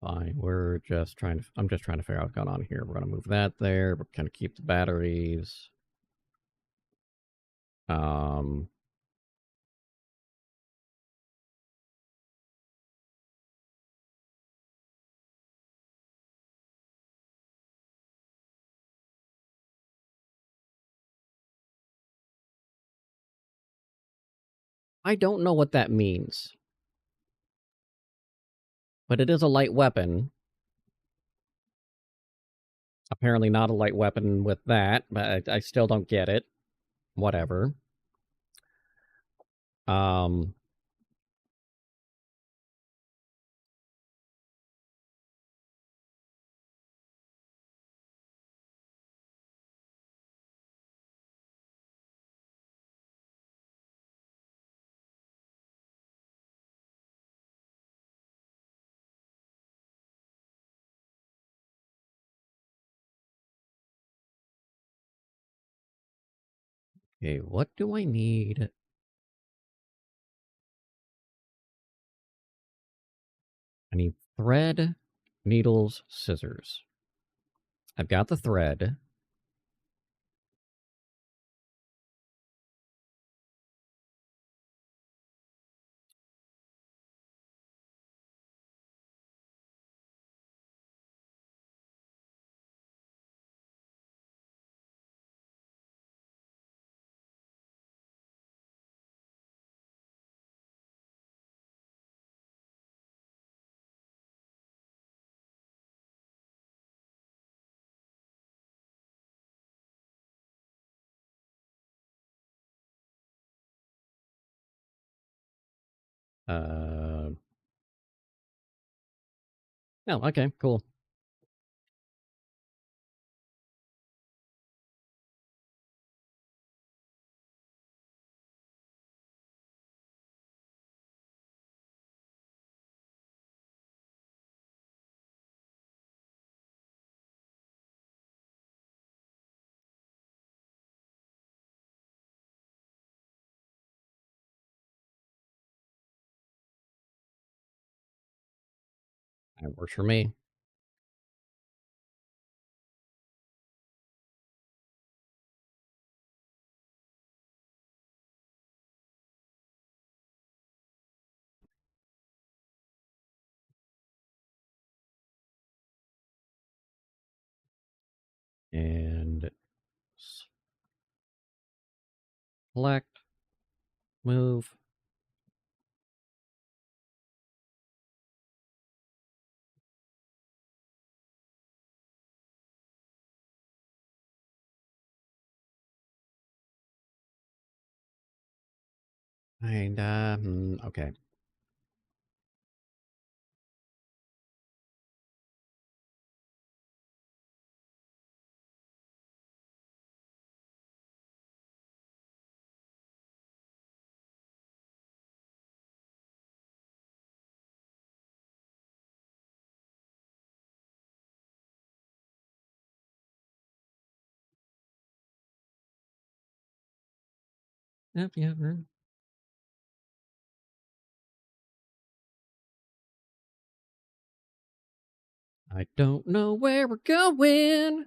Fine. I'm just trying to figure out what's going on here. We're gonna move that there. We're gonna keep the batteries. I don't know what that means. But it is a light weapon. Apparently not a light weapon with that, but I still don't get it. Whatever. Okay, what do I need? I need thread, needles, scissors. I've got the thread. Oh, okay, cool. That works for me. And select, move. And, okay. Have you ever? I don't know where we're going.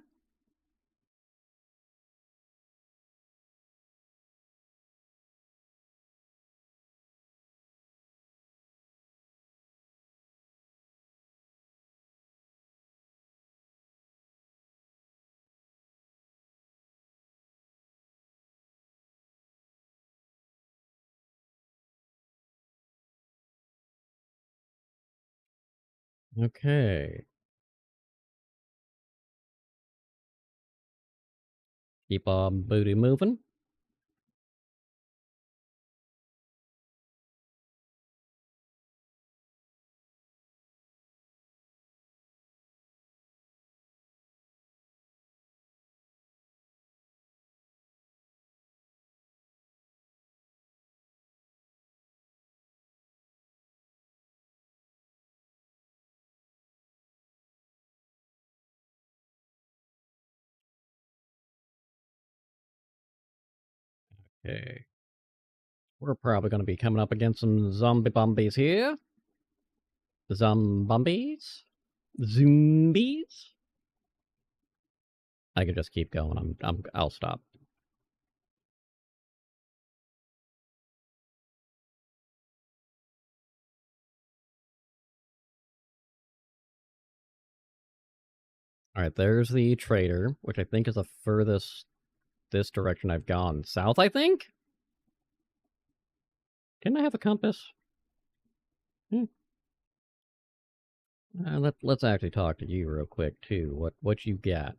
Okay. Keep on booty moving. Okay. We're probably going to be coming up against some zombie bombies here. Zombies? Zombies? I could just keep going. I'll stop. All right, there's the trader, which I think is the furthest this direction I've gone. South, I think? Didn't I have a compass? Hmm. Let's actually talk to you real quick, too. What you got?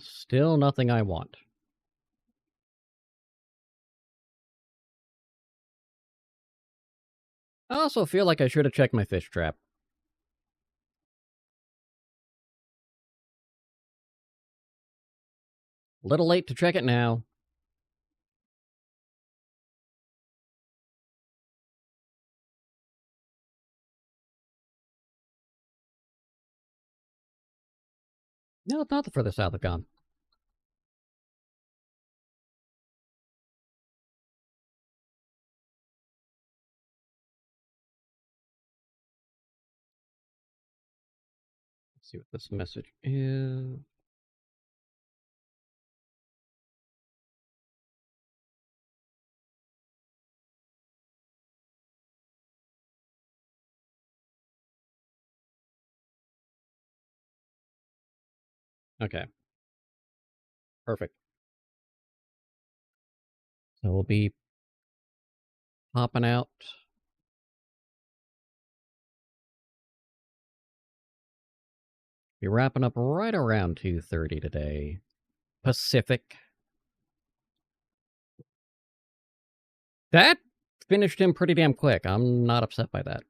Still nothing I want. I also feel like I should have checked my fish trap. Little late to check it now. No, it's not the furthest south I've gone. Let's see what this message is. Okay. Perfect. So we'll be popping out. Be wrapping up right around 2:30 today. Pacific. That finished him pretty damn quick. I'm not upset by that.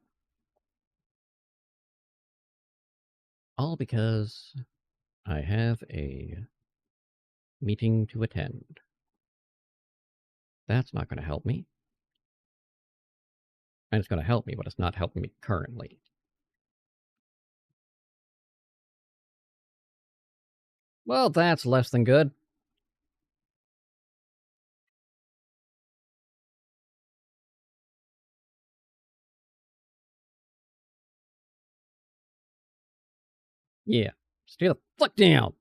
All because I have a meeting to attend. That's not going to help me. And it's going to help me, but it's not helping me currently. Well, that's less than good. Yeah. Stay the fuck down.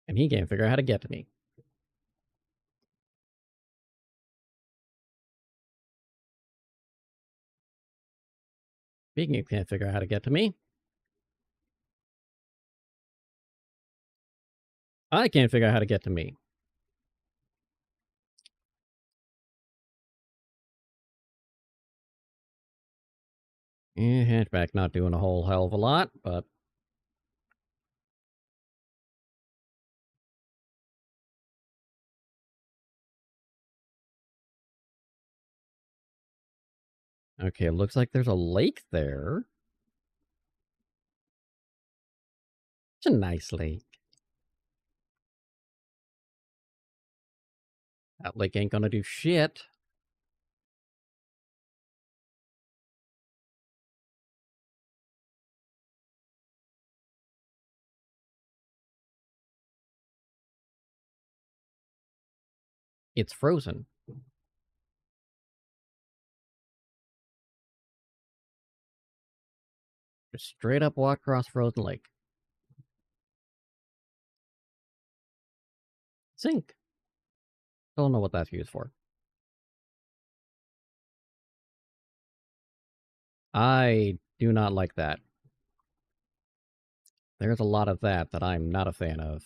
And he can't figure out how to get to me. Speaking of can't figure out how to get to me, I can't figure out how to get to me. Hatchback not doing a whole hell of a lot, but okay, looks like there's a lake there. It's a nice lake. That lake ain't gonna do shit. It's frozen. Just straight up walk across frozen lake. Sink. Don't know what that's used for. I do not like that. There's a lot of that I'm not a fan of.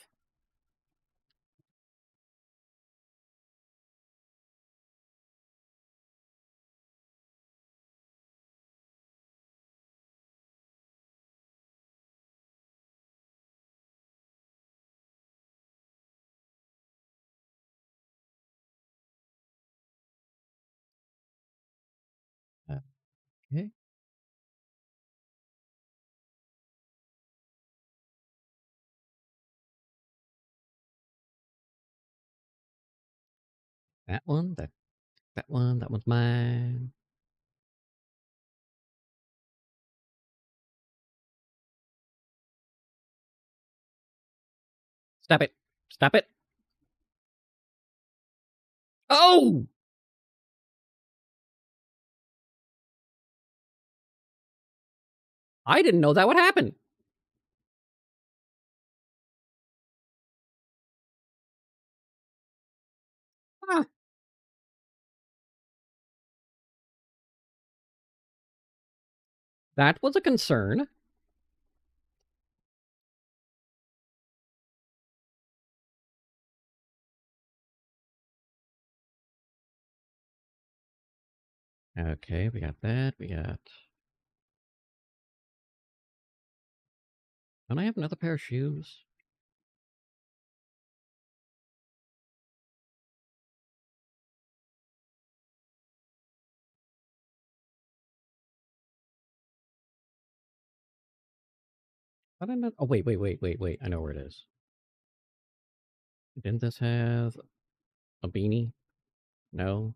Okay. That one, that one, that one's mine. Stop it. Stop it. Oh! I didn't know that would happen. Ah, that was a concern. Okay, we got that. We got... Don't I have another pair of shoes? I don't know. Oh, wait. I know where it is. Didn't this have a beanie? No?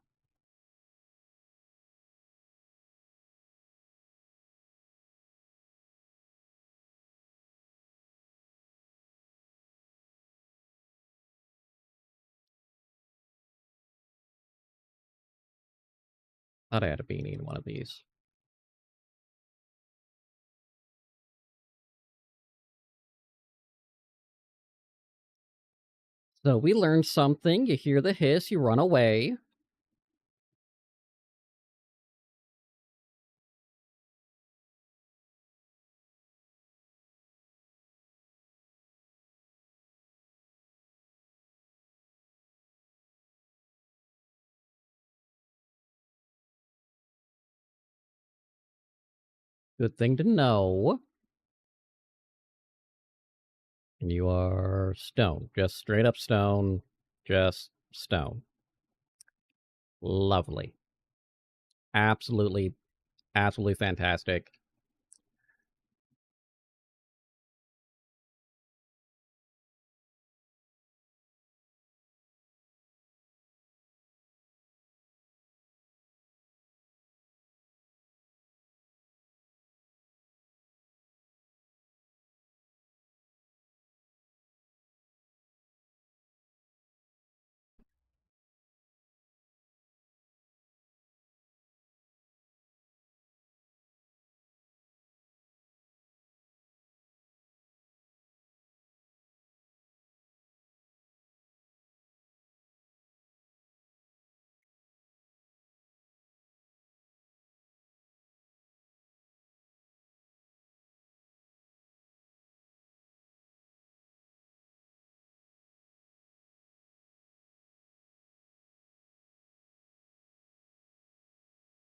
Thought I had a beanie in one of these. So we learned something. You hear the hiss, you run away. Good thing to know. And you are stone. Just straight up stone. Just stone. Lovely. Absolutely, absolutely fantastic.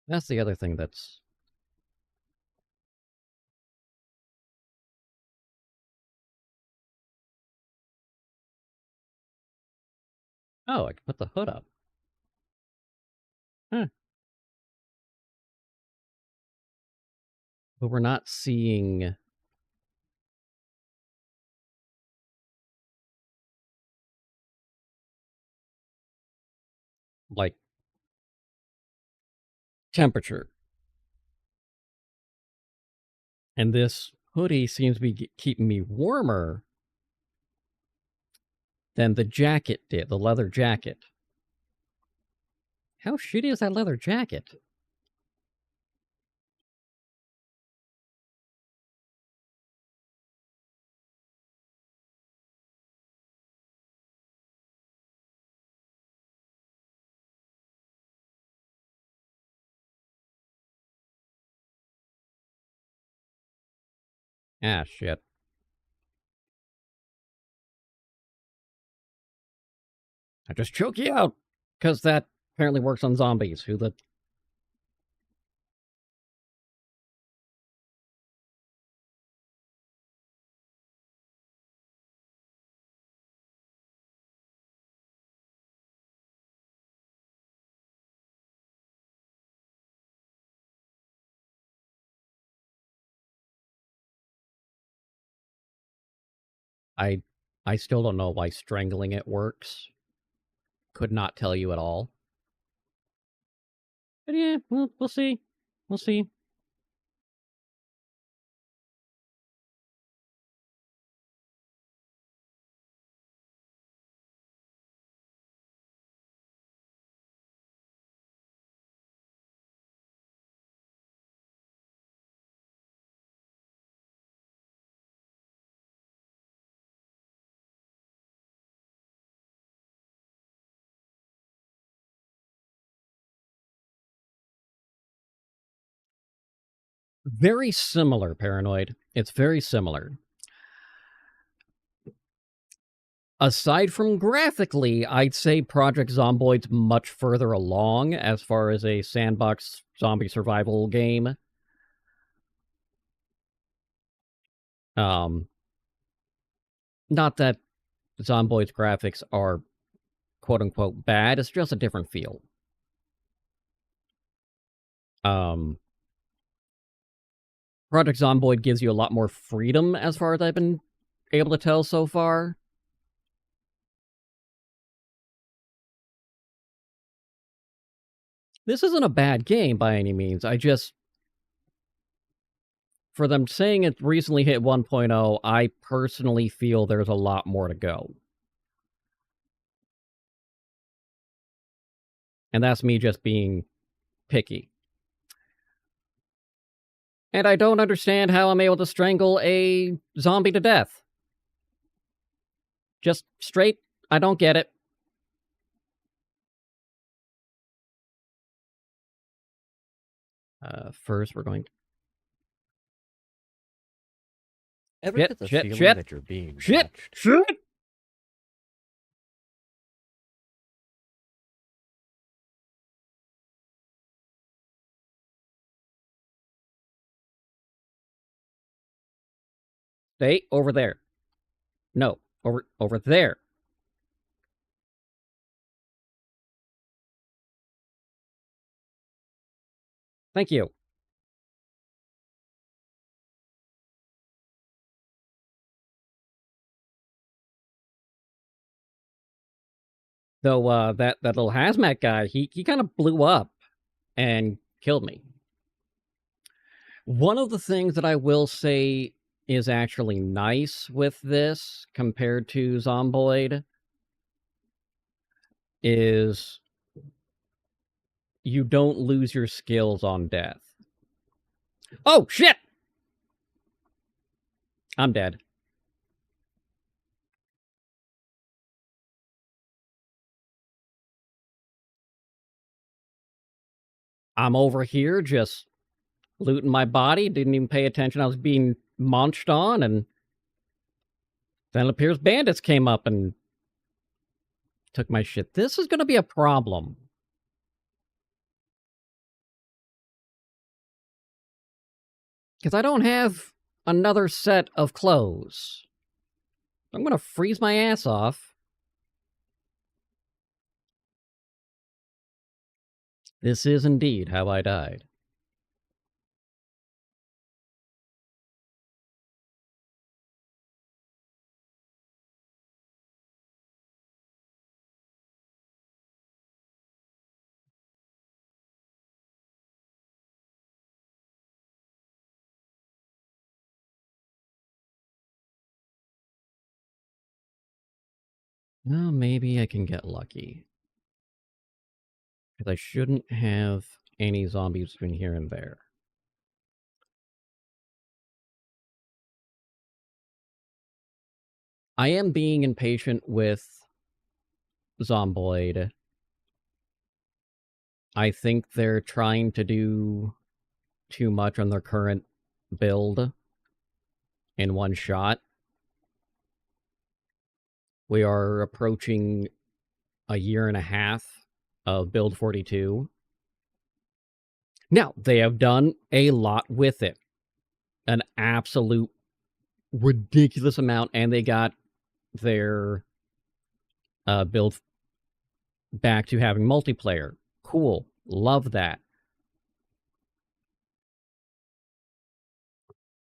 That's the other thing that's... Oh, I can put the hood up. Huh. But we're not seeing like, temperature. And this hoodie seems to be keeping me warmer than the jacket did, the leather jacket. How shitty is that leather jacket? Ah, shit. I just choke you out! Because that apparently works on zombies. Who the... I still don't know why strangling it works. Could not tell you at all. But yeah, we'll see. We'll see. Very similar, Paranoid. It's very similar. Aside from graphically, I'd say Project Zomboid's much further along as far as a sandbox zombie survival game. Not that Zomboid's graphics are quote-unquote bad, it's just a different feel. Project Zomboid gives you a lot more freedom as far as I've been able to tell so far. This isn't a bad game by any means. I just... For them saying it recently hit 1.0, I personally feel there's a lot more to go. And that's me just being picky. And I don't understand how I'm able to strangle a zombie to death. Just straight, I don't get it. First, we're going... Ever Shit, get the shit, feeling shit. that you're being Shit! watched? Shit! Stay over there. No, over there. Thank you. Though, that little hazmat guy, he kind of blew up and killed me. One of the things that I will say is actually nice with this compared to Zomboid is you don't lose your skills on death. Oh, shit! I'm dead. I'm over here just looting my body, didn't even pay attention I was being munched on, and then it appears bandits came up and took my shit. This is gonna be a problem. Because I don't have another set of clothes. I'm gonna freeze my ass off. This is indeed how I died. Well, maybe I can get lucky. Because I shouldn't have any zombies between here and there. I am being impatient with Zomboid. I think they're trying to do too much on their current build in one shot. We are approaching a year and a half of build 42. Now, they have done a lot with it. An absolute ridiculous amount, and they got their build back to having multiplayer. Cool. Love that.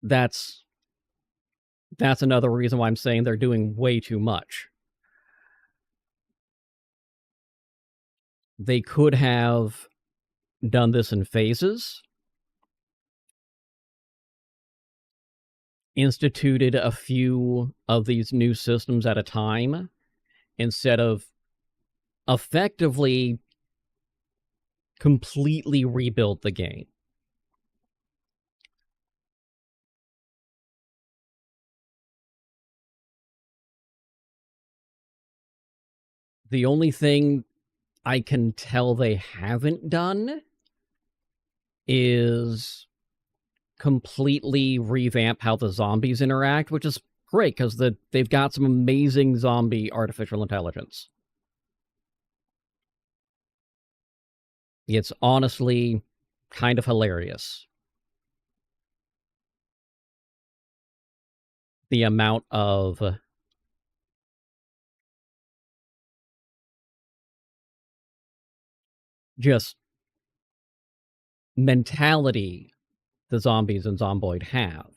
That's another reason why I'm saying they're doing way too much. They could have done this in phases, instituted a few of these new systems at a time, instead of effectively completely rebuild the game. The only thing I can tell they haven't done is completely revamp how the zombies interact, which is great because they've got some amazing zombie artificial intelligence. It's honestly kind of hilarious. The amount of just mentality the zombies and Zomboid have.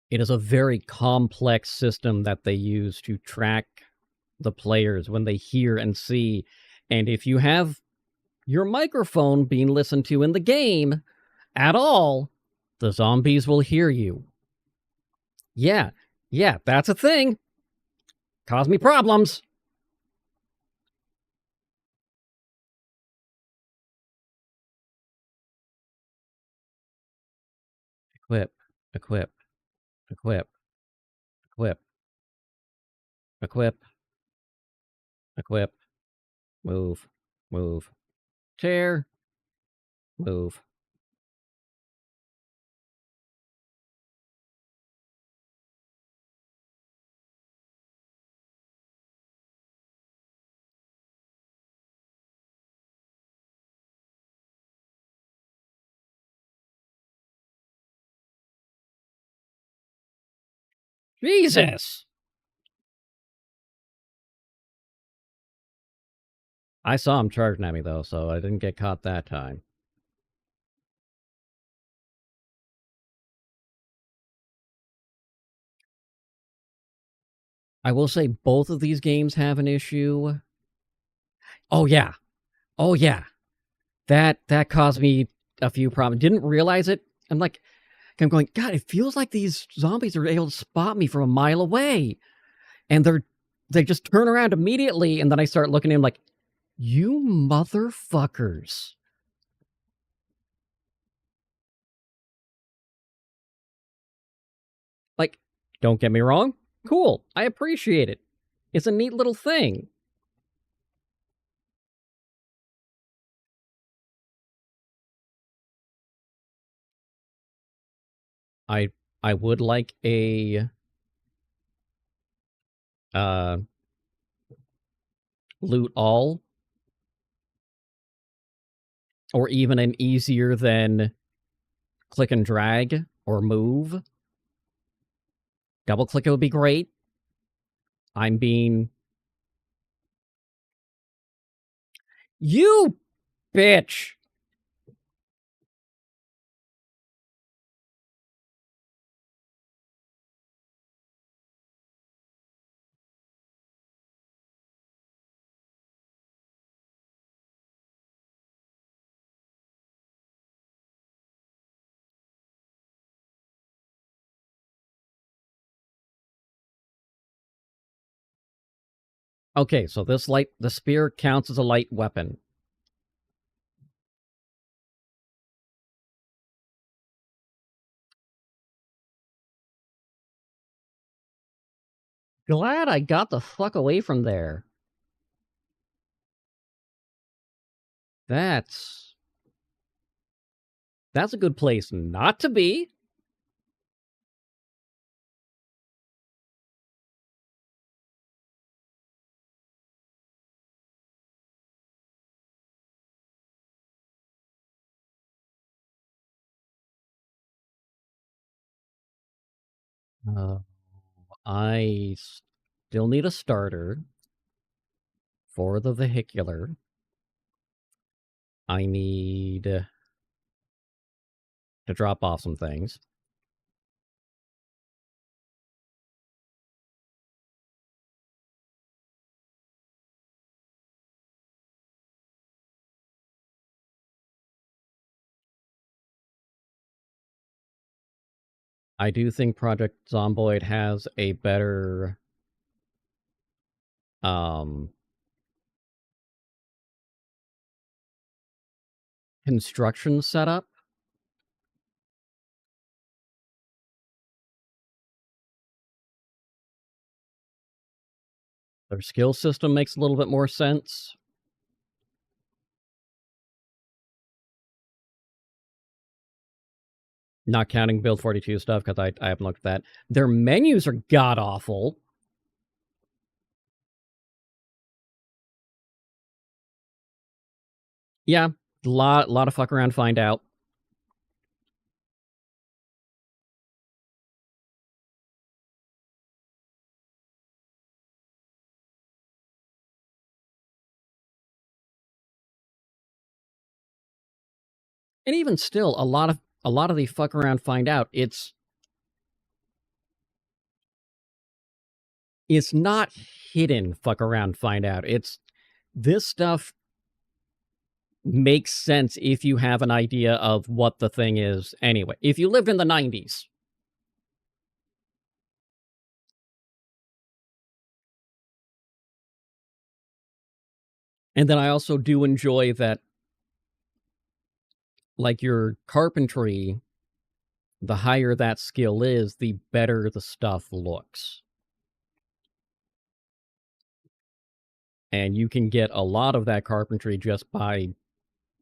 It is a very complex system that they use to track the players when they hear and see. And if you have your microphone being listened to in the game at all, the zombies will hear you. Yeah, that's a thing. Cause me problems. Equip, equip, equip, equip, equip, equip, move, move, chair, move. Jesus! I saw him charging at me, though, so I didn't get caught that time. I will say both of these games have an issue. Oh, yeah. Oh, yeah. That caused me a few problems. Didn't realize it. I'm going, God, it feels like these zombies are able to spot me from a mile away. And they just turn around immediately, and then I start looking at him like, you motherfuckers. Like, don't get me wrong. Cool. I appreciate it. It's a neat little thing. I would like a loot all, or even an easier than click and drag or move. Double click it would be great. I'm being... You bitch! Okay, so the spear counts as a light weapon. Glad I got the fuck away from there. That's a good place not to be. I still need a starter for the vehicular. I need to drop off some things. I do think Project Zomboid has a better construction setup. Their skill system makes a little bit more sense. Not counting Build 42 stuff, because I haven't looked at that. Their menus are god-awful. Yeah, lot of fuck around, find out. And even still, a lot of the fuck around, find out. It's not hidden fuck around, find out. It's this stuff makes sense if you have an idea of what the thing is anyway. If you lived in the 90s. And then I also do enjoy that, like, your carpentry, the higher that skill is, the better the stuff looks. And you can get a lot of that carpentry just by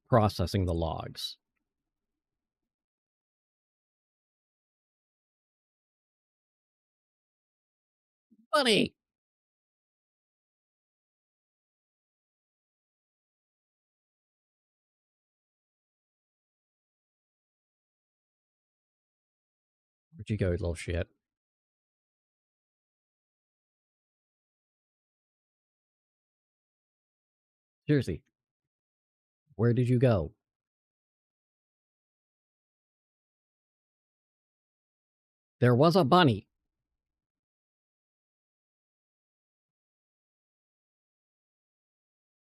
processing the logs. Funny! Where'd you go, you little shit? Seriously. Where did you go? There was a bunny.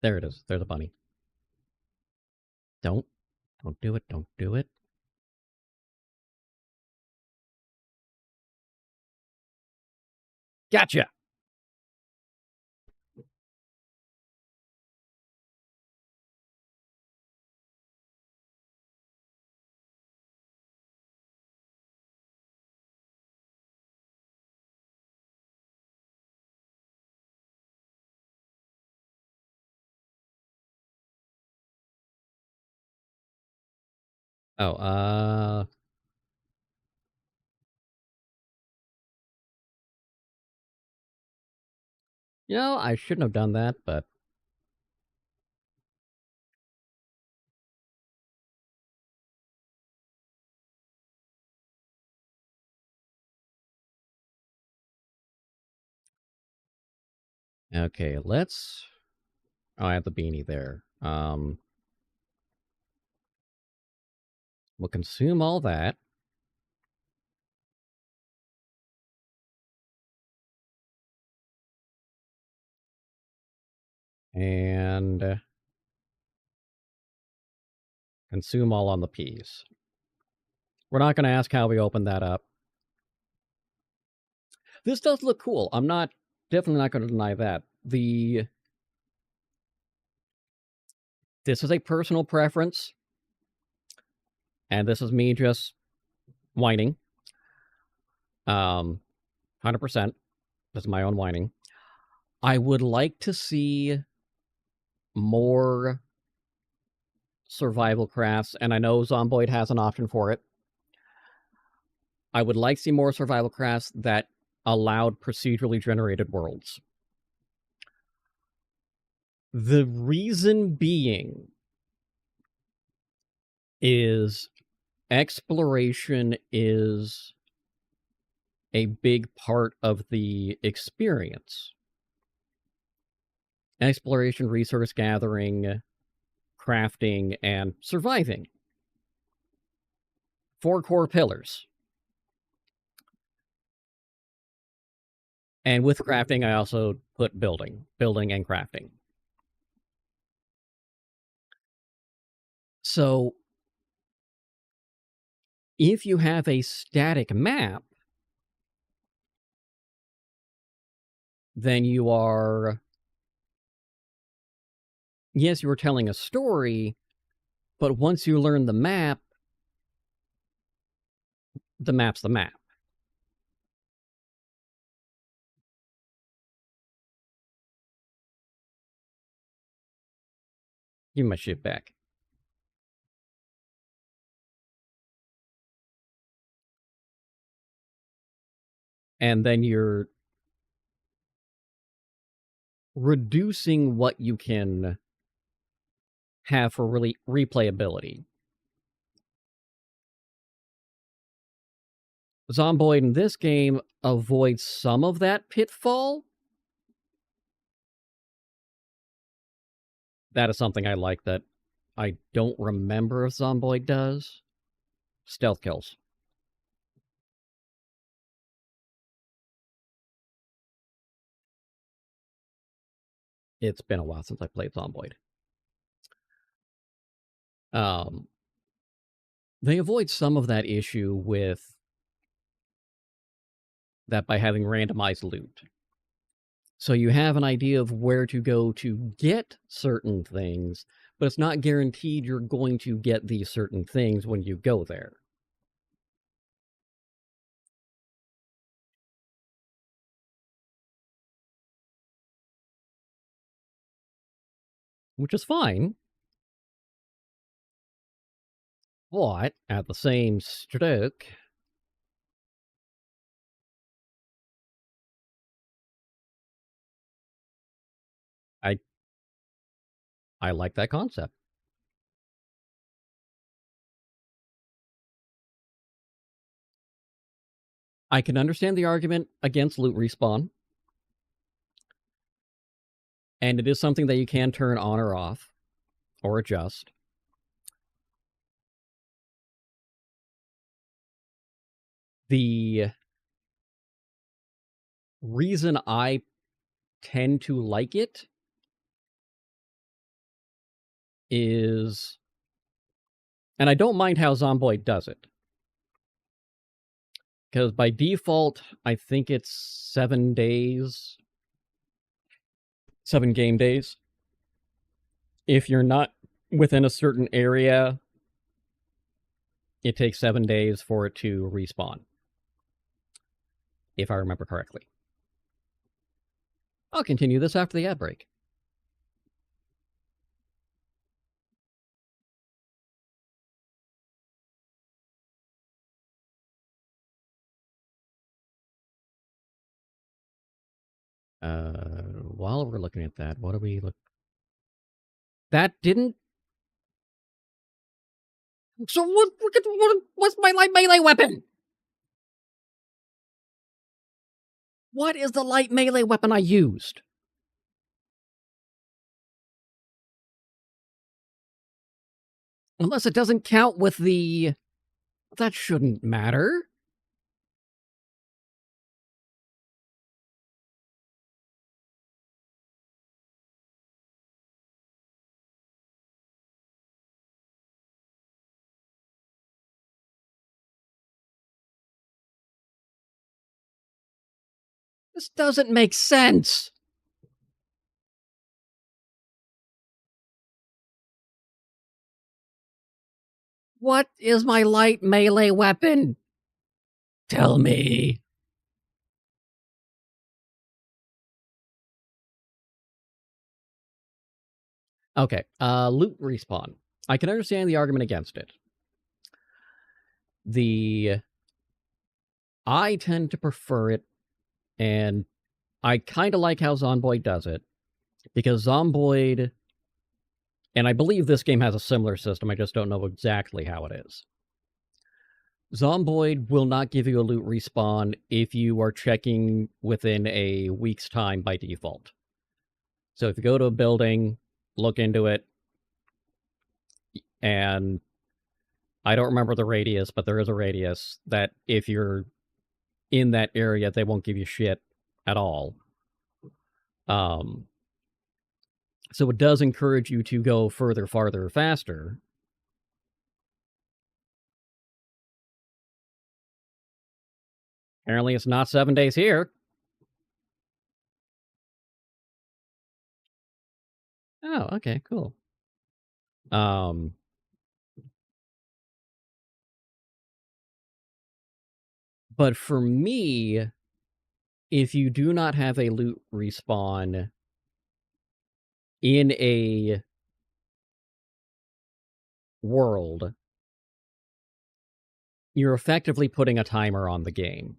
There it is. There's a bunny. Don't do it. Don't do it. Gotcha! Oh, you know, I shouldn't have done that, but okay, let's... Oh, I have the beanie there. We'll consume all that. And consume all on the peas. We're not going to ask how we opened that up. This does look cool. I'm definitely not going to deny that. This is a personal preference, and this is me just whining. 100%. This is my own whining. I would like to see more survival crafts, and I know Zomboid has an option for it. I would like to see more survival crafts that allowed procedurally generated worlds. The reason being is exploration is a big part of the experience. Exploration, resource gathering, crafting, and surviving. 4 core pillars. And with crafting, I also put building and crafting. So, if you have a static map, then you are... Yes, you are telling a story, but once you learn the map's the map. Give me my shit back. And then you're reducing what you can have for really replayability. Zomboid in this game avoids some of that pitfall. That is something I like that I don't remember if Zomboid does. Stealth kills. It's been a while since I played Zomboid. They avoid some of that issue with that by having randomized loot. So you have an idea of where to go to get certain things, but it's not guaranteed you're going to get these certain things when you go there. Which is fine. But at the same stroke, I like that concept. I can understand the argument against loot respawn. And it is something that you can turn on or off, or adjust. The reason I tend to like it is... And I don't mind how Zomboid does it. Because by default, I think it's 7 days. 7 game days. If you're not within a certain area, it takes 7 days for it to respawn. If I remember correctly. I'll continue this after the ad break. While we're looking at that, what do we look... That didn't... So what's my light melee weapon? What is the light melee weapon I used? Unless it doesn't count with the... That shouldn't matter. This doesn't make sense. What is my light melee weapon? Tell me. Okay, loot respawn. I can understand the argument against it. I tend to prefer it, and I kind of like how Zomboid does it, because Zomboid, and I believe this game has a similar system, I just don't know exactly how it is. Zomboid will not give you a loot respawn if you are checking within a week's time by default. So if you go to a building, look into it, and I don't remember the radius, but there is a radius that if you're in that area, they won't give you shit at all. So it does encourage you to go further, farther, faster. Apparently it's not 7 days here. Oh, okay, cool. But for me, if you do not have a loot respawn in a world, you're effectively putting a timer on the game.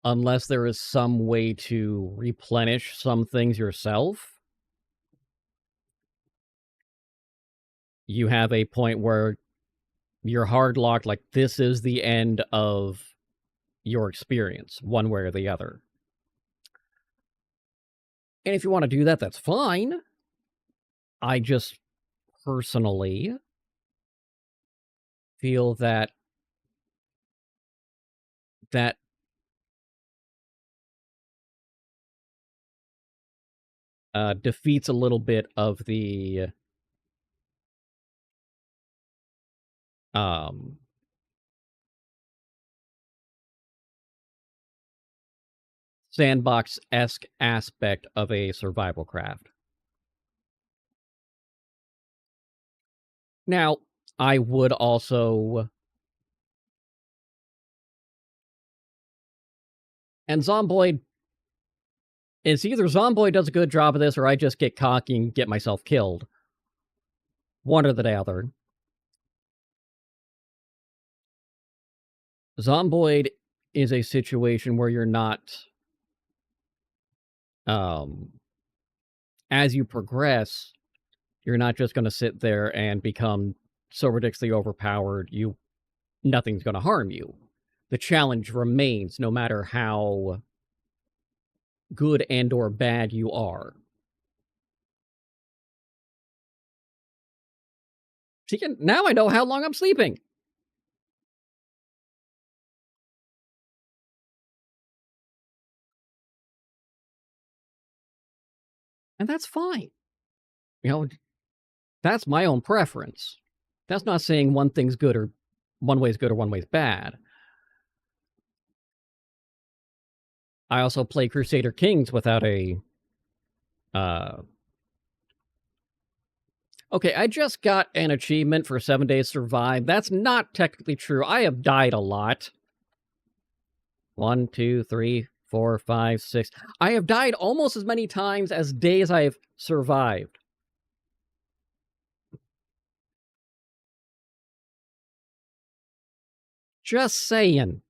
Unless there is some way to replenish some things yourself, you have a point where you're hard locked, like this is the end of your experience, one way or the other. And if you want to do that, that's fine. I just personally feel that defeats a little bit of the sandbox-esque aspect of a survival craft. Now, I would also... And Zomboid... It's either Zomboid does a good job of this, or I just get cocky and get myself killed. One or the other. Zomboid is a situation where you're not... as you progress, you're not just going to sit there and become so ridiculously overpowered, nothing's going to harm you. The challenge remains no matter how good and or bad you are. See, now I know how long I'm sleeping. And that's fine. You know, that's my own preference. That's not saying one thing's good or one way's good or one way's bad. I also play Crusader Kings without a... Okay, I just got an achievement for 7 Days Survive. That's not technically true. I have died a lot. 1, 2, 3, 4, 5, 6. I have died almost as many times as days I've survived. Just saying.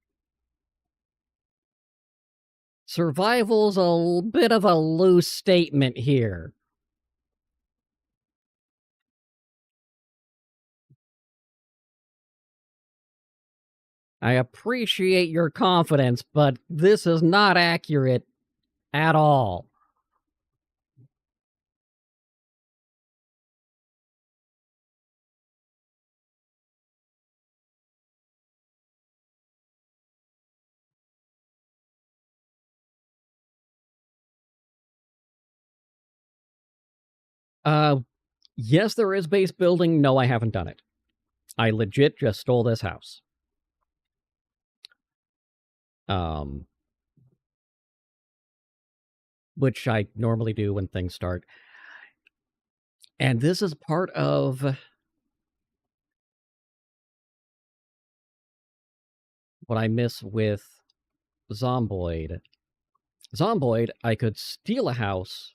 Survival's a bit of a loose statement here. I appreciate your confidence, but this is not accurate at all. Yes, there is base building. No, I haven't done it. I legit just stole this house. Which I normally do when things start. And this is part of what I miss with Zomboid. Zomboid, I could steal a house.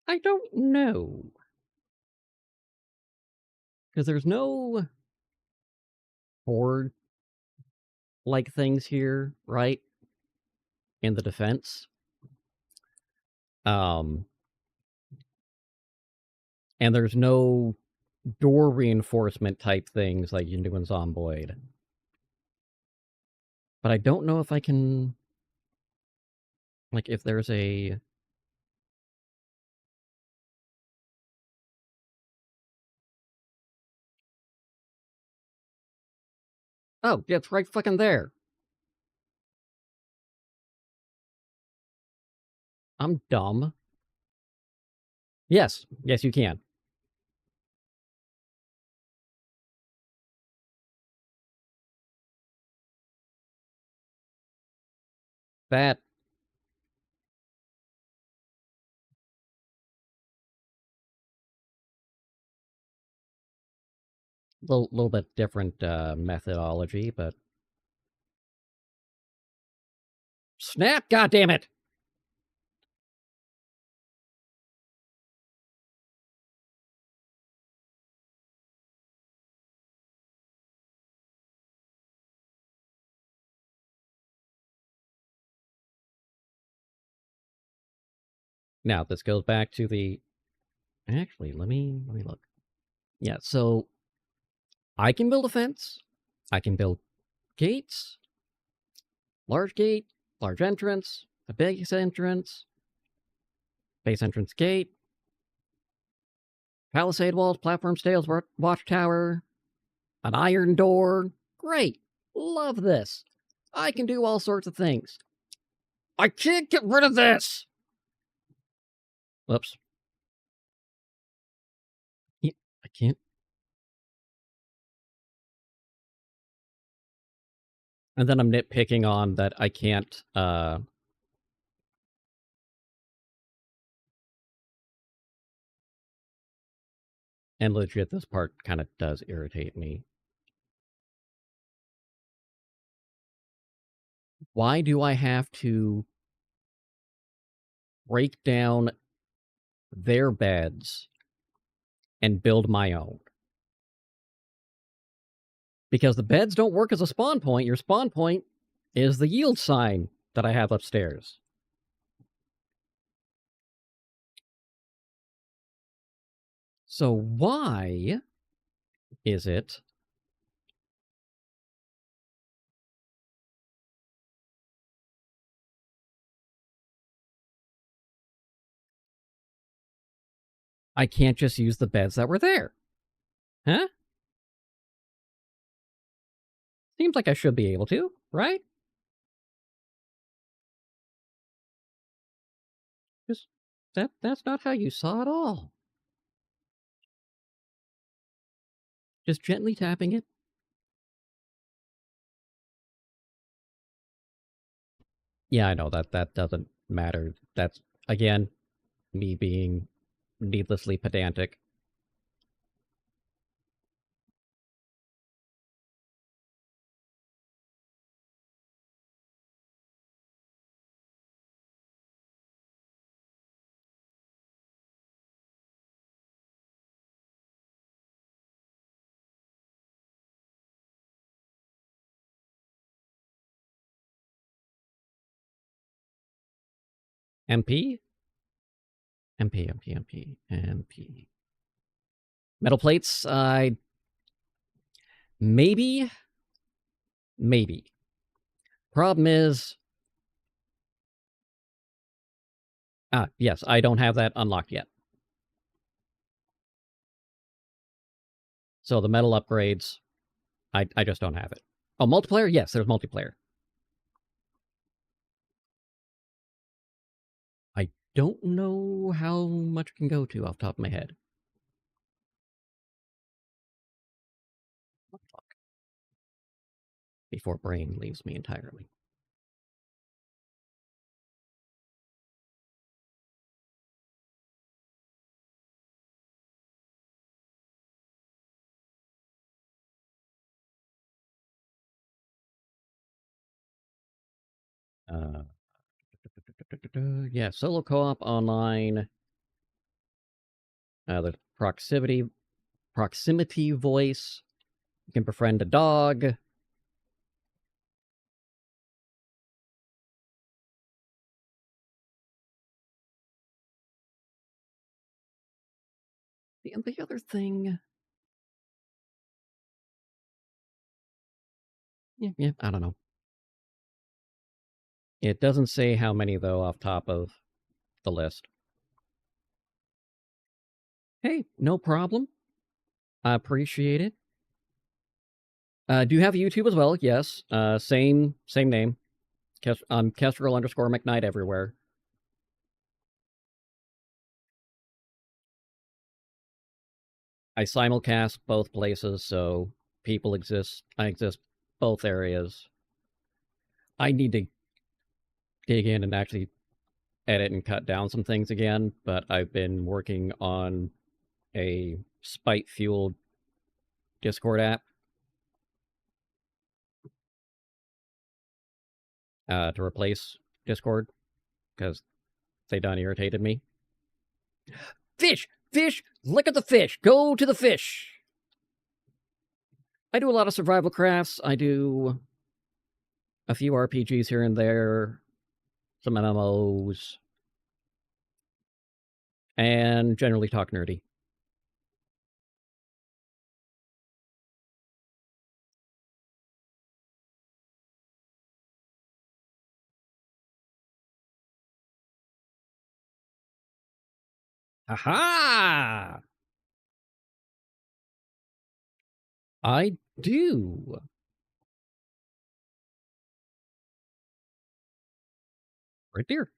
I don't know. Because there's no board-like things here, right? In the defense. And there's no door reinforcement type things like you can do in Zomboid. But I don't know if I can... Like, if there's a... Oh, yeah, it's right fucking there. I'm dumb. Yes, yes, you can. That... Little bit different methodology, but... Snap, goddammit! Now, this goes back to the... Actually, let me look. Yeah, so... I can build a fence. I can build gates. Large gate, large entrance, a base entrance gate, palisade walls, platform stairs, watchtower, an iron door. Great. Love this. I can do all sorts of things. I can't get rid of this! Whoops. Yeah, I can't. And then I'm nitpicking on that I can't, and legit, this part kind of does irritate me. Why do I have to break down their beds and build my own? Because the beds don't work as a spawn point. Your spawn point is the yield sign that I have upstairs. So why is it I can't just use the beds that were there? Huh? Seems like I should be able to, right? Just that's not how you saw it all. Just gently tapping it. Yeah, I know that doesn't matter. That's, again, me being needlessly pedantic. MP? MP. Metal plates, maybe. Problem is... yes, I don't have that unlocked yet. So the metal upgrades, I just don't have it. Oh, multiplayer? Yes, there's multiplayer. I don't know how much I can go to off the top of my head. Fuck. Before brain leaves me entirely. Uh, yeah, solo co-op online. The proximity voice. You can befriend a dog. The other thing... Yeah, I don't know. It doesn't say how many, though, off top of the list. Hey, no problem. I appreciate it. Do you have YouTube as well? Yes. Same name. Kestrel _ McKnight everywhere. I simulcast both places, so people exist. I exist both areas. I need to dig in and actually edit and cut down some things again, but I've been working on a spite-fueled Discord app to replace Discord, because they done irritated me. Fish! Fish! Look at the fish! Go to the fish! I do a lot of survival crafts. I do a few RPGs here and there, some MMOs, and generally talk nerdy. Aha! I do. Right there.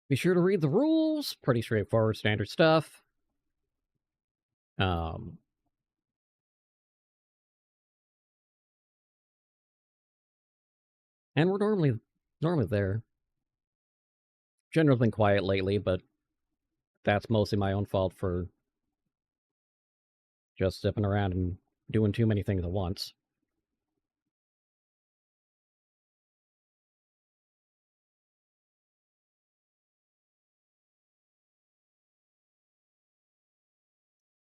Be sure to read the rules. Pretty straightforward, standard stuff. And we're normally there. General's been quiet lately, but that's mostly my own fault for just zipping around and doing too many things at once.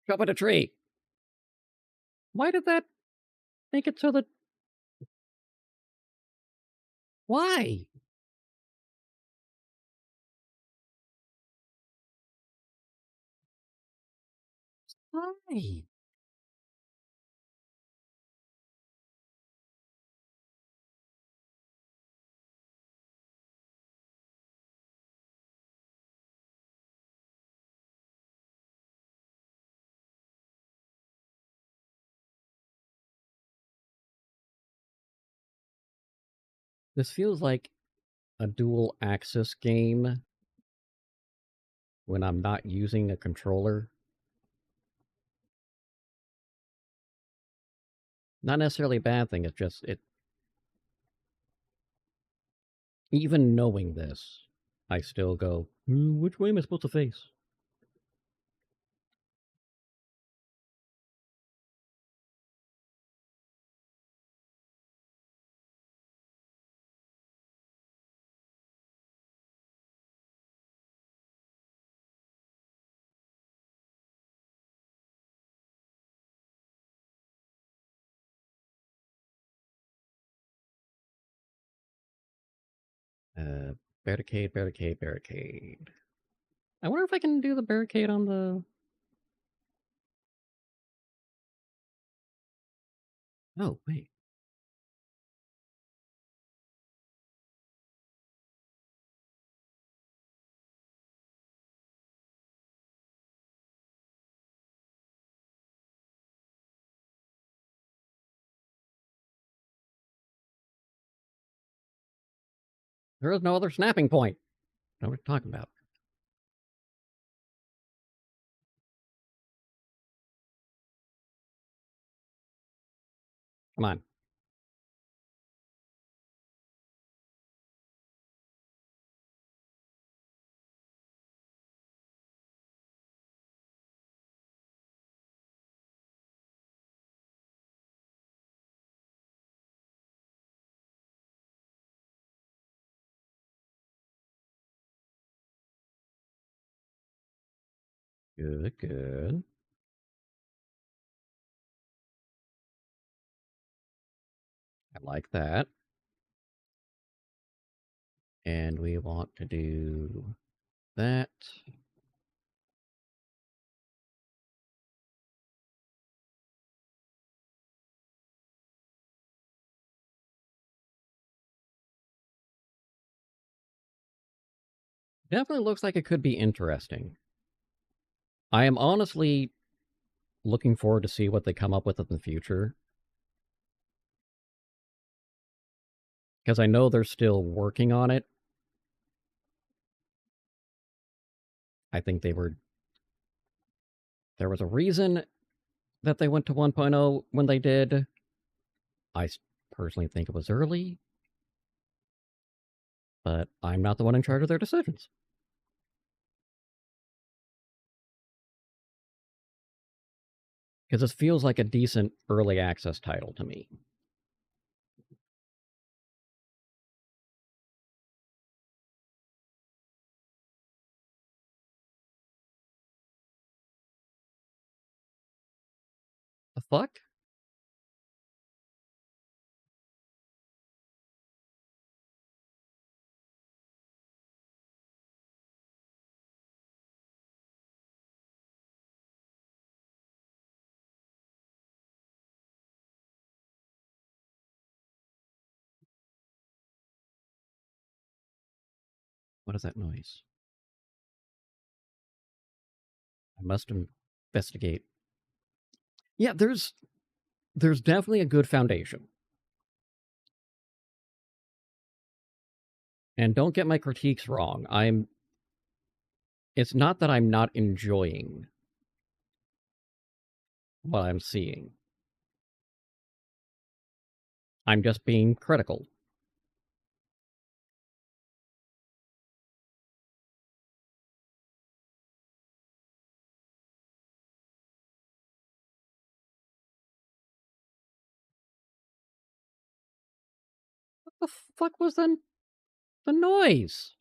Jump at a tree! Why did that make it so that... Why? Why? This feels like a dual axis game when I'm not using a controller. Not necessarily a bad thing, it's just even knowing this, I still go, which way am I supposed to face? Barricade, barricade, barricade. I wonder if I can do the barricade on the... Oh, wait. There is no other snapping point. Know what you're talking about. Come on. Good, good. I like that. And we want to do that. Definitely looks like it could be interesting. I am honestly looking forward to see what they come up with in the future. Because I know they're still working on it. I think there was a reason that they went to 1.0 when they did. I personally think it was early, but I'm not the one in charge of their decisions. Because this feels like a decent early access title to me. The fuck? What is that noise? I must investigate. Yeah, there's definitely a good foundation. And don't get my critiques wrong. It's not that I'm not enjoying what I'm seeing. I'm just being critical. What the fuck was the noise?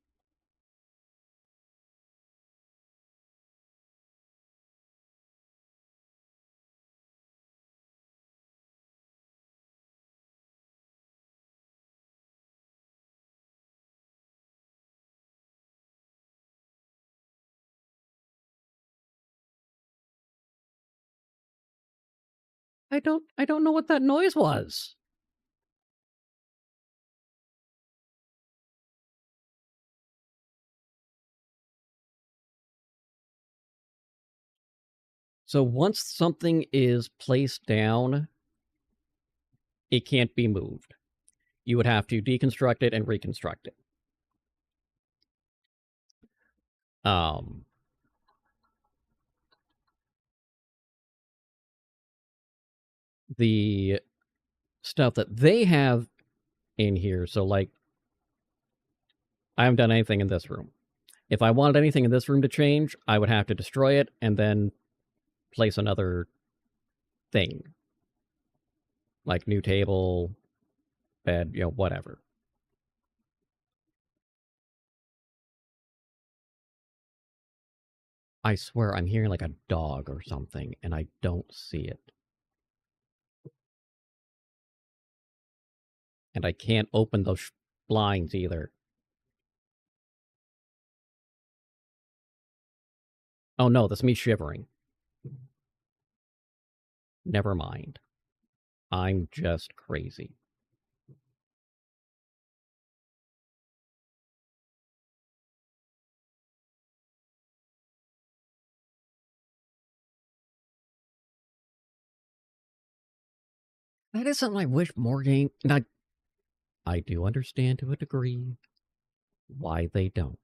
I don't know what that noise was. So once something is placed down, it can't be moved. You would have to deconstruct it and reconstruct it. The stuff that they have in here, so like, I haven't done anything in this room. If I wanted anything in this room to change, I would have to destroy it and then place another thing. Like new table, bed, whatever. I swear I'm hearing like a dog or something, and I don't see it. And I can't open those blinds either. Oh no, that's me shivering. Never mind. I'm just crazy. That is something I wish more game. I do understand to a degree why they don't.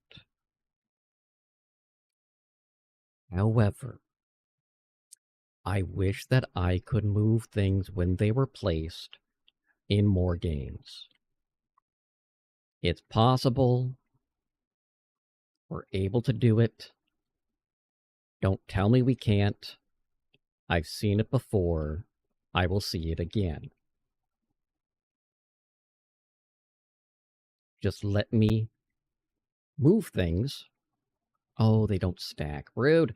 However, I wish that I could move things when they were placed in more games. It's possible. We're able to do it. Don't tell me we can't. I've seen it before. I will see it again. Just let me move things. Oh, they don't stack. Rude.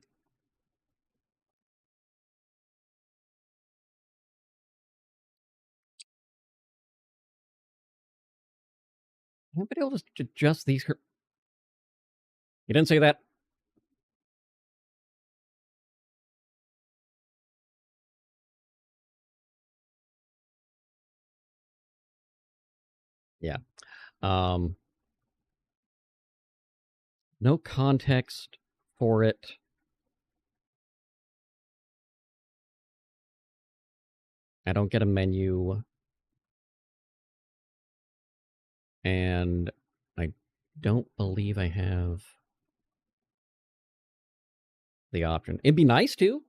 I've been able to adjust these. You didn't say that. Yeah. No context for it. I don't get a menu. And I don't believe I have the option. It'd be nice to.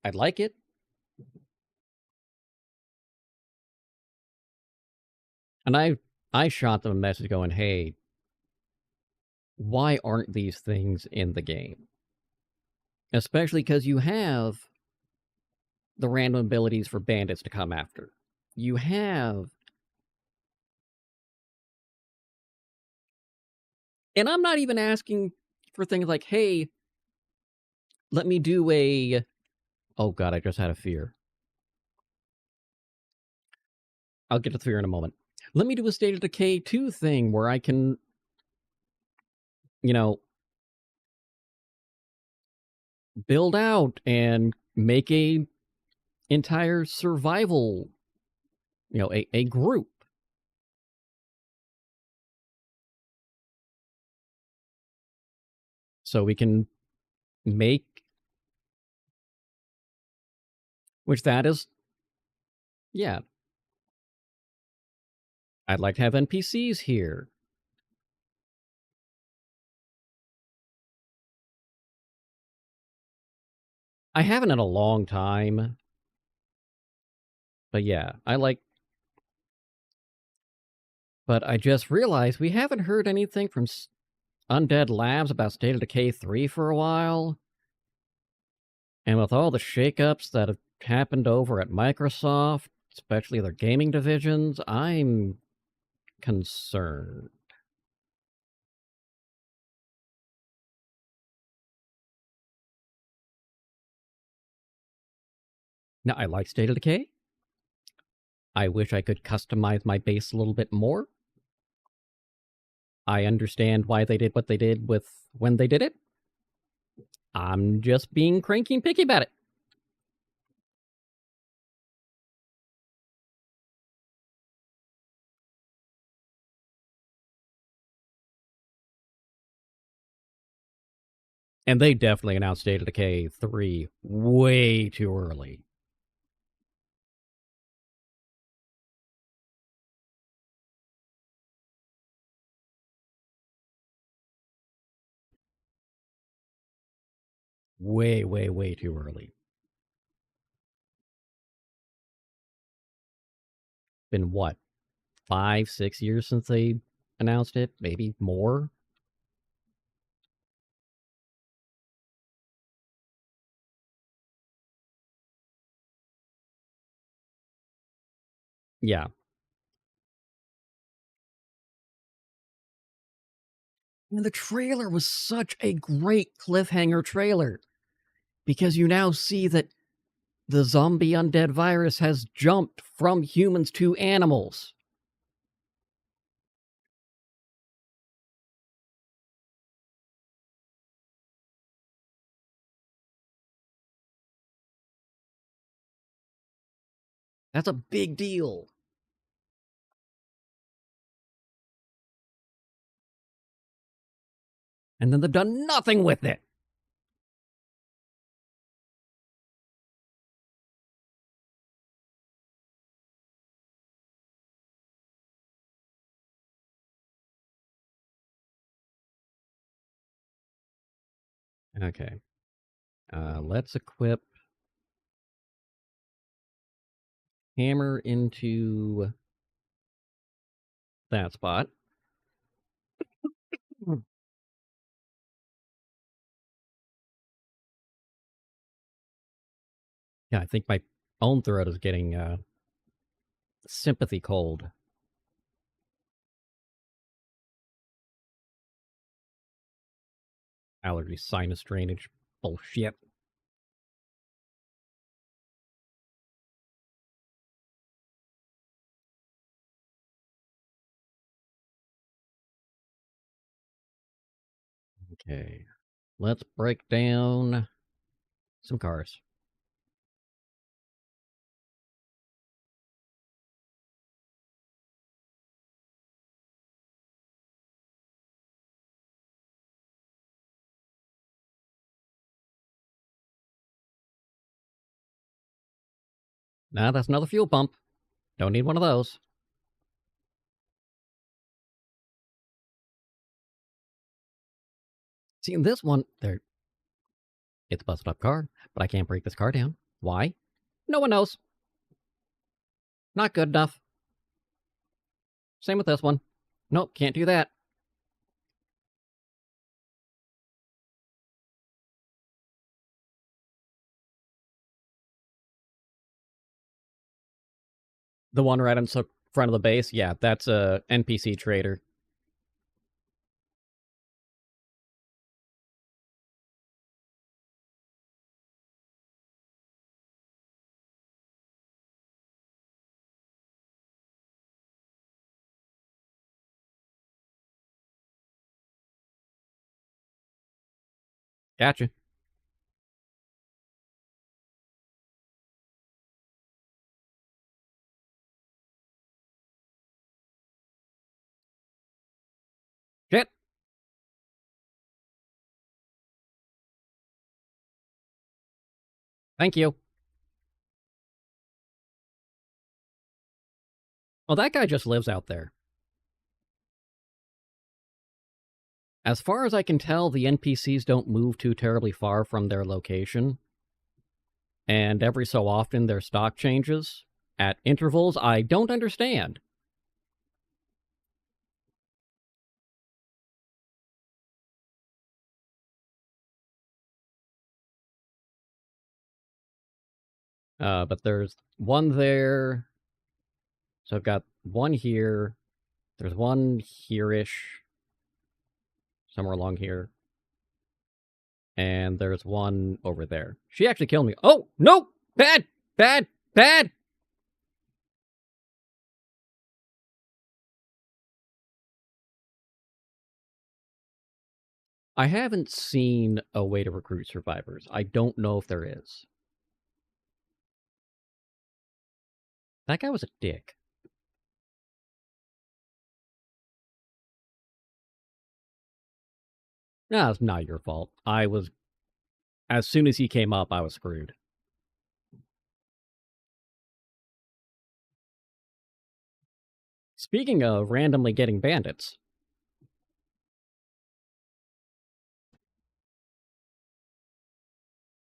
I'd like it. And I shot them a message going, hey, why aren't these things in the game? Especially because you have the random abilities for bandits to come after. You have... And I'm not even asking for things like, hey, let me do a... Oh god, I just had a fear. I'll get to the fear in a moment. Let me do a State of Decay 2 thing where I can, you know, build out and make a entire survival, a group. So we can make, which that is, yeah. I'd like to have NPCs here. I haven't in a long time. But yeah, but I just realized we haven't heard anything from Undead Labs about State of Decay 3 for a while. And with all the shakeups that have happened over at Microsoft, especially their gaming divisions, I'm concerned. Now, I like State of Decay. I wish I could customize my base a little bit more. I understand why they did what they did with when they did it. I'm just being cranky and picky about it. And they definitely announced State of Decay 3 way too early. Way, way, way too early. Been what, 5, 6 years since they announced it? Maybe more? Yeah. And the trailer was such a great cliffhanger trailer. Because you now see that the zombie undead virus has jumped from humans to animals. That's a big deal. And then they've done nothing with it. Okay. Let's equip hammer into that spot. Yeah, I think my own throat is getting sympathy cold. Allergy, sinus drainage, bullshit. Okay. Let's break down some cars. Nah, that's another fuel pump. Don't need one of those. See, in this one, it's a busted up car, but I can't break this car down. Why? No one knows. Not good enough. Same with this one. Nope, can't do that. The one right in front of the base, yeah, that's a NPC trader. Gotcha. Shit. Thank you. Well, that guy just lives out there. As far as I can tell, the NPCs don't move too terribly far from their location. And every so often, their stock changes at intervals I don't understand. But there's one there. So I've got one here. There's one here-ish. Somewhere along here. And there's one over there. She actually killed me. Oh, no! Bad! Bad! Bad! I haven't seen a way to recruit survivors. I don't know if there is. That guy was a dick. No, it's not your fault. As soon as he came up, I was screwed. Speaking of randomly getting bandits.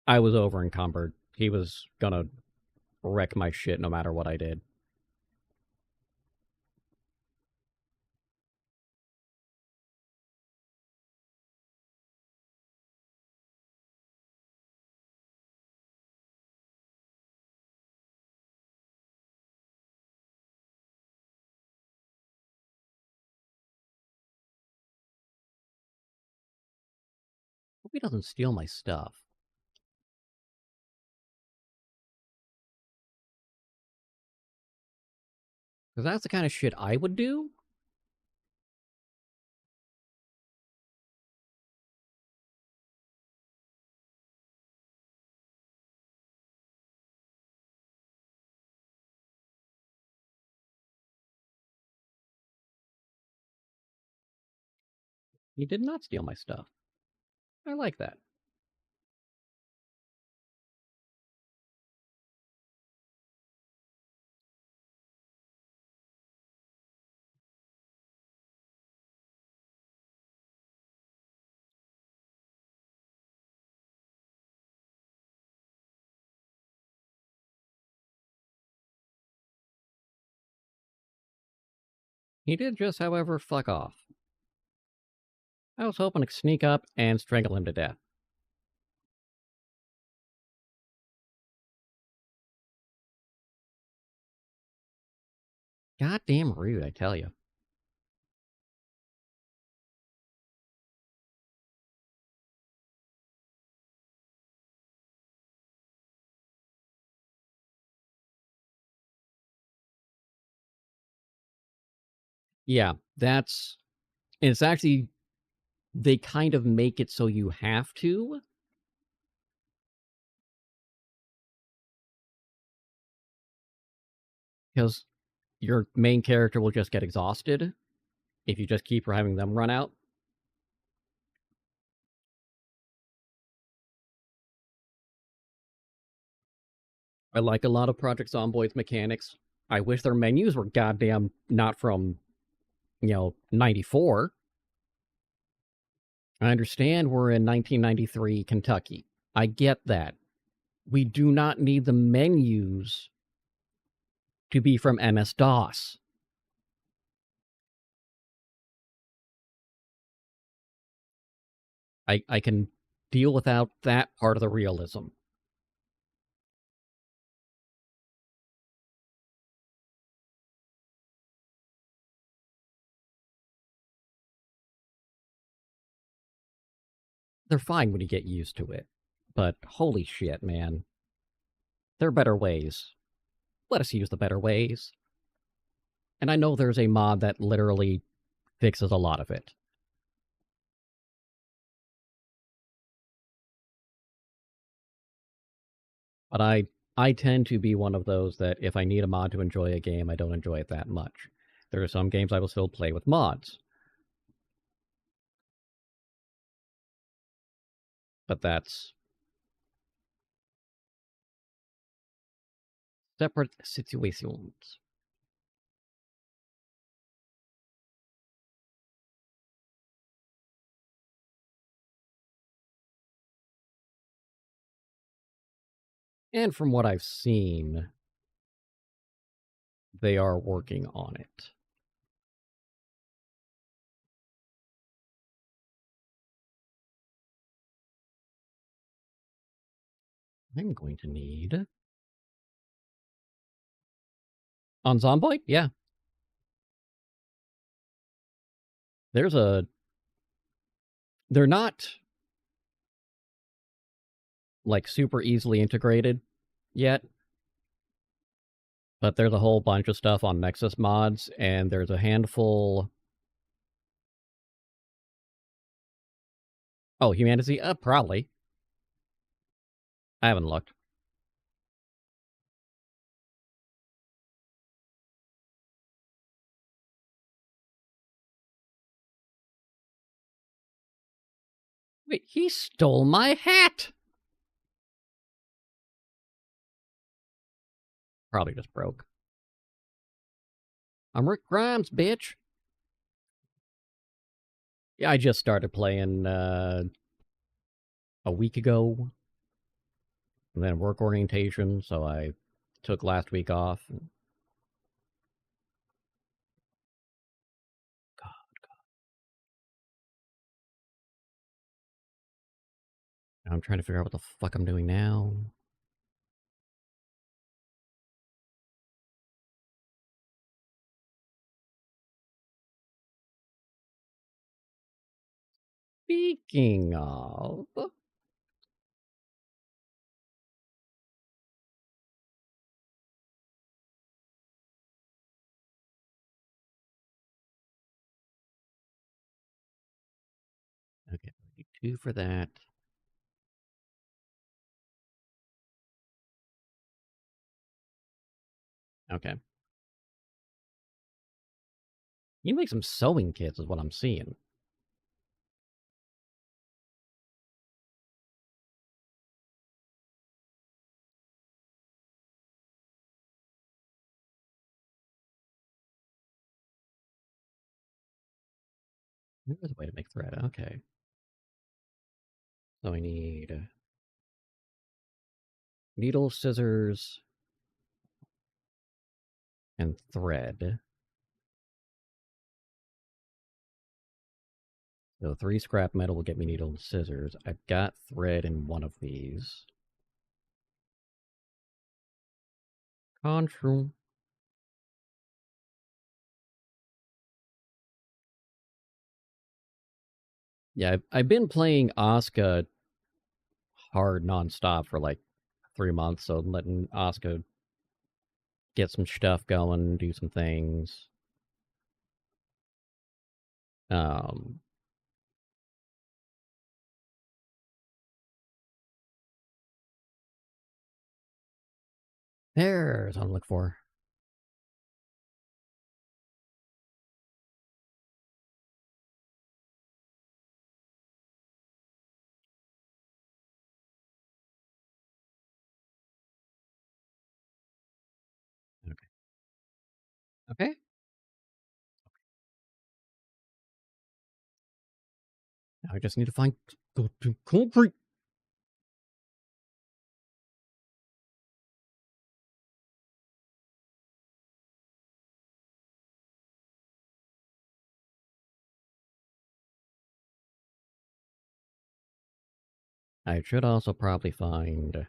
I was over encumbered. He was gonna wreck my shit no matter what I did. Hope he doesn't steal my stuff. Because that's the kind of shit I would do. He did not steal my stuff. I like that. He did just, however, fuck off. I was hoping to sneak up and strangle him to death. Goddamn rude, I tell you. Yeah, it's actually they kind of make it so you have to. Because your main character will just get exhausted if you just keep having them run out. I like a lot of Project Zomboid's mechanics. I wish their menus were goddamn not from, 94. I understand we're in 1993 Kentucky. I get that. We do not need the menus to be from MS-DOS. I can deal without that part of the realism. They're fine when you get used to it. But holy shit, man. There are better ways. Let us use the better ways. And I know there's a mod that literally fixes a lot of it. But I tend to be one of those that if I need a mod to enjoy a game, I don't enjoy it that much. There are some games I will still play with mods. But that's separate situations. And from what I've seen, they are working on it. I'm going to need... On Zomboid? Yeah. There's a... They're not, like, super easily integrated yet. But there's a whole bunch of stuff on Nexus mods, and there's a handful... Oh, Humanity? Probably. I haven't looked. Wait, he stole my hat! Probably just broke. I'm Rick Grimes, bitch! Yeah, I just started playing, a week ago. And then work orientation, so I took last week off. I'm trying to figure out what the fuck I'm doing now. Speaking of... Okay, 2 for that. Okay. You make some sewing kits is what I'm seeing. There's a way to make thread, okay. So I need needle, scissors, and thread. So 3 scrap metal will get me needle and scissors. I've got thread in one of these. Control. Yeah, I've been playing Asuka hard nonstop for like 3 months, so I'm letting Asuka get some stuff going, do some things. There's what I'm looking for. Okay. Okay. Now I just need to find concrete. I should also probably find.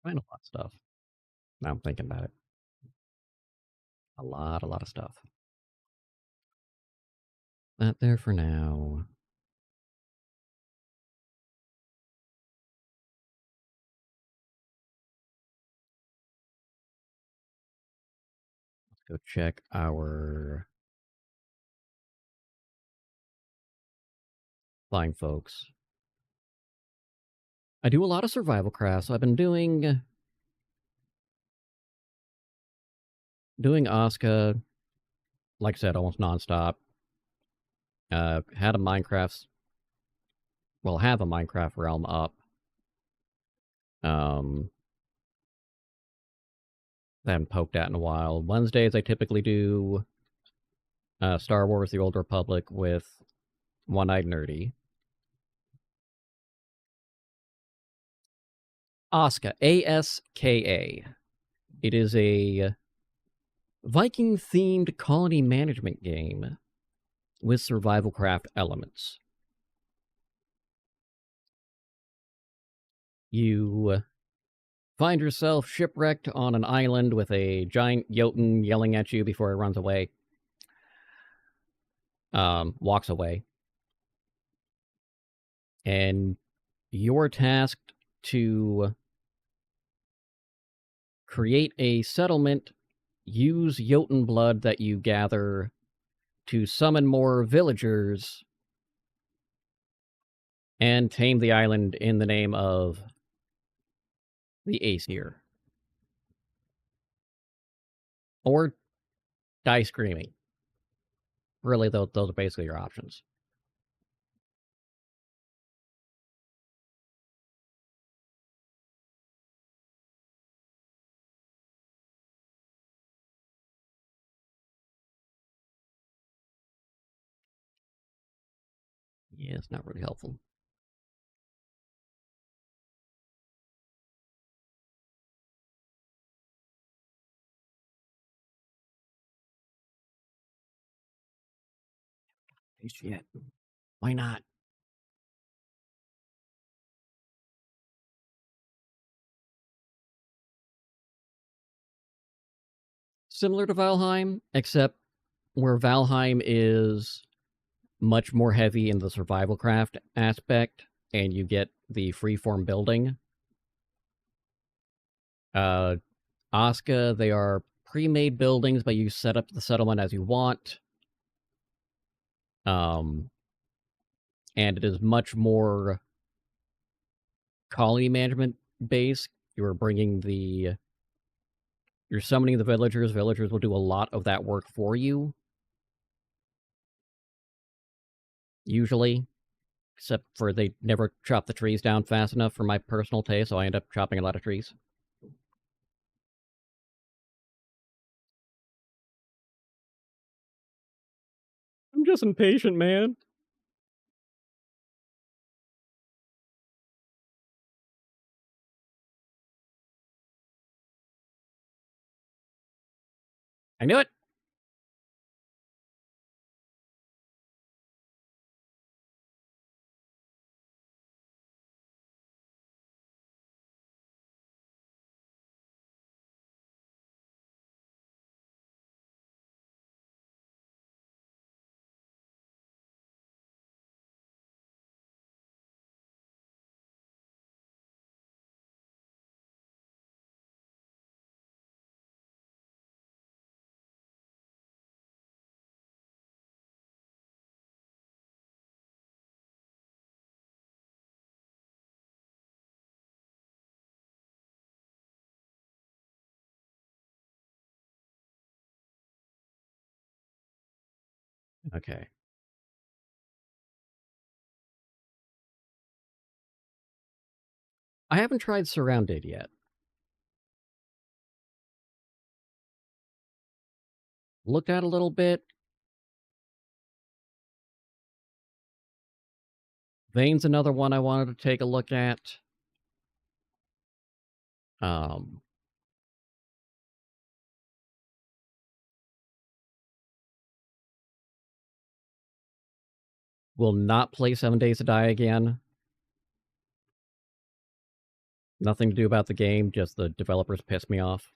Find a lot of stuff. Now I'm thinking about it. A lot of stuff. That there for now. Let's go check our flying folks. I do a lot of survival crafts. I've been doing Asuka, like I said, almost nonstop. Had a Minecraft, have a Minecraft realm up. I haven't poked at in a while. Wednesdays I typically do Star Wars: The Old Republic with One-Eyed Nerdy. Aska, A-S-K-A. It is a Viking-themed colony management game with survival craft elements. You find yourself shipwrecked on an island with a giant Jotun yelling at you before it runs away. Walks away. And you're tasked to create a settlement, use Jotun blood that you gather to summon more villagers, and tame the island in the name of the Aesir. Or die screaming. Really, those are basically your options. Yeah, it's not really helpful. Shit. Why not? Similar to Valheim, except where Valheim is much more heavy in the survival craft aspect, and you get the freeform building. Aska, they are pre-made buildings, but you set up the settlement as you want. And it is much more colony management based. You're summoning the villagers. Villagers will do a lot of that work for you. Usually. Except for they never chop the trees down fast enough for my personal taste, so I end up chopping a lot of trees. I'm just impatient, man. I knew it! Okay. I haven't tried Surrounded yet. Looked at a little bit. Vane's another one I wanted to take a look at. Will not play 7 Days to Die again. Nothing to do about the game, just the developers pissed me off.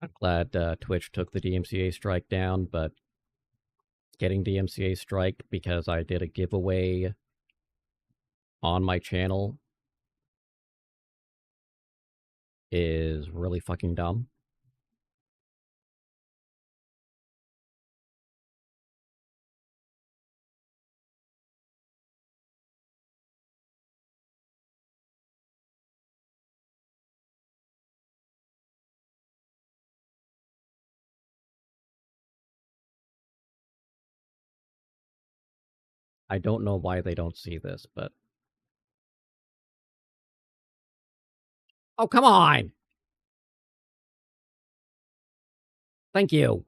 I'm glad Twitch took the DMCA strike down, but getting DMCA striked because I did a giveaway on my channel is really fucking dumb. I don't know why they don't see this, but... Oh, come on! Thank you.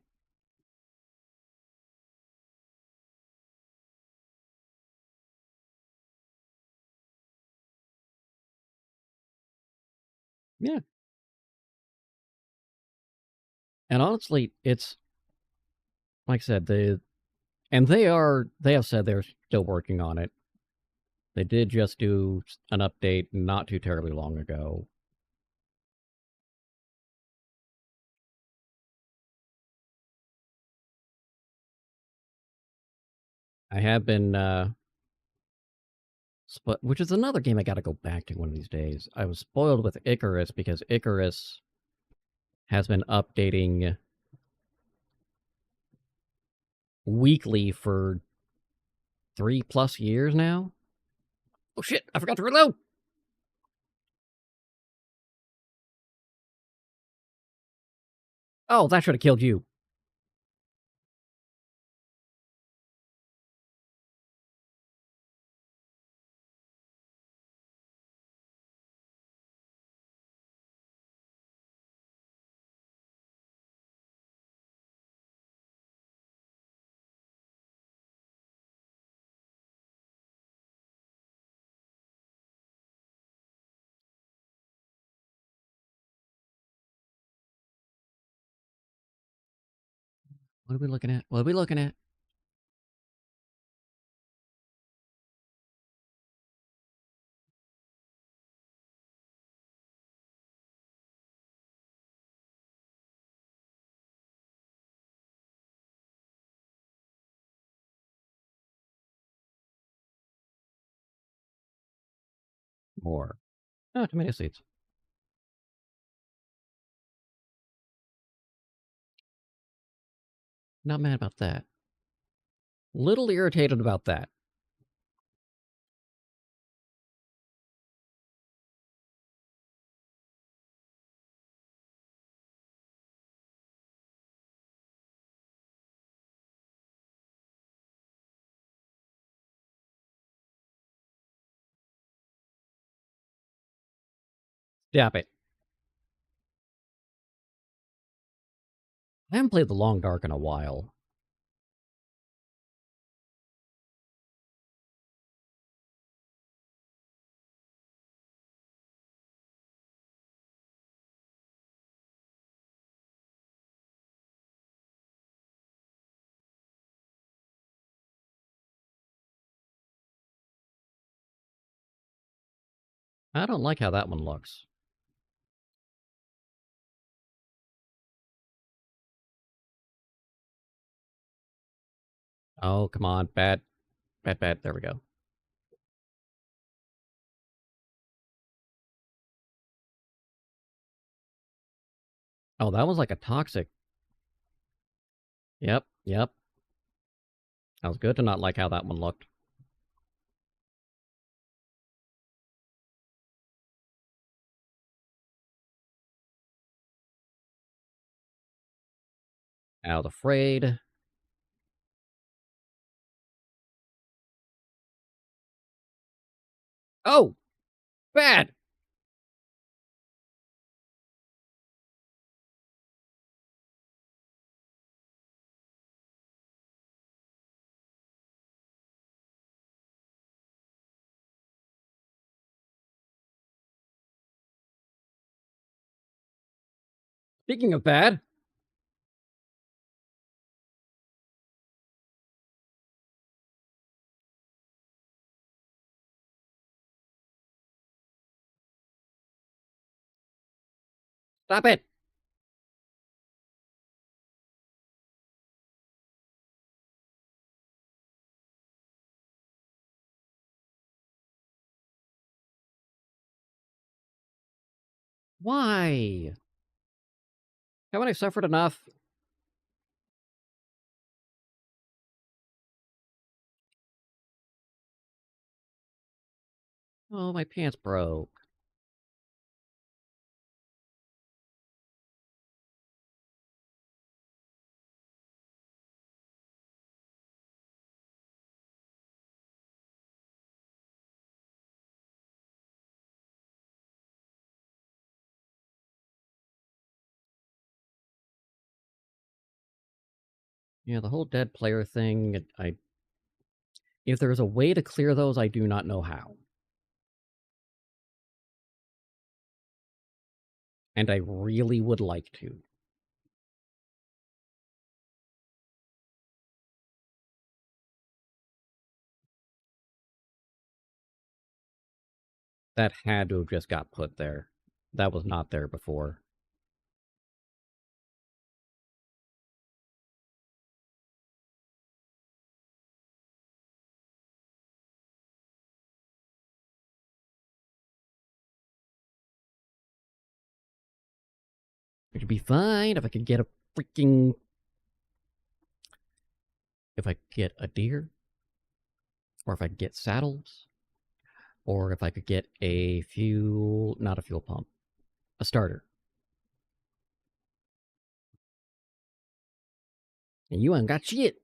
Yeah. And honestly, it's... Like I said, they have said they're still working on it. They did just do an update not too terribly long ago. I have been, which is another game I gotta go back to one of these days. I was spoiled with Icarus because Icarus has been updating weekly for 3+ years now. Oh shit, I forgot to reload! Oh, that should have killed you. What are we looking at? What are we looking at? More. Oh, tomato seeds. Not mad about that. Little irritated about that. Stop it. I haven't played The Long Dark in a while. I don't like how that one looks. Oh, come on. Bad. Bad, bad. There we go. Oh, that was like a toxic. Yep, yep. I was good to not like how that one looked. I was afraid. Oh! Bad! Speaking of bad, stop it! Why? Haven't I suffered enough? Oh, my pants broke. Yeah, the whole dead player thing, if there's a way to clear those, I do not know how. And I really would like to. That had to have just got put there. That was not there before. It'd be fine if I could get a freaking... If I could get a deer, or if I could get saddles, or if I could get a fuel... Not a fuel pump. A starter. And you ain't got shit.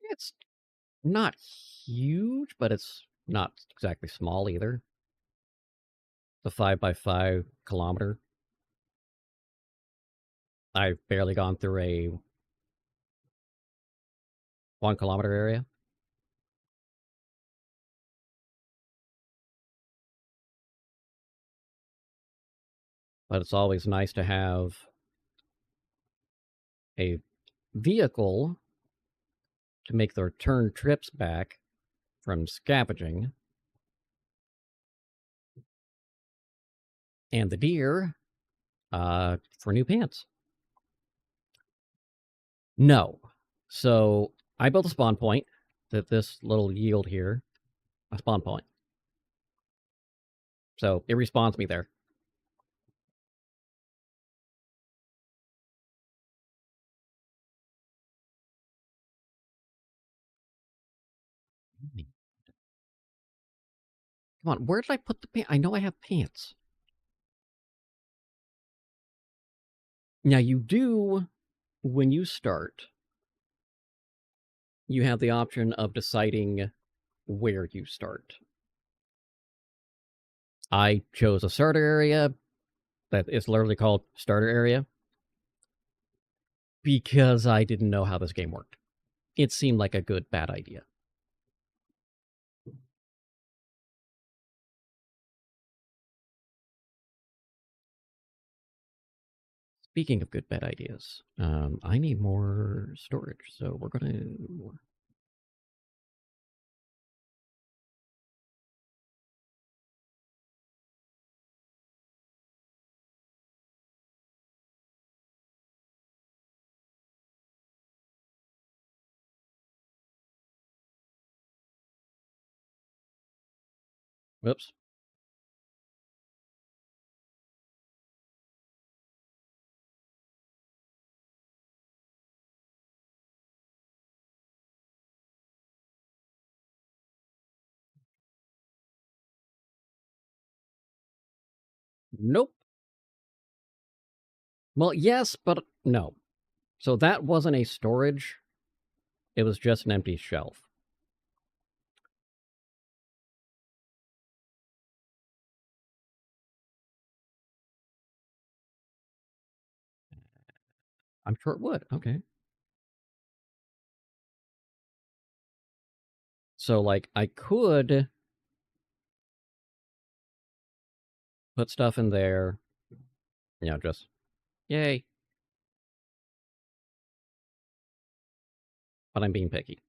It's not huge, but it's not exactly small either. The 5x5 kilometer. I've barely gone through a 1 kilometer area. But it's always nice to have a vehicle to make the return trips back from scavenging. And the deer for new pants. No. So I built a spawn point that this little yield here, a spawn point. So it respawns me there. Come on, where did I put the pants? I know I have pants. Now you do, when you start, you have the option of deciding where you start. I chose a starter area that is literally called starter area because I didn't know how this game worked. It seemed like a good, bad idea. Speaking of good, bad ideas, I need more storage, so we're going to Whoops. Nope. Well, yes, but no. So that wasn't a storage. It was just an empty shelf. I'm sure it would. Okay. So, like, I could put stuff in there, just, yay. But I'm being picky.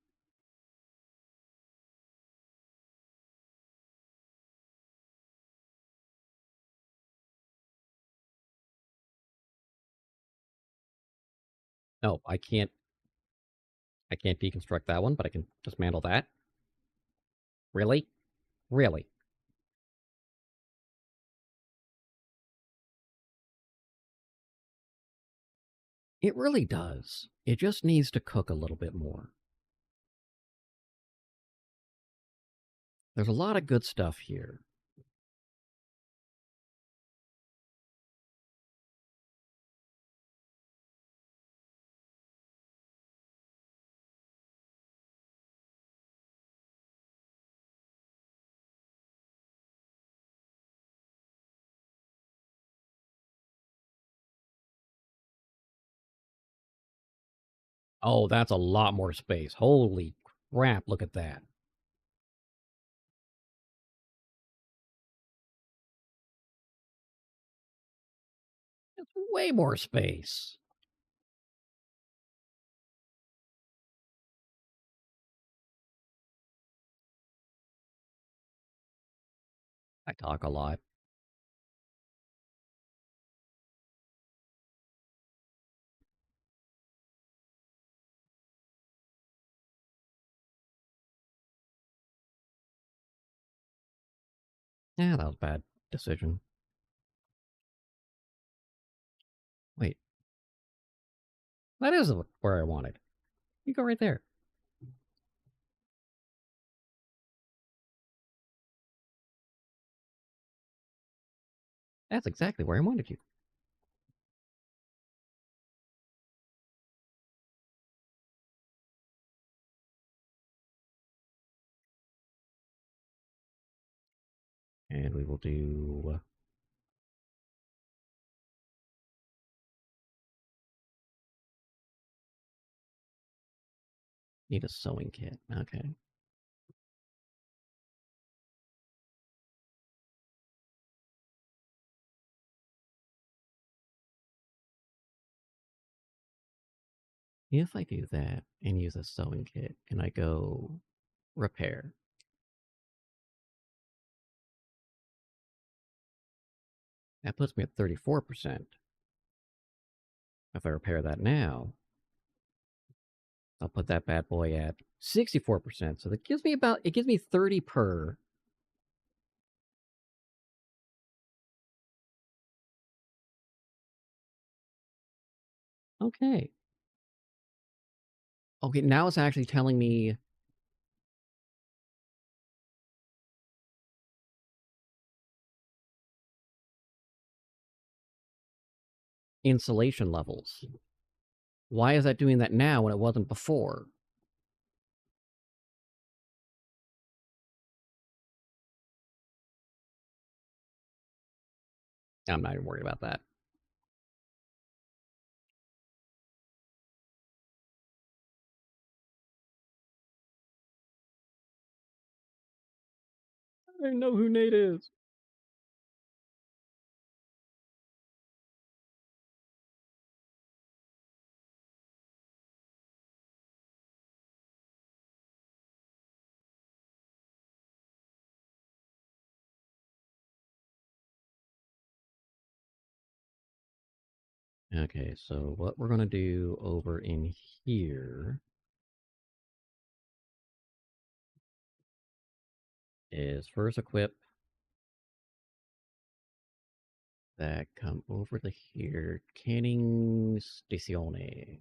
No, I can't deconstruct that one, but I can dismantle that. Really? Really? It really does. It just needs to cook a little bit more. There's a lot of good stuff here. Oh, that's a lot more space. Holy crap, look at that. It's way more space. I talk a lot. Yeah, that was a bad decision. Wait. That is where I wanted. You go right there. That's exactly where I wanted you. And we will do... Need a sewing kit. Okay. If I do that and use a sewing kit, can I go repair? That puts me at 34%. If I repair that now, I'll put that bad boy at 64%. So that gives me it gives me 30 per. Okay. Okay, now it's actually telling me insulation levels. Why is that doing that now when it wasn't before? I'm not even worried about that. I know who Nate is. Okay, so what we're going to do over in here is first equip that come over to here. Canning Stazione.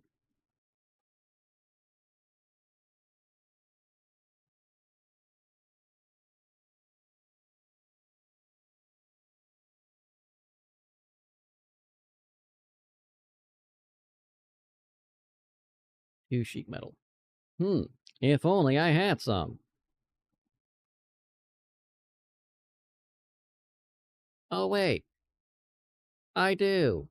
Two sheet metal. If only I had some. Oh, wait. I do.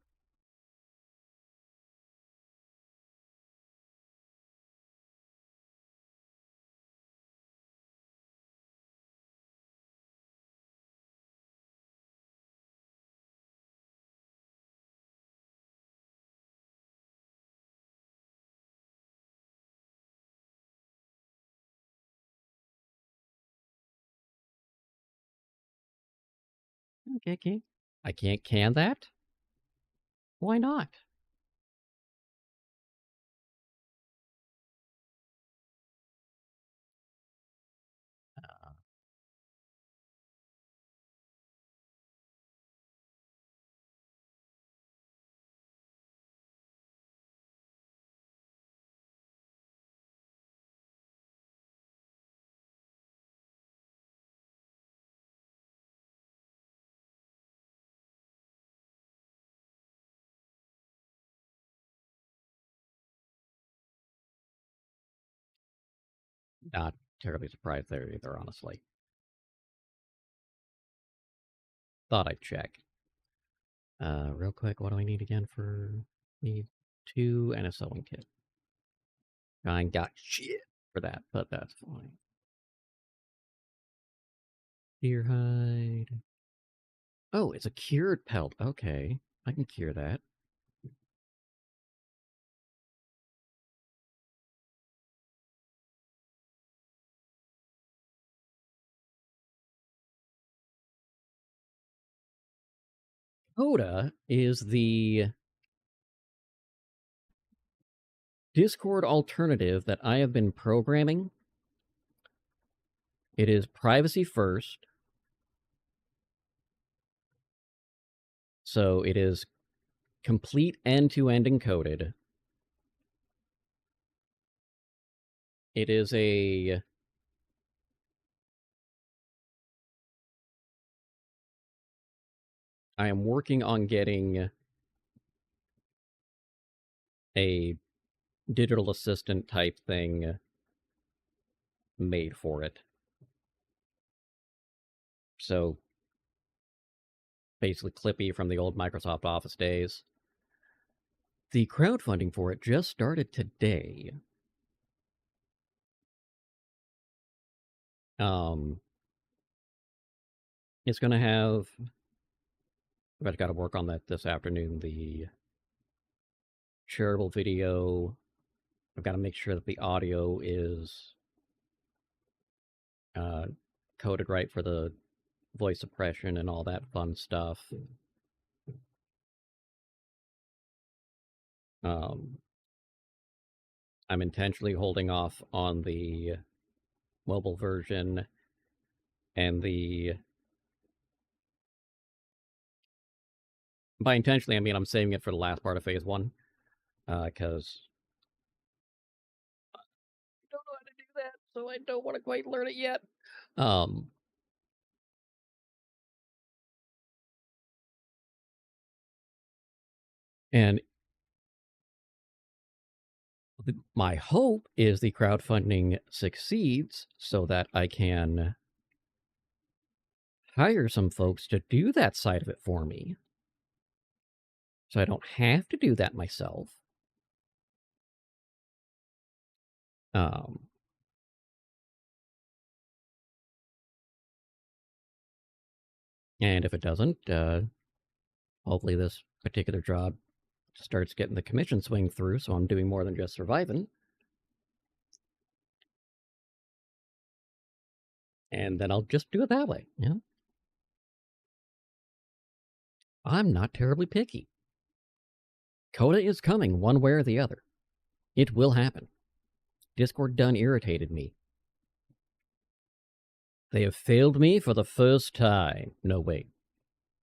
Okay. I can't can that? Why not? Not terribly surprised there either, honestly. Thought I'd check. Real quick, what do I need again for... Need 2 and a sewing kit. I ain't got shit for that, but that's fine. Deer hide. Oh, it's a cured pelt. Okay, I can cure that. Koda is the Discord alternative that I have been programming. It is privacy first. So it is complete end-to-end encoded. It is a... I am working on getting a digital assistant type thing made for it. So basically Clippy from the old Microsoft Office days. The crowdfunding for it just started today. It's going to have... I've got to work on that this afternoon. The shareable video. I've got to make sure that the audio is coded right for the voice suppression and all that fun stuff. I'm intentionally holding off on the mobile version and the... By intentionally, I mean I'm saving it for the last part of Phase 1, because I don't know how to do that, so I don't want to quite learn it yet. And my hope is the crowdfunding succeeds so that I can hire some folks to do that side of it for me. So I don't have to do that myself. And if it doesn't, hopefully this particular job starts getting the commission swing through, so I'm doing more than just surviving. And then I'll just do it that way, you know? I'm not terribly picky. Koda is coming one way or the other. It will happen. Discord done irritated me. They have failed me for the first time. No, wait.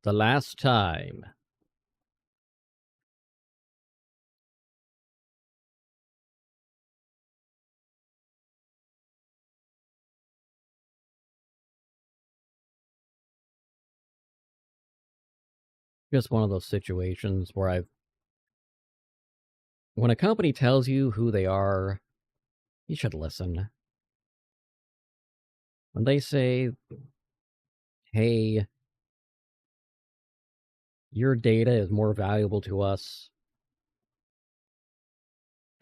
The last time. Just one of those situations where when a company tells you who they are, you should listen. When they say, hey, your data is more valuable to us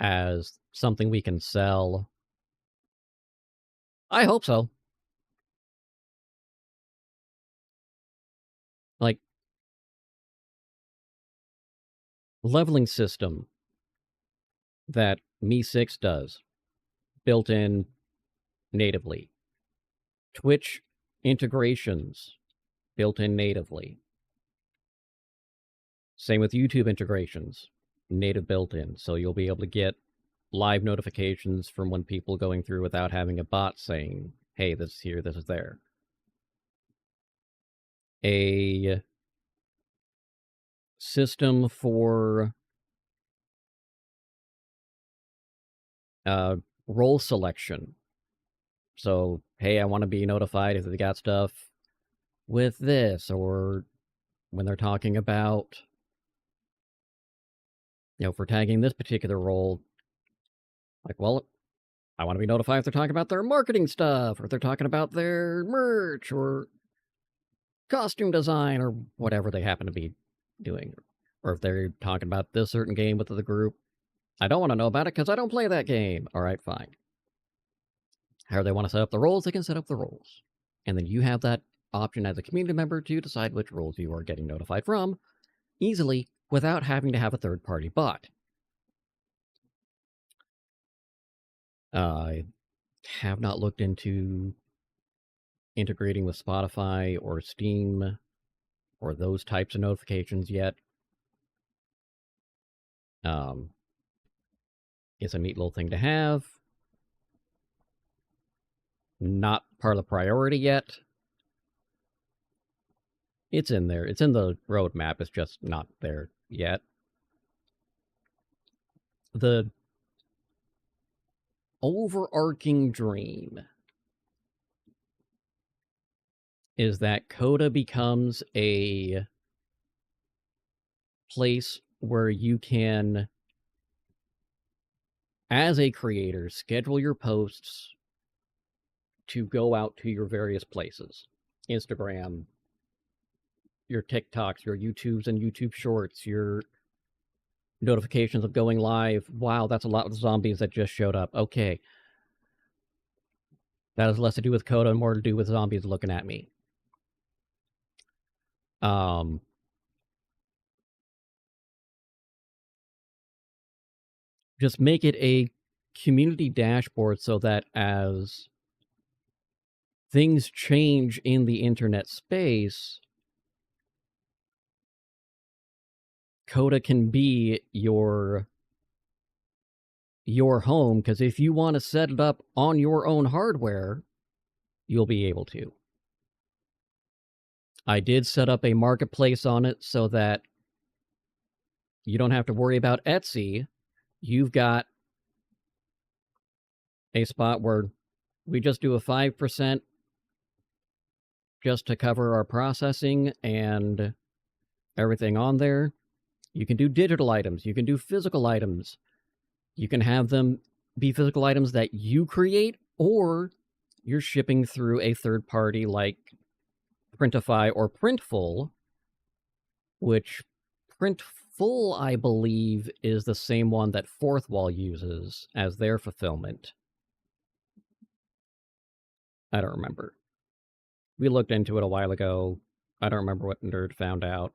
as something we can sell, I hope so. Like, leveling system that Mi 6 does, built in natively. Twitch integrations, built in natively. Same with YouTube integrations, native built in. So you'll be able to get live notifications from when people going through without having a bot saying, hey, this is here, this is there. A system for role selection. So, hey, I want to be notified if they got stuff with this, or when they're talking about, for tagging this particular role, like, well, I want to be notified if they're talking about their marketing stuff, or if they're talking about their merch, or costume design, or whatever they happen to be doing. Or if they're talking about this certain game with the group. I don't want to know about it because I don't play that game. All right, fine. However they want to set up the roles, they can set up the roles. And then you have that option as a community member to decide which roles you are getting notified from easily without having to have a third-party bot. I have not looked into integrating with Spotify or Steam or those types of notifications yet. It's a neat little thing to have. Not part of the priority yet. It's in there. It's in the roadmap. It's just not there yet. The overarching dream is that Koda becomes a place where you can, as a creator, schedule your posts to go out to your various places. Instagram, your TikToks, your YouTubes and YouTube Shorts, your notifications of going live. Wow, that's a lot of zombies that just showed up. Okay. That has less to do with Koda and more to do with zombies looking at me. Just make it a community dashboard so that as things change in the internet space, Koda can be your home, because if you want to set it up on your own hardware, you'll be able to. I did set up a marketplace on it so that you don't have to worry about Etsy. You've got a spot where we just do a 5% just to cover our processing and everything on there. You can do digital items. You can do physical items. You can have them be physical items that you create, or you're shipping through a third party like Printify or Printful, which Printful, I believe, is the same one that Fourth Wall uses as their fulfillment. I don't remember. We looked into it a while ago. I don't remember what Nerd found out.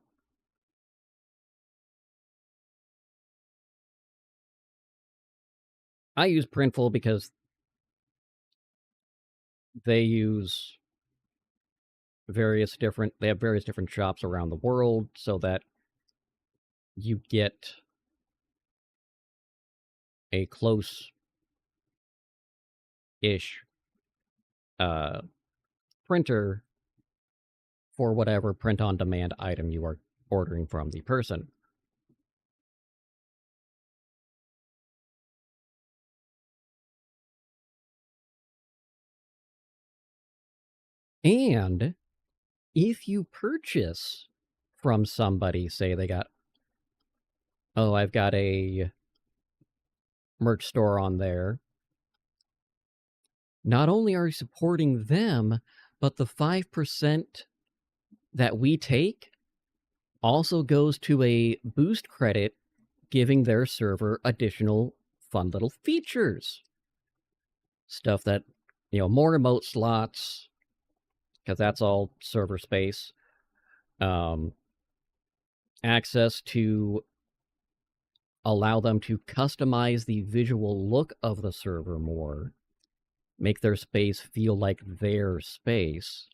I use Printful because they use they have various different shops around the world so that you get a close-ish printer for whatever print-on-demand item you are ordering from the person. And if you purchase from somebody, say they got, oh, I've got a merch store on there, not only are you supporting them, but the 5% that we take also goes to a boost credit, giving their server additional fun little features. Stuff that, more remote slots, because that's all server space. Access to allow them to customize the visual look of the server more, make their space feel like their space.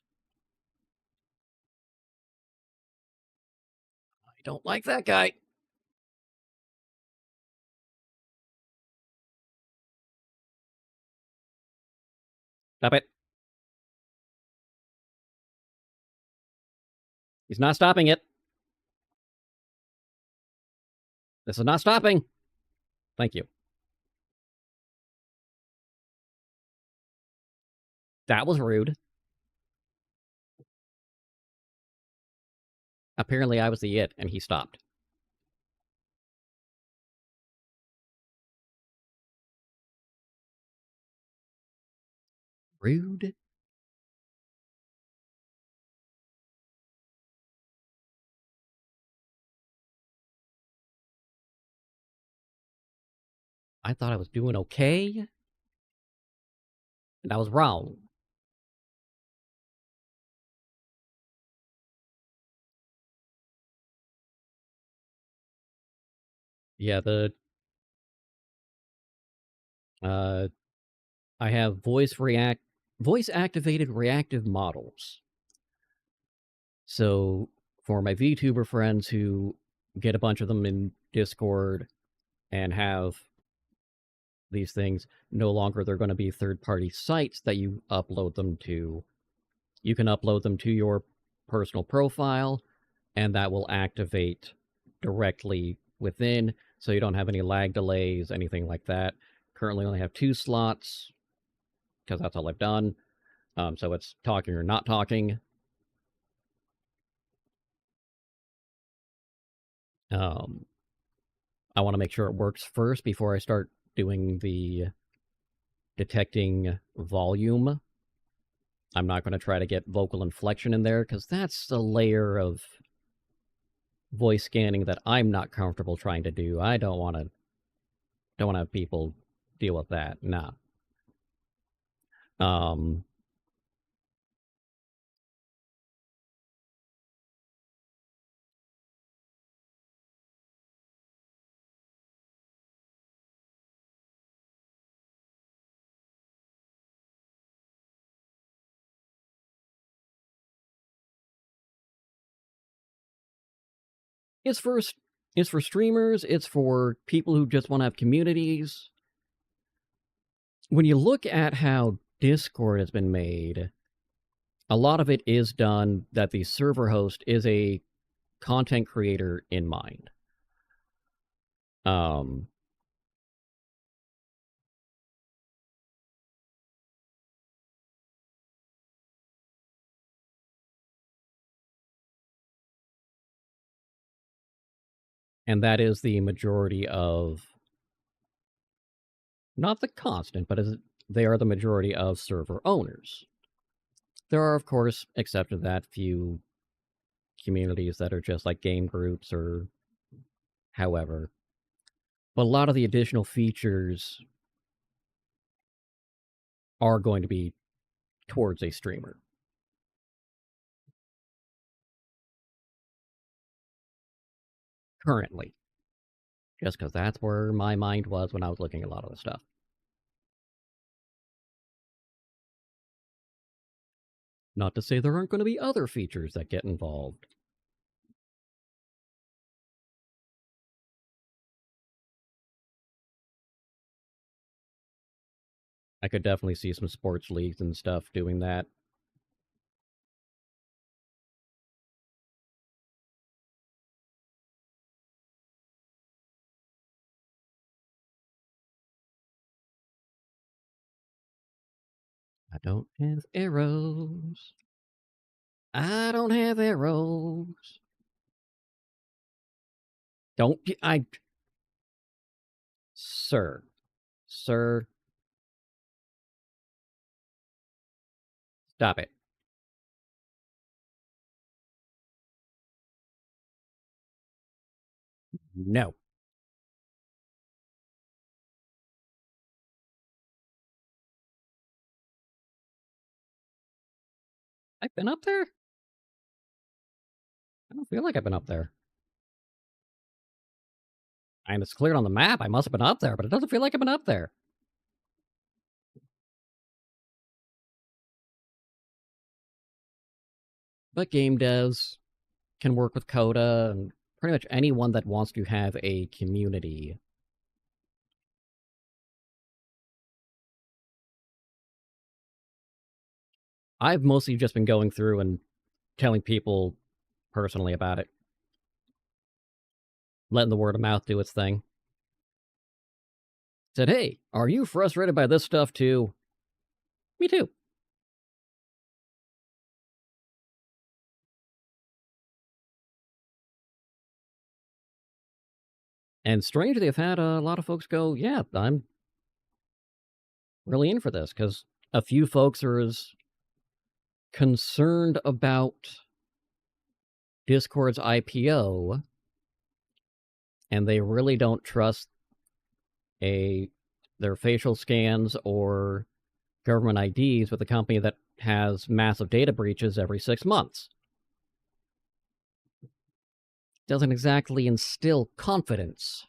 I don't like that guy. Stop it. He's not stopping it. This is not stopping. Thank you. That was rude. Apparently I was the it, and he stopped. Rude. I thought I was doing okay, and I was wrong. Yeah, I have voice-activated reactive models. So for my VTuber friends who get a bunch of them in Discord and have these things, no longer they're going to be third-party sites that you upload them to. You can upload them to your personal profile, and that will activate directly within, so you don't have any lag delays, anything like that. Currently only have 2 slots, because that's all I've done. So it's talking or not talking. I want to make sure it works first before I start doing the detecting volume. I'm not going to try to get vocal inflection in there, because that's a layer of voice scanning that I'm not comfortable trying to do. I don't want to have people deal with that. Nah. It's for streamers, it's for people who just want to have communities. When you look at how Discord has been made, a lot of it is done that the server host is a content creator in mind. And that is the majority of, not the constant, but they are the majority of server owners. There are, of course, except for that, few communities that are just like game groups or however. But a lot of the additional features are going to be towards a streamer. Currently. Just because that's where my mind was when I was looking at a lot of the stuff. Not to say there aren't going to be other features that get involved. I could definitely see some sports leagues and stuff doing that. I don't have arrows. I don't have arrows. Don't I... Sir. Sir. Stop it. No. I've been up there? I don't feel like I've been up there. And it's cleared on the map. I must have been up there, but it doesn't feel like I've been up there. But game devs can work with Koda and pretty much anyone that wants to have a community. I've mostly just been going through and telling people personally about it. Letting the word of mouth do its thing. Said, hey, are you frustrated by this stuff too? Me too. And strangely, I've had a lot of folks go, yeah, I'm really in for this, because a few folks are as concerned about Discord's IPO, and they really don't trust their facial scans or government IDs with a company that has massive data breaches every 6 months. Doesn't exactly instill confidence.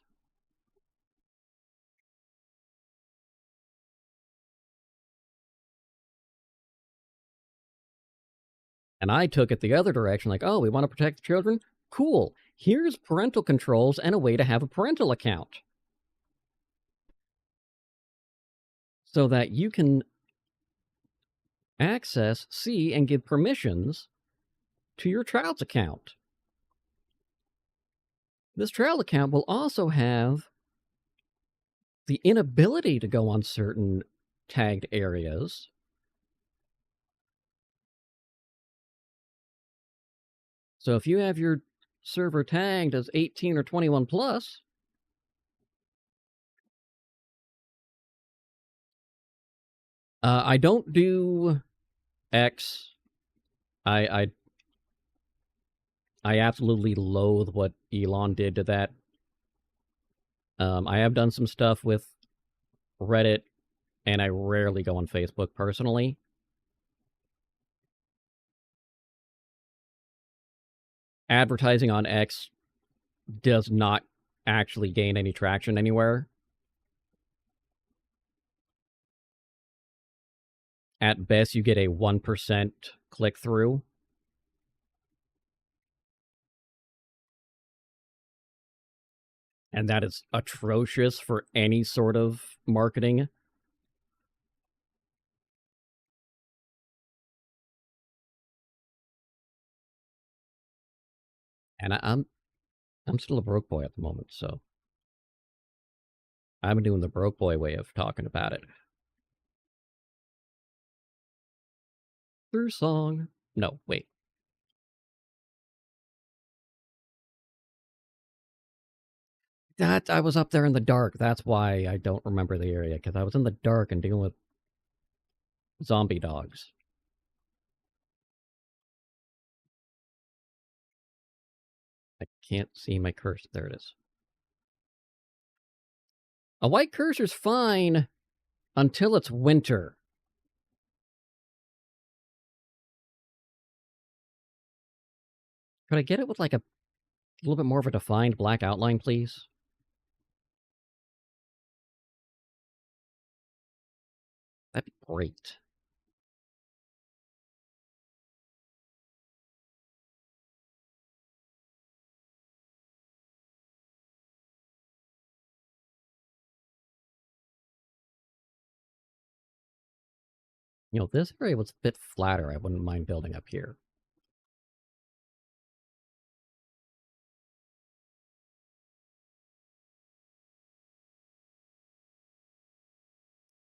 And I took it the other direction, like, oh, we want to protect the children? Cool. Here's parental controls and a way to have a parental account. So that you can access, see, and give permissions to your child's account. This child account will also have the inability to go on certain tagged areas. So if you have your server tagged as 18 or 21 plus, I don't do X. I absolutely loathe what Elon did to that. I have done some stuff with Reddit, and I rarely go on Facebook personally. Advertising on X does not actually gain any traction anywhere. At best, you get a 1% click-through. And that is atrocious for any sort of marketing. And I'm still a broke boy at the moment, so I've been doing the broke boy way of talking about it. Through song. No, wait. That I was up there in the dark. That's why I don't remember the area, because I was in the dark and dealing with zombie dogs. I can't see my cursor. There it is. A white cursor's fine until it's winter. Could I get it with like a little bit more of a defined black outline, please? That'd be great. You know, this area was a bit flatter. I wouldn't mind building up here.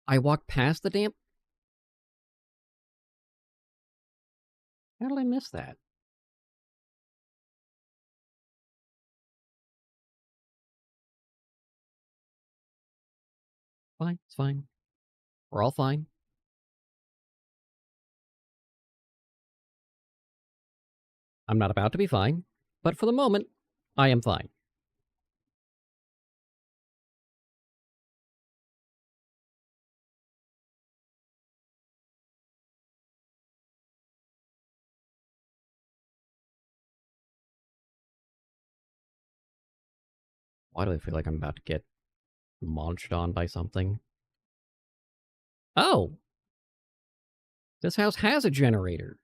I walked past the damn... How did I miss that? Fine, it's fine. We're all fine. I'm not about to be fine, but for the moment, I am fine. Why do I feel like I'm about to get munched on by something? Oh! This house has a generator.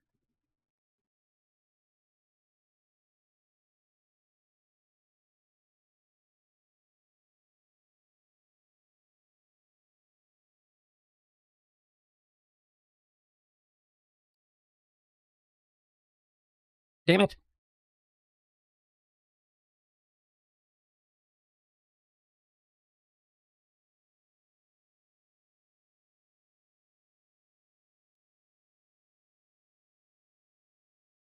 Damn it!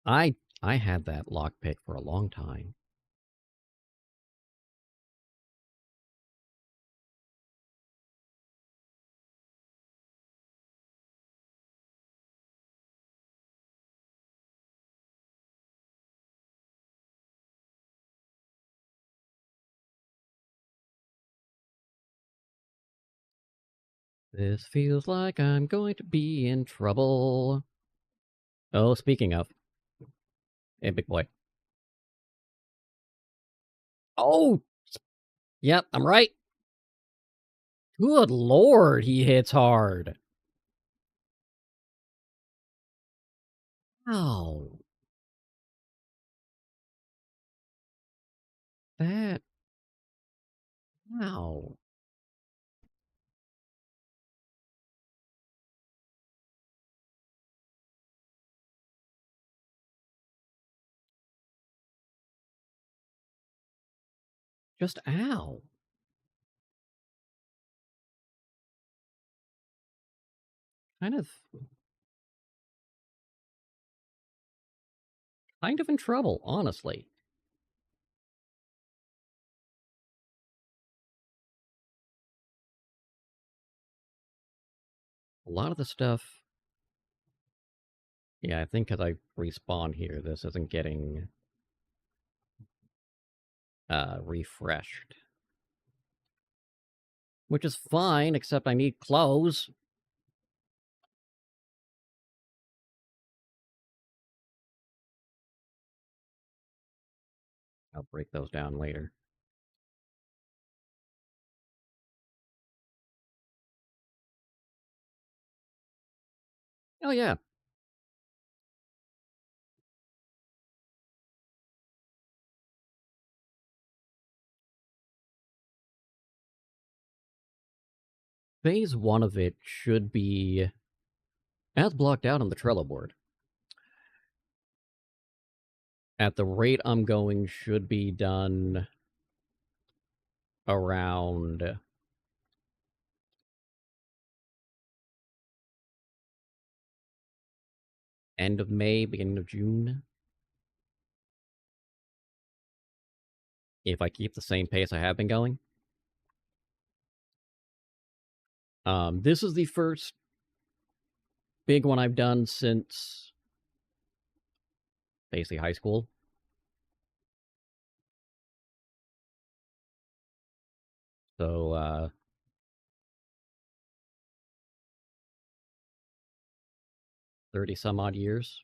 I had that lockpick for a long time. This feels like I'm going to be in trouble. Oh, speaking of. Hey, big boy. Oh! Yep, I'm right. Good lord, he hits hard. Ow. That. Ow. Just ow. Kind of in trouble, honestly. A lot of the stuff. Yeah, I think because I respawn here, this isn't getting refreshed. Which is fine, except I need clothes. I'll break those down later. Oh, yeah. Phase 1 of it should be as blocked out on the Trello board. At the rate I'm going, should be done around end of May, beginning of June. If I keep the same pace I have been going. This is the first big one I've done since basically high school. So, 30 some odd years.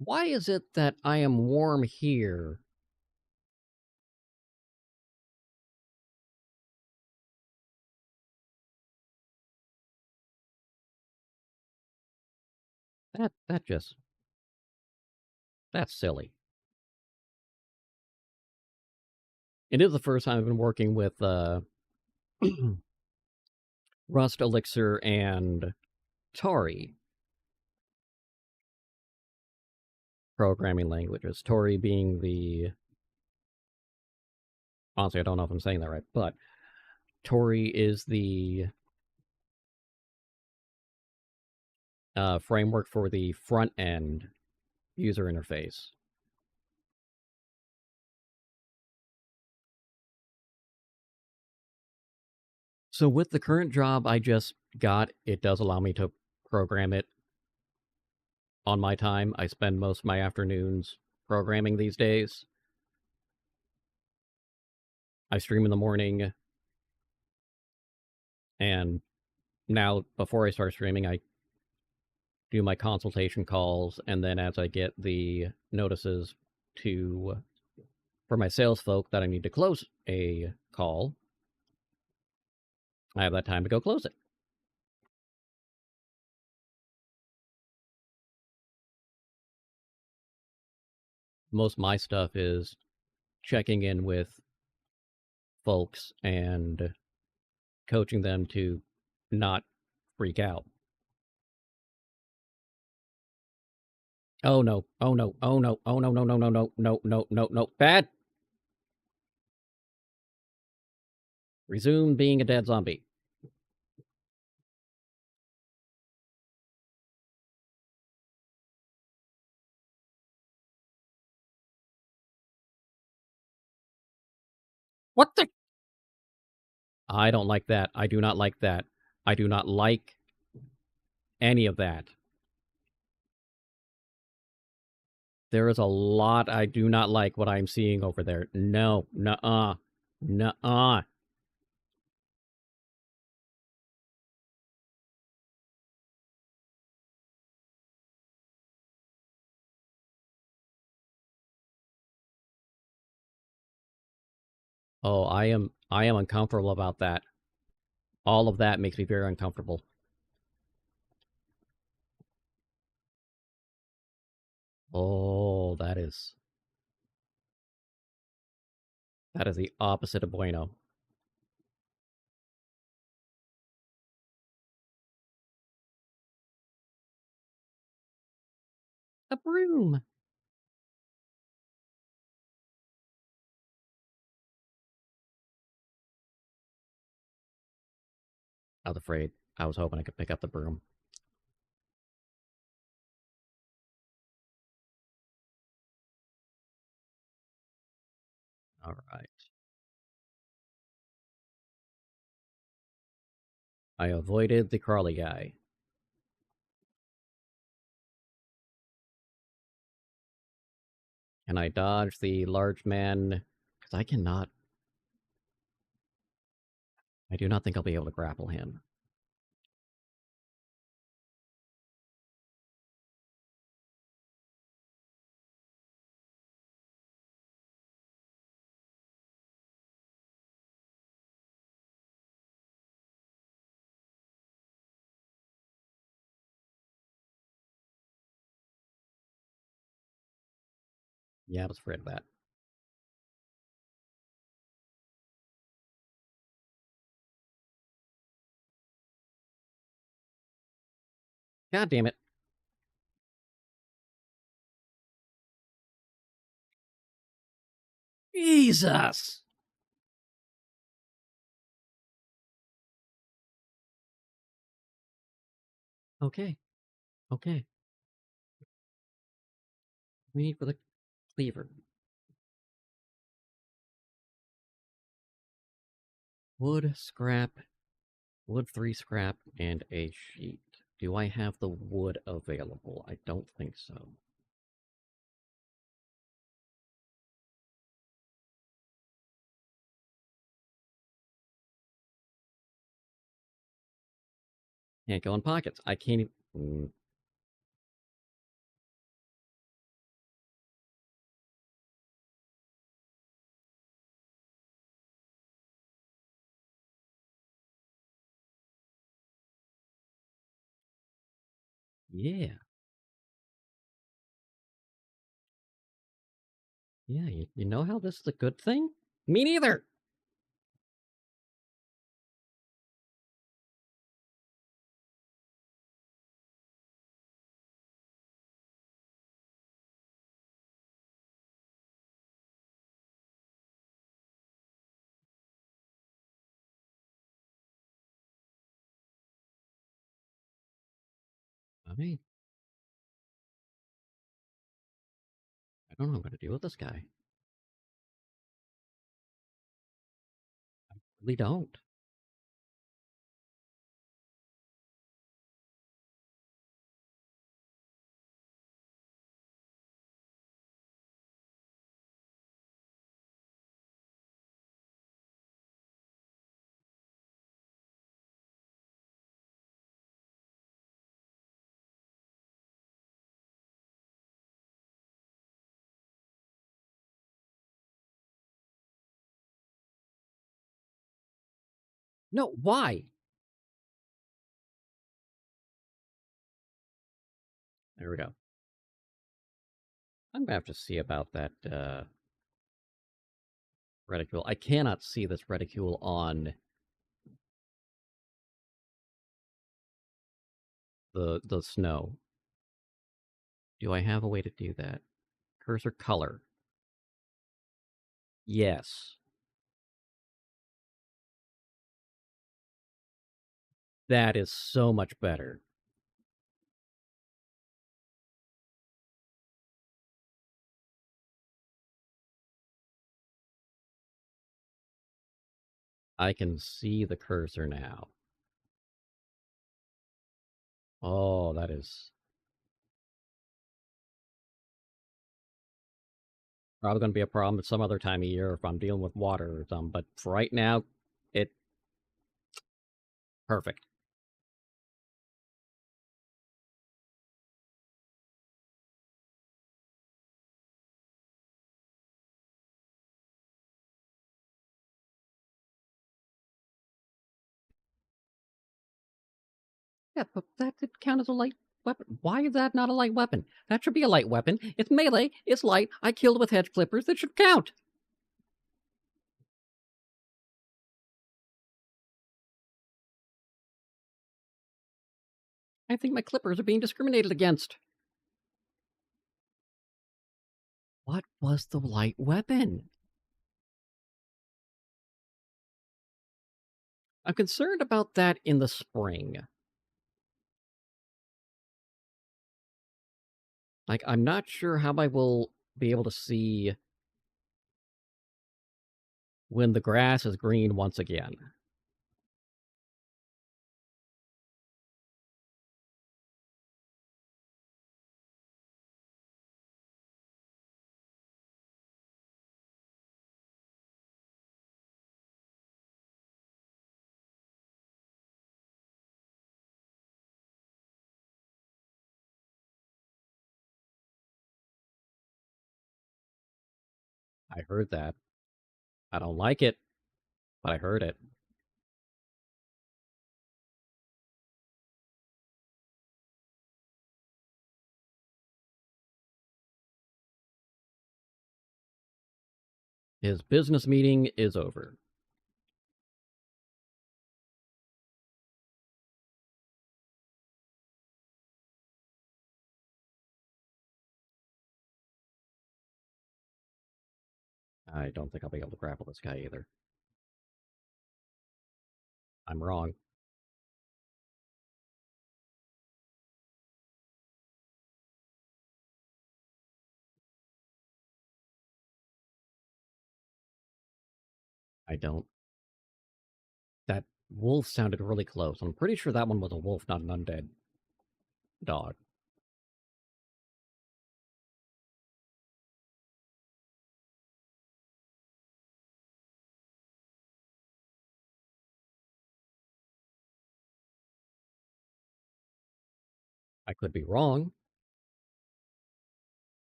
Why is it that I am warm here? That's silly. It is the first time I've been working with Rust Elixir and Tari. programming languages. Tori being the... Honestly, I don't know if I'm saying that right, but Tori is the framework for the front-end user interface. So with the current job I just got, it does allow me to program it on my time. I spend most of my afternoons programming these days. I stream in the morning, and now, before I start streaming, I do my consultation calls, and then as I get the notices for my sales folk that I need to close a call, I have that time to go close it. Most of my stuff is checking in with folks and coaching them to not freak out. Oh no, oh no, oh no, oh no, no, no, no, no, no, no, no, no, bad! Resume being a dead zombie. What the? I don't like that. I do not like that. I do not like any of that. There is a lot I do not like what I'm seeing over there. No, nuh-uh, nuh-uh. Oh, I am uncomfortable about that. All of that makes me very uncomfortable. Oh, that is the opposite of bueno. A broom. I was afraid. I was hoping I could pick up the broom. All right. I avoided the crawly guy. And I dodged the large man, because I cannot... I do not think I'll be able to grapple him. Yeah, I was afraid of that. God damn it. Jesus! Okay. Okay. We need for the cleaver. Wood, scrap, wood 3 scrap, and a sheet. Do I have the wood available? I don't think so. Can't go in pockets. I can't even... Yeah. Yeah, you know how this is a good thing? Me neither! I mean, I don't know how I'm going to deal with this guy. I really don't. No, why? There we go. I'm gonna have to see about that reticule. I cannot see this reticule on the snow. Do I have a way to do that? Cursor color. Yes. That is so much better. I can see the cursor now. Oh, that is probably going to be a problem at some other time of year if I'm dealing with water or something. But for right now, it perfect. Yeah, but that did count as a light weapon. Why is that not a light weapon? That should be a light weapon. It's melee. It's light. I killed with hedge clippers. That should count. I think my clippers are being discriminated against. What was the light weapon? I'm concerned about that in the spring. Like, I'm not sure how I will be able to see when the grass is green once again. I heard that. I don't like it, but I heard it. His business meeting is over. I don't think I'll be able to grapple this guy either. I'm wrong. I don't. That wolf sounded really close. I'm pretty sure that one was a wolf, not an undead dog. I could be wrong,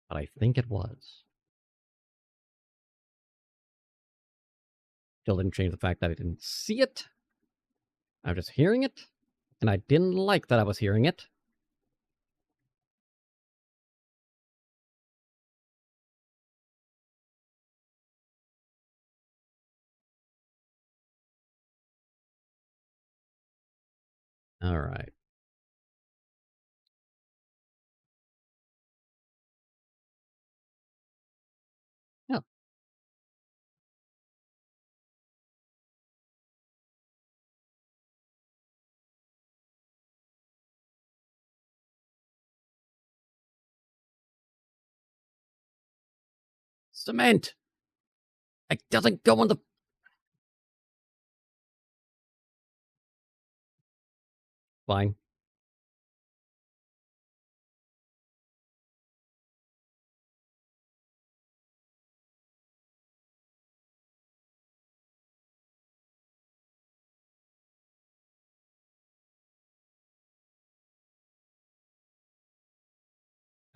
but I think it was. Still didn't change the fact that I didn't see it. I was just hearing it, and I didn't like that I was hearing it. All right. Yeah. Cement! It doesn't go in the... Fine.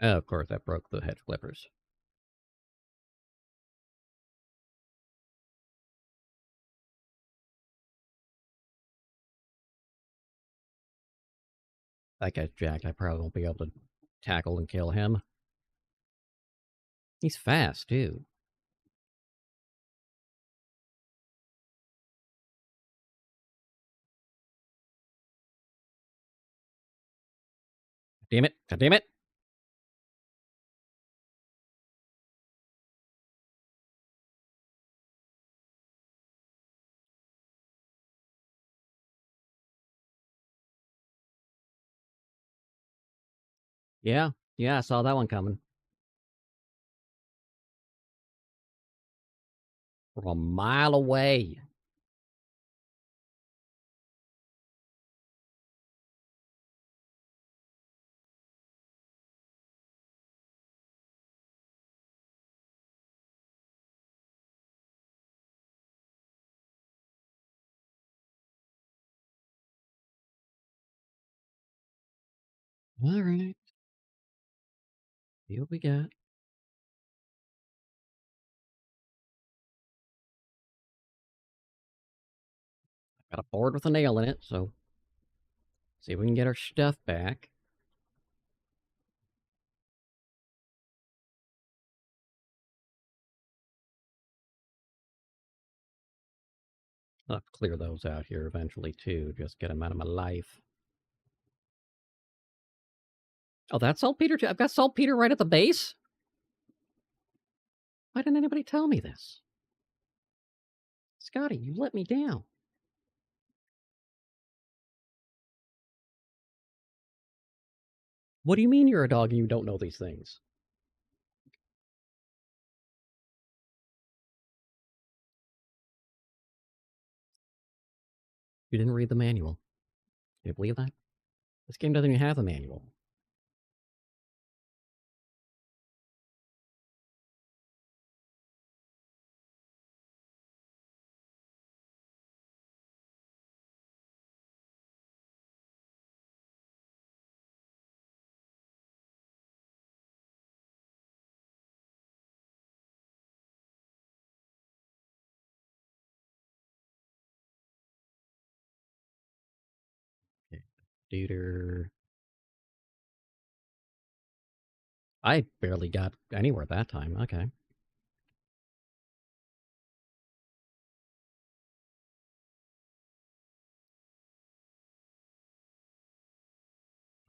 Oh, of course, that broke the hedge clippers. That guy's jacked. I probably won't be able to tackle and kill him. He's fast, too. Damn it. God damn it. Yeah, I saw that one coming. From a mile away. All right. See what we got. Got a board with a nail in it, so see if we can get our stuff back. I'll have to clear those out here eventually, too. Just get them out of my life. Oh, that's saltpeter, too? I've got saltpeter right at the base? Why didn't anybody tell me this? Scotty, you let me down. What do you mean you're a dog and you don't know these things? You didn't read the manual. Can you believe that? This game doesn't even have a manual. Okay. Duder. I barely got anywhere that time. Okay. Are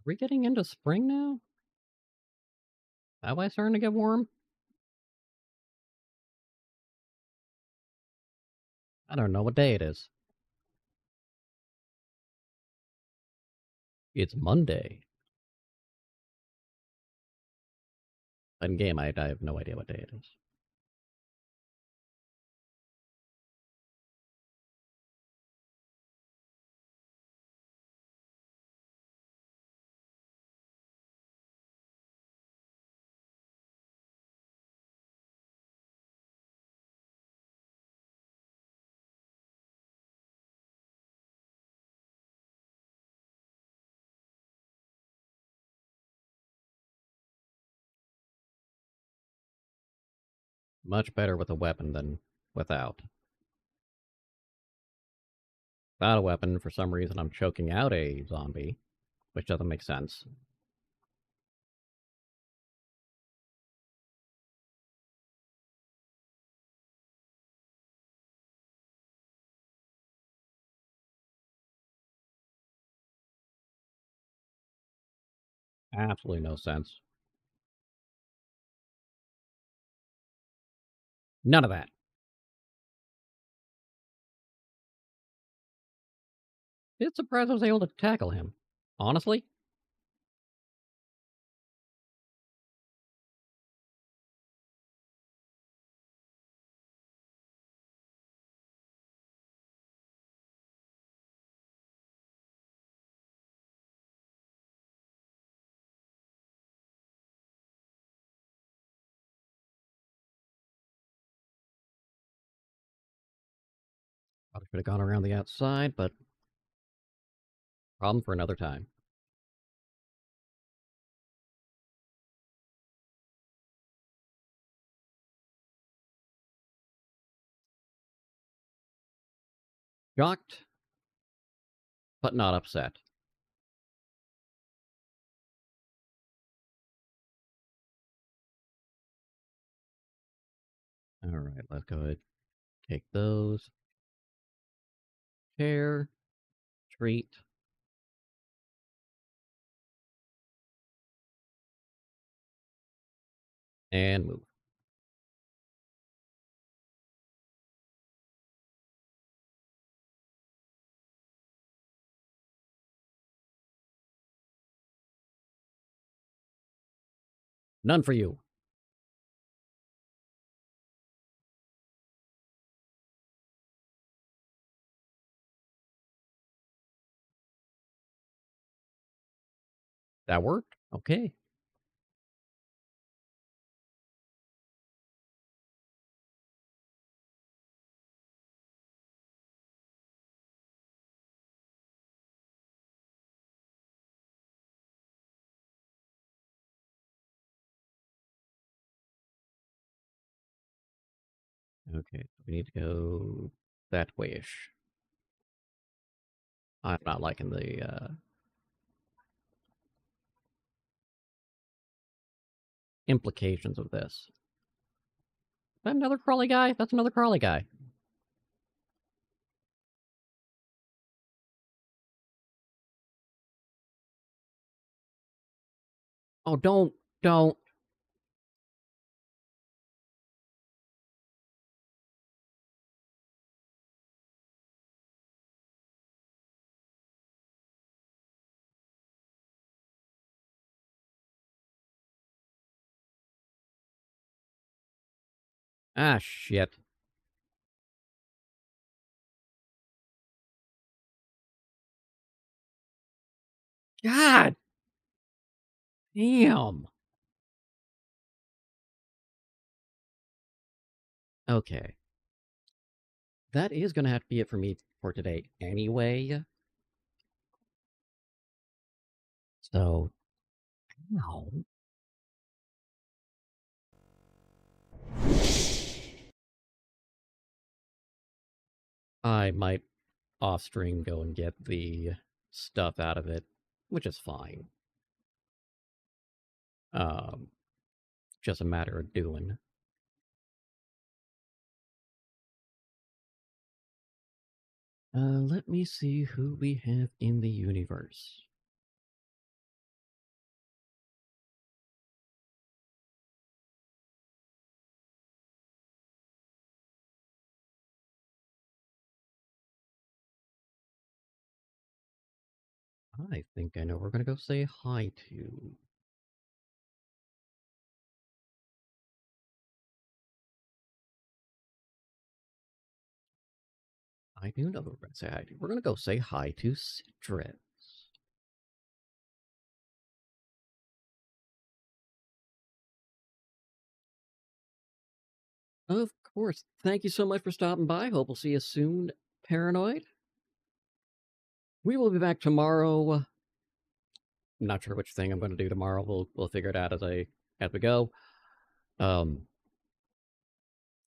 we getting into spring now? Am I starting to get warm? I don't know what day it is. It's Monday. In game, I have no idea what day it is. Much better with a weapon than without. Without a weapon, for some reason, I'm choking out a zombie, which doesn't make sense. Absolutely no sense. None of that. It's surprised I was able to tackle him. Honestly? Probably could have gone around the outside, but problem for another time. Shocked, but not upset. All right, let's go ahead. Take those. Chair. Treat. And move. None for you. That worked? Okay. Okay, we need to go that way-ish. I'm not liking the implications of this. Is that another crawly guy? That's another crawly guy. Oh, don't. Ah, shit. God damn. Okay. That is going to have to be it for me for today anyway. So, no. I might off stream go and get the stuff out of it, which is fine. Just a matter of doing. Let me see who we have in the universe. I think I know we're going to go say hi to. I do know who we're going to say hi to. We're going to go say hi to Citrus. Of course. Thank you so much for stopping by. Hope we'll see you soon, Paranoid. We will be back tomorrow. I'm not sure which thing I'm going to do tomorrow. We'll figure it out as we go. We're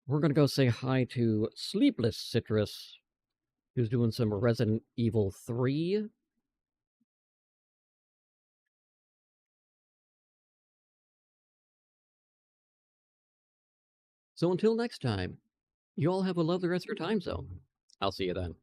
going to go say hi to Sleepless Citrus, who's doing some Resident Evil 3. So until next time, you all have a lovely rest of your time zone. I'll see you then.